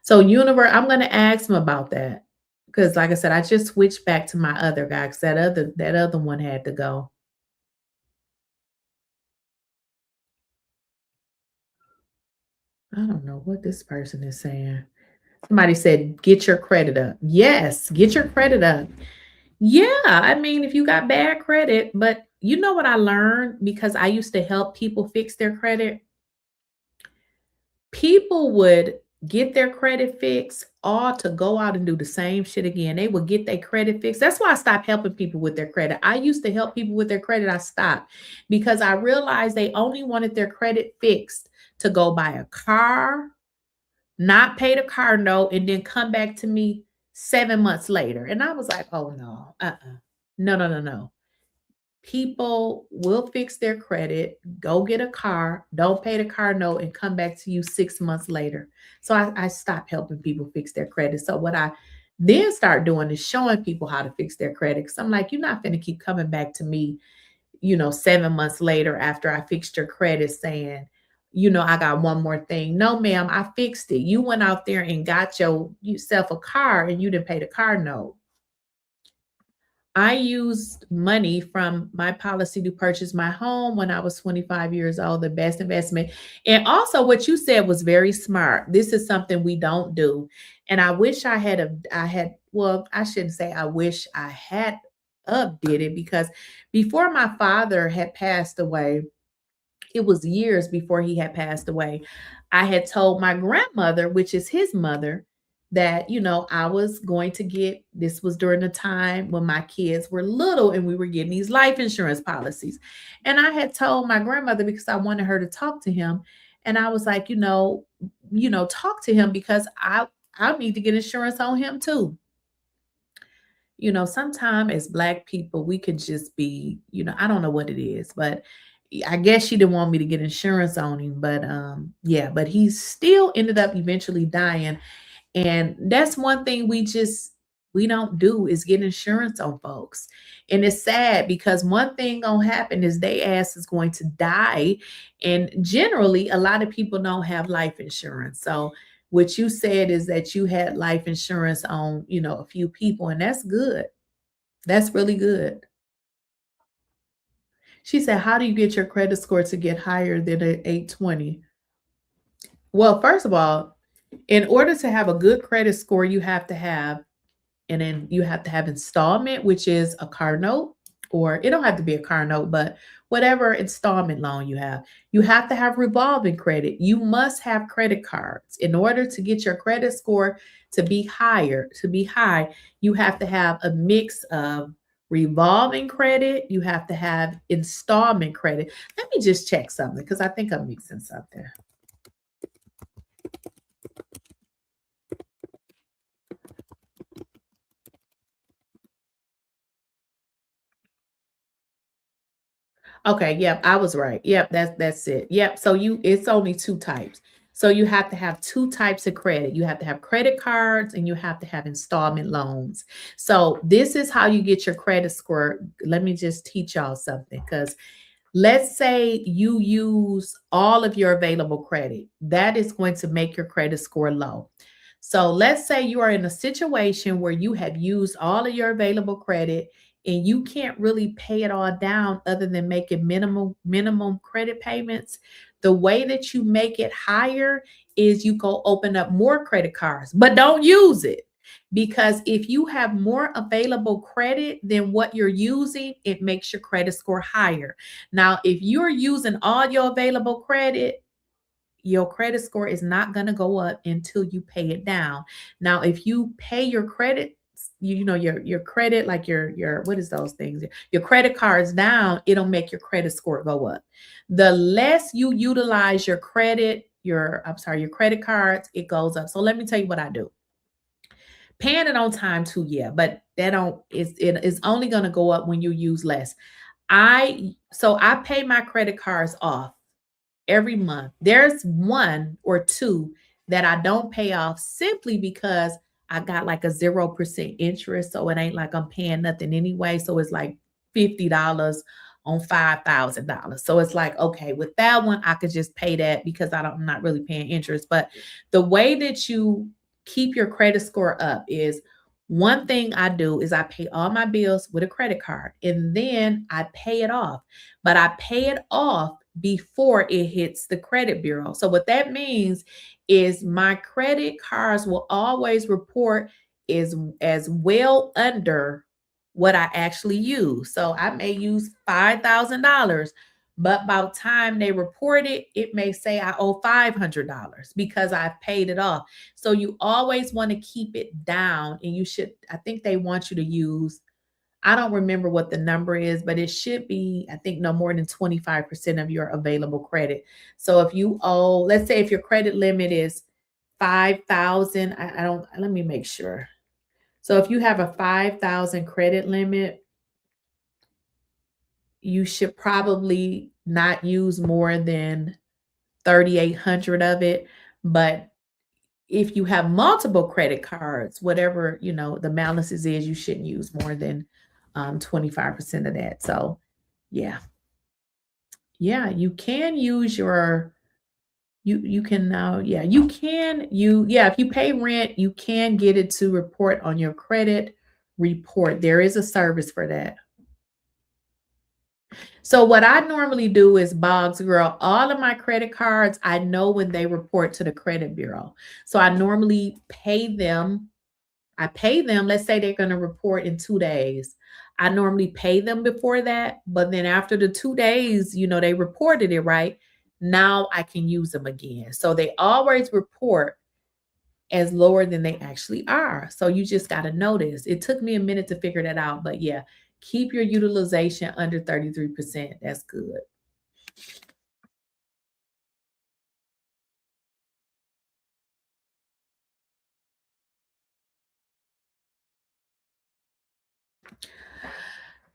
So universe, I'm gonna ask him about that. Because like I said, I just switched back to my other guy because that other one had to go. I don't know what this person is saying. Somebody said, get your credit up. Yes, get your credit up. Yeah, I mean, if you got bad credit, but you know what I learned because I used to help people fix their credit? People would get their credit fixed all to go out and do the same shit again. They would get their credit fixed. That's why I stopped helping people with their credit. I used to help people with their credit. I stopped because I realized they only wanted their credit fixed to go buy a car, not pay the car note, and then come back to me 7 months later. And I was like, oh no, no, no, no, no. People will fix their credit, go get a car, don't pay the car note, and come back to you 6 months later. So I stopped helping people fix their credit. So what I then start doing is showing people how to fix their credit. Because I'm like, you're not going to keep coming back to me, 7 months later after I fixed your credit saying, I got one more thing. No, ma'am, I fixed it. You went out there and got yourself a car and you didn't pay the car note. I used money from my policy to purchase my home when I was 25 years old, the best investment. And also what you said was very smart. This is something we don't do. And I wish well, I shouldn't say I wish I had did it because before my father had passed away, it was years before he had passed away. I had told my grandmother, which is his mother, that, I was going to get this was during the time when my kids were little and we were getting these life insurance policies. And I had told my grandmother because I wanted her to talk to him. And I was like, talk to him because I need to get insurance on him too. Sometimes as Black people, we could just be, I don't know what it is, but I guess she didn't want me to get insurance on him. But yeah, but he still ended up eventually dying. And that's one thing we don't do is get insurance on folks. And it's sad because one thing gonna happen is they ass is going to die. And generally, a lot of people don't have life insurance. So what you said is that you had life insurance on, a few people, and that's good. That's really good. She said, how do you get your credit score to get higher than an 820? Well, first of all, in order to have a good credit score, you have to have installment, which is a car note, or it don't have to be a car note, but whatever installment loan you have. You have to have revolving credit. You must have credit cards. In order to get your credit score to be high, you have to have a mix of revolving credit. You have to have installment credit. Let me just check something because I think I'm mixing something. Okay, yep, I was right. Yep, that's it. Yep. So it's only two types. So you have to have two types of credit. You have to have credit cards and you have to have installment loans. So this is how you get your credit score. Let me just teach y'all something, because let's say you use all of your available credit. That is going to make your credit score low. So let's say you are in a situation where you have used all of your available credit and you can't really pay it all down other than making minimum credit payments. The way that you make it higher is you go open up more credit cards, but don't use it. Because if you have more available credit than what you're using, it makes your credit score higher. Now, if you're using all your available credit, your credit score is not going to go up until you pay it down. Now, if you pay your credit, you know, your credit, like your what is those things? Your credit cards down, it'll make your credit score go up. The less you utilize your credit, your credit cards, it goes up. So let me tell you what I do. Paying it on time too, yeah, but it is only going to go up when you use less. I pay my credit cards off every month. There's one or two that I don't pay off simply because I got like a 0% interest. So it ain't like I'm paying nothing anyway. So it's like $50 on $5,000. So it's like, okay, with that one, I could just pay that because I'm not really paying interest. But the way that you keep your credit score up is, one thing I do is I pay all my bills with a credit card and then I pay it off. But I pay it off before it hits the credit bureau. So what that means is my credit cards will always report is as well under what I actually use. So I may use $5,000, but by the time they report it, it may say I owe $500 because I've paid it off. So you always want to keep it down, and you should, I think they want you to use, I don't remember what the number is, but it should be, I think, no more than 25% of your available credit. So if you owe, let's say if your credit limit is 5,000, I don't, let me make sure. So if you have a 5,000 credit limit, you should probably not use more than 3,800 of it. But if you have multiple credit cards, whatever, you know, the balances is, you shouldn't use more than 25% of that. So yeah. Yeah, you can use your, you can now, yeah, if you pay rent, you can get it to report on your credit report. There is a service for that. So what I normally do is, Boggs girl, all of my credit cards, I know when they report to the credit bureau. So I normally pay them. Let's say they're going to report in 2 days. I normally pay them before that, but then after the 2 days, you know, they reported it right. Now I can use them again. So they always report as lower than they actually are. So you just got to notice. It took me a minute to figure that out, but yeah, keep your utilization under 33%. That's good.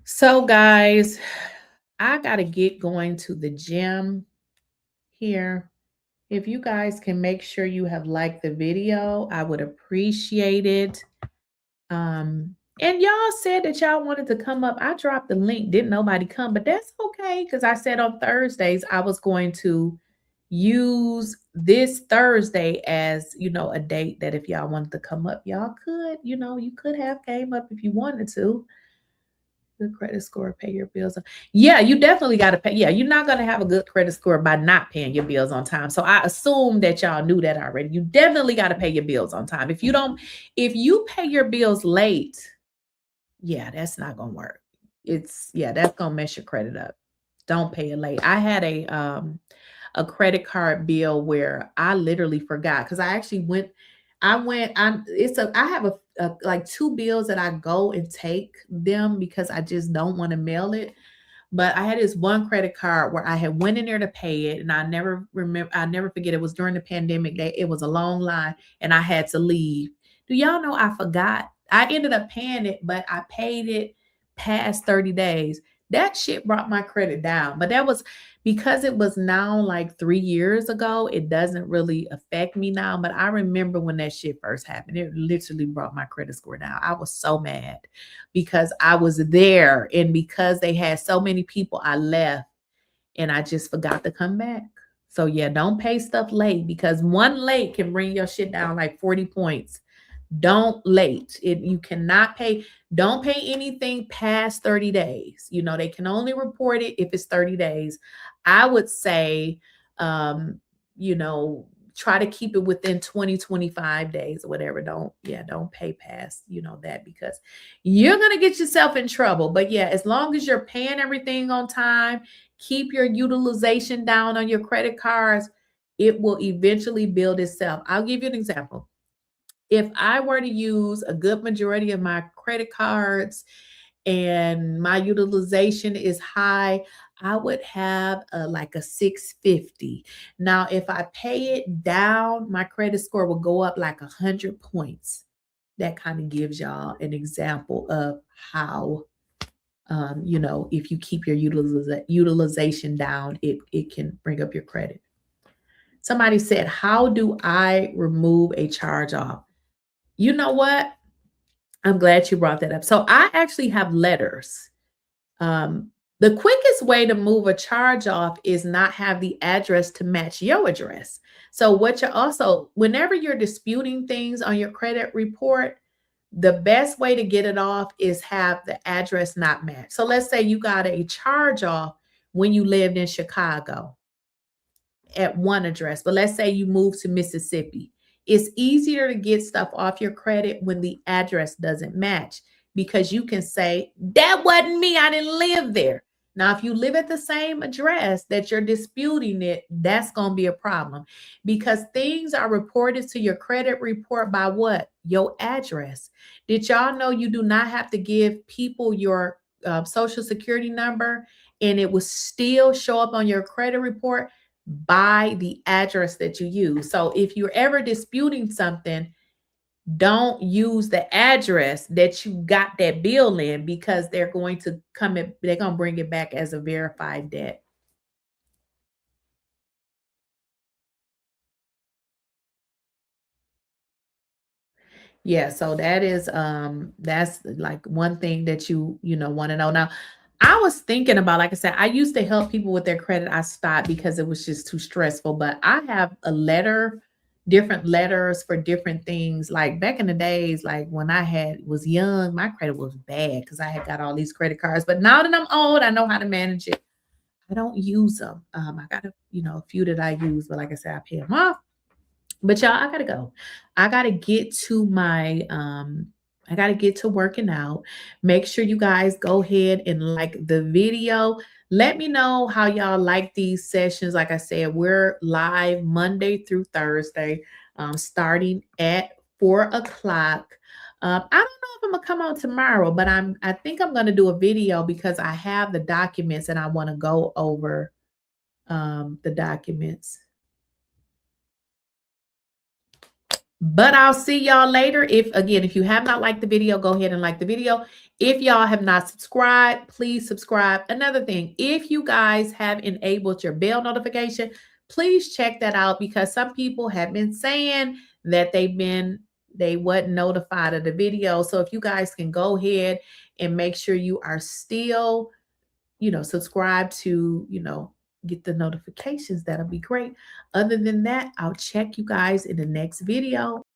So guys, I got to get going to the gym here. If you guys can make sure you have liked the video, I would appreciate it. And y'all said that y'all wanted to come up. I dropped the link. Didn't nobody come, but that's okay, because I said on Thursdays I was going to use this Thursday as, you know, a date that if y'all wanted to come up, y'all could, you know, you could have came up if you wanted to. The credit score, pay your bills. Yeah, you definitely got to pay. Yeah, you're not going to have a good credit score by not paying your bills on time. So I assume that y'all knew that already. You definitely got to pay your bills on time. If you pay your bills late, yeah, that's not going to work. That's going to mess your credit up. Don't pay it late. I had a credit card bill where I literally forgot, because I actually I have a like 2 bills that I go and take them because I just don't want to mail it. But I had this one credit card where I had went in there to pay it, and I never forget, it was during the pandemic. It was a long line and I had to leave. Do y'all know I forgot? I ended up paying it, but I paid it past 30 days. That shit brought my credit down. But that was because it was now like 3 years ago, it doesn't really affect me now. But I remember when that shit first happened, it literally brought my credit score down. I was so mad because I was there, and because they had so many people, I left and I just forgot to come back. So yeah, don't pay stuff late, because one late can bring your shit down like 40 points. Don't late. You cannot pay. Don't pay anything past 30 days. You know, they can only report it if it's 30 days. I would say, you know, try to keep it within 20, 25 days or whatever. Don't pay past, you know, that, because you're going to get yourself in trouble. But yeah, as long as you're paying everything on time, keep your utilization down on your credit cards, it will eventually build itself. I'll give you an example. If I were to use a good majority of my credit cards and my utilization is high, I would have like a 650. Now, if I pay it down, my credit score will go up like 100 points. That kind of gives y'all an example of how, you know, if you keep your utilization down, it can bring up your credit. Somebody said, how do I remove a charge off? You know what? I'm glad you brought that up. So I actually have letters. The quickest way to move a charge off is not have the address to match your address. So what you're also, whenever you're disputing things on your credit report, the best way to get it off is have the address not match. So let's say you got a charge off when you lived in Chicago at one address, but let's say you moved to Mississippi. It's easier to get stuff off your credit when the address doesn't match, because you can say, that wasn't me, I didn't live there. Now, if you live at the same address that you're disputing it, that's going to be a problem, because things are reported to your credit report by what? Your address. Did y'all know you do not have to give people your social security number and it will still show up on your credit report by the address that you use? So if you're ever disputing something, don't use the address that you got that bill in, because they're going to they're going to bring it back as a verified debt. Yeah, so that's like one thing that you know want to know. Now, I was thinking about, like I said, I used to help people with their credit. I stopped because it was just too stressful. But I have different letters for different things. Like back in the days, like when I was young, my credit was bad because I had got all these credit cards. But now that I'm old, I know how to manage it. I don't use them. I got a few that I use, but like I said, I pay them off. But y'all, I gotta go. I gotta get to I gotta get to working out. Make sure you guys go ahead and like the video. Let me know how y'all like these sessions. Like I said, we're live Monday through Thursday, starting at 4 o'clock. I don't know if I'm gonna come on tomorrow, but I think I'm gonna do a video because I have the documents and I want to go over the documents. But I'll see y'all later. If you have not liked the video, go ahead and like the video. If y'all have not subscribed, please subscribe. Another thing, if you guys have enabled your bell notification, please check that out, because some people have been saying that they wasn't notified of the video. So if you guys can go ahead and make sure you are still, subscribed to, get the notifications, that'll be great. Other than that, I'll check you guys in the next video.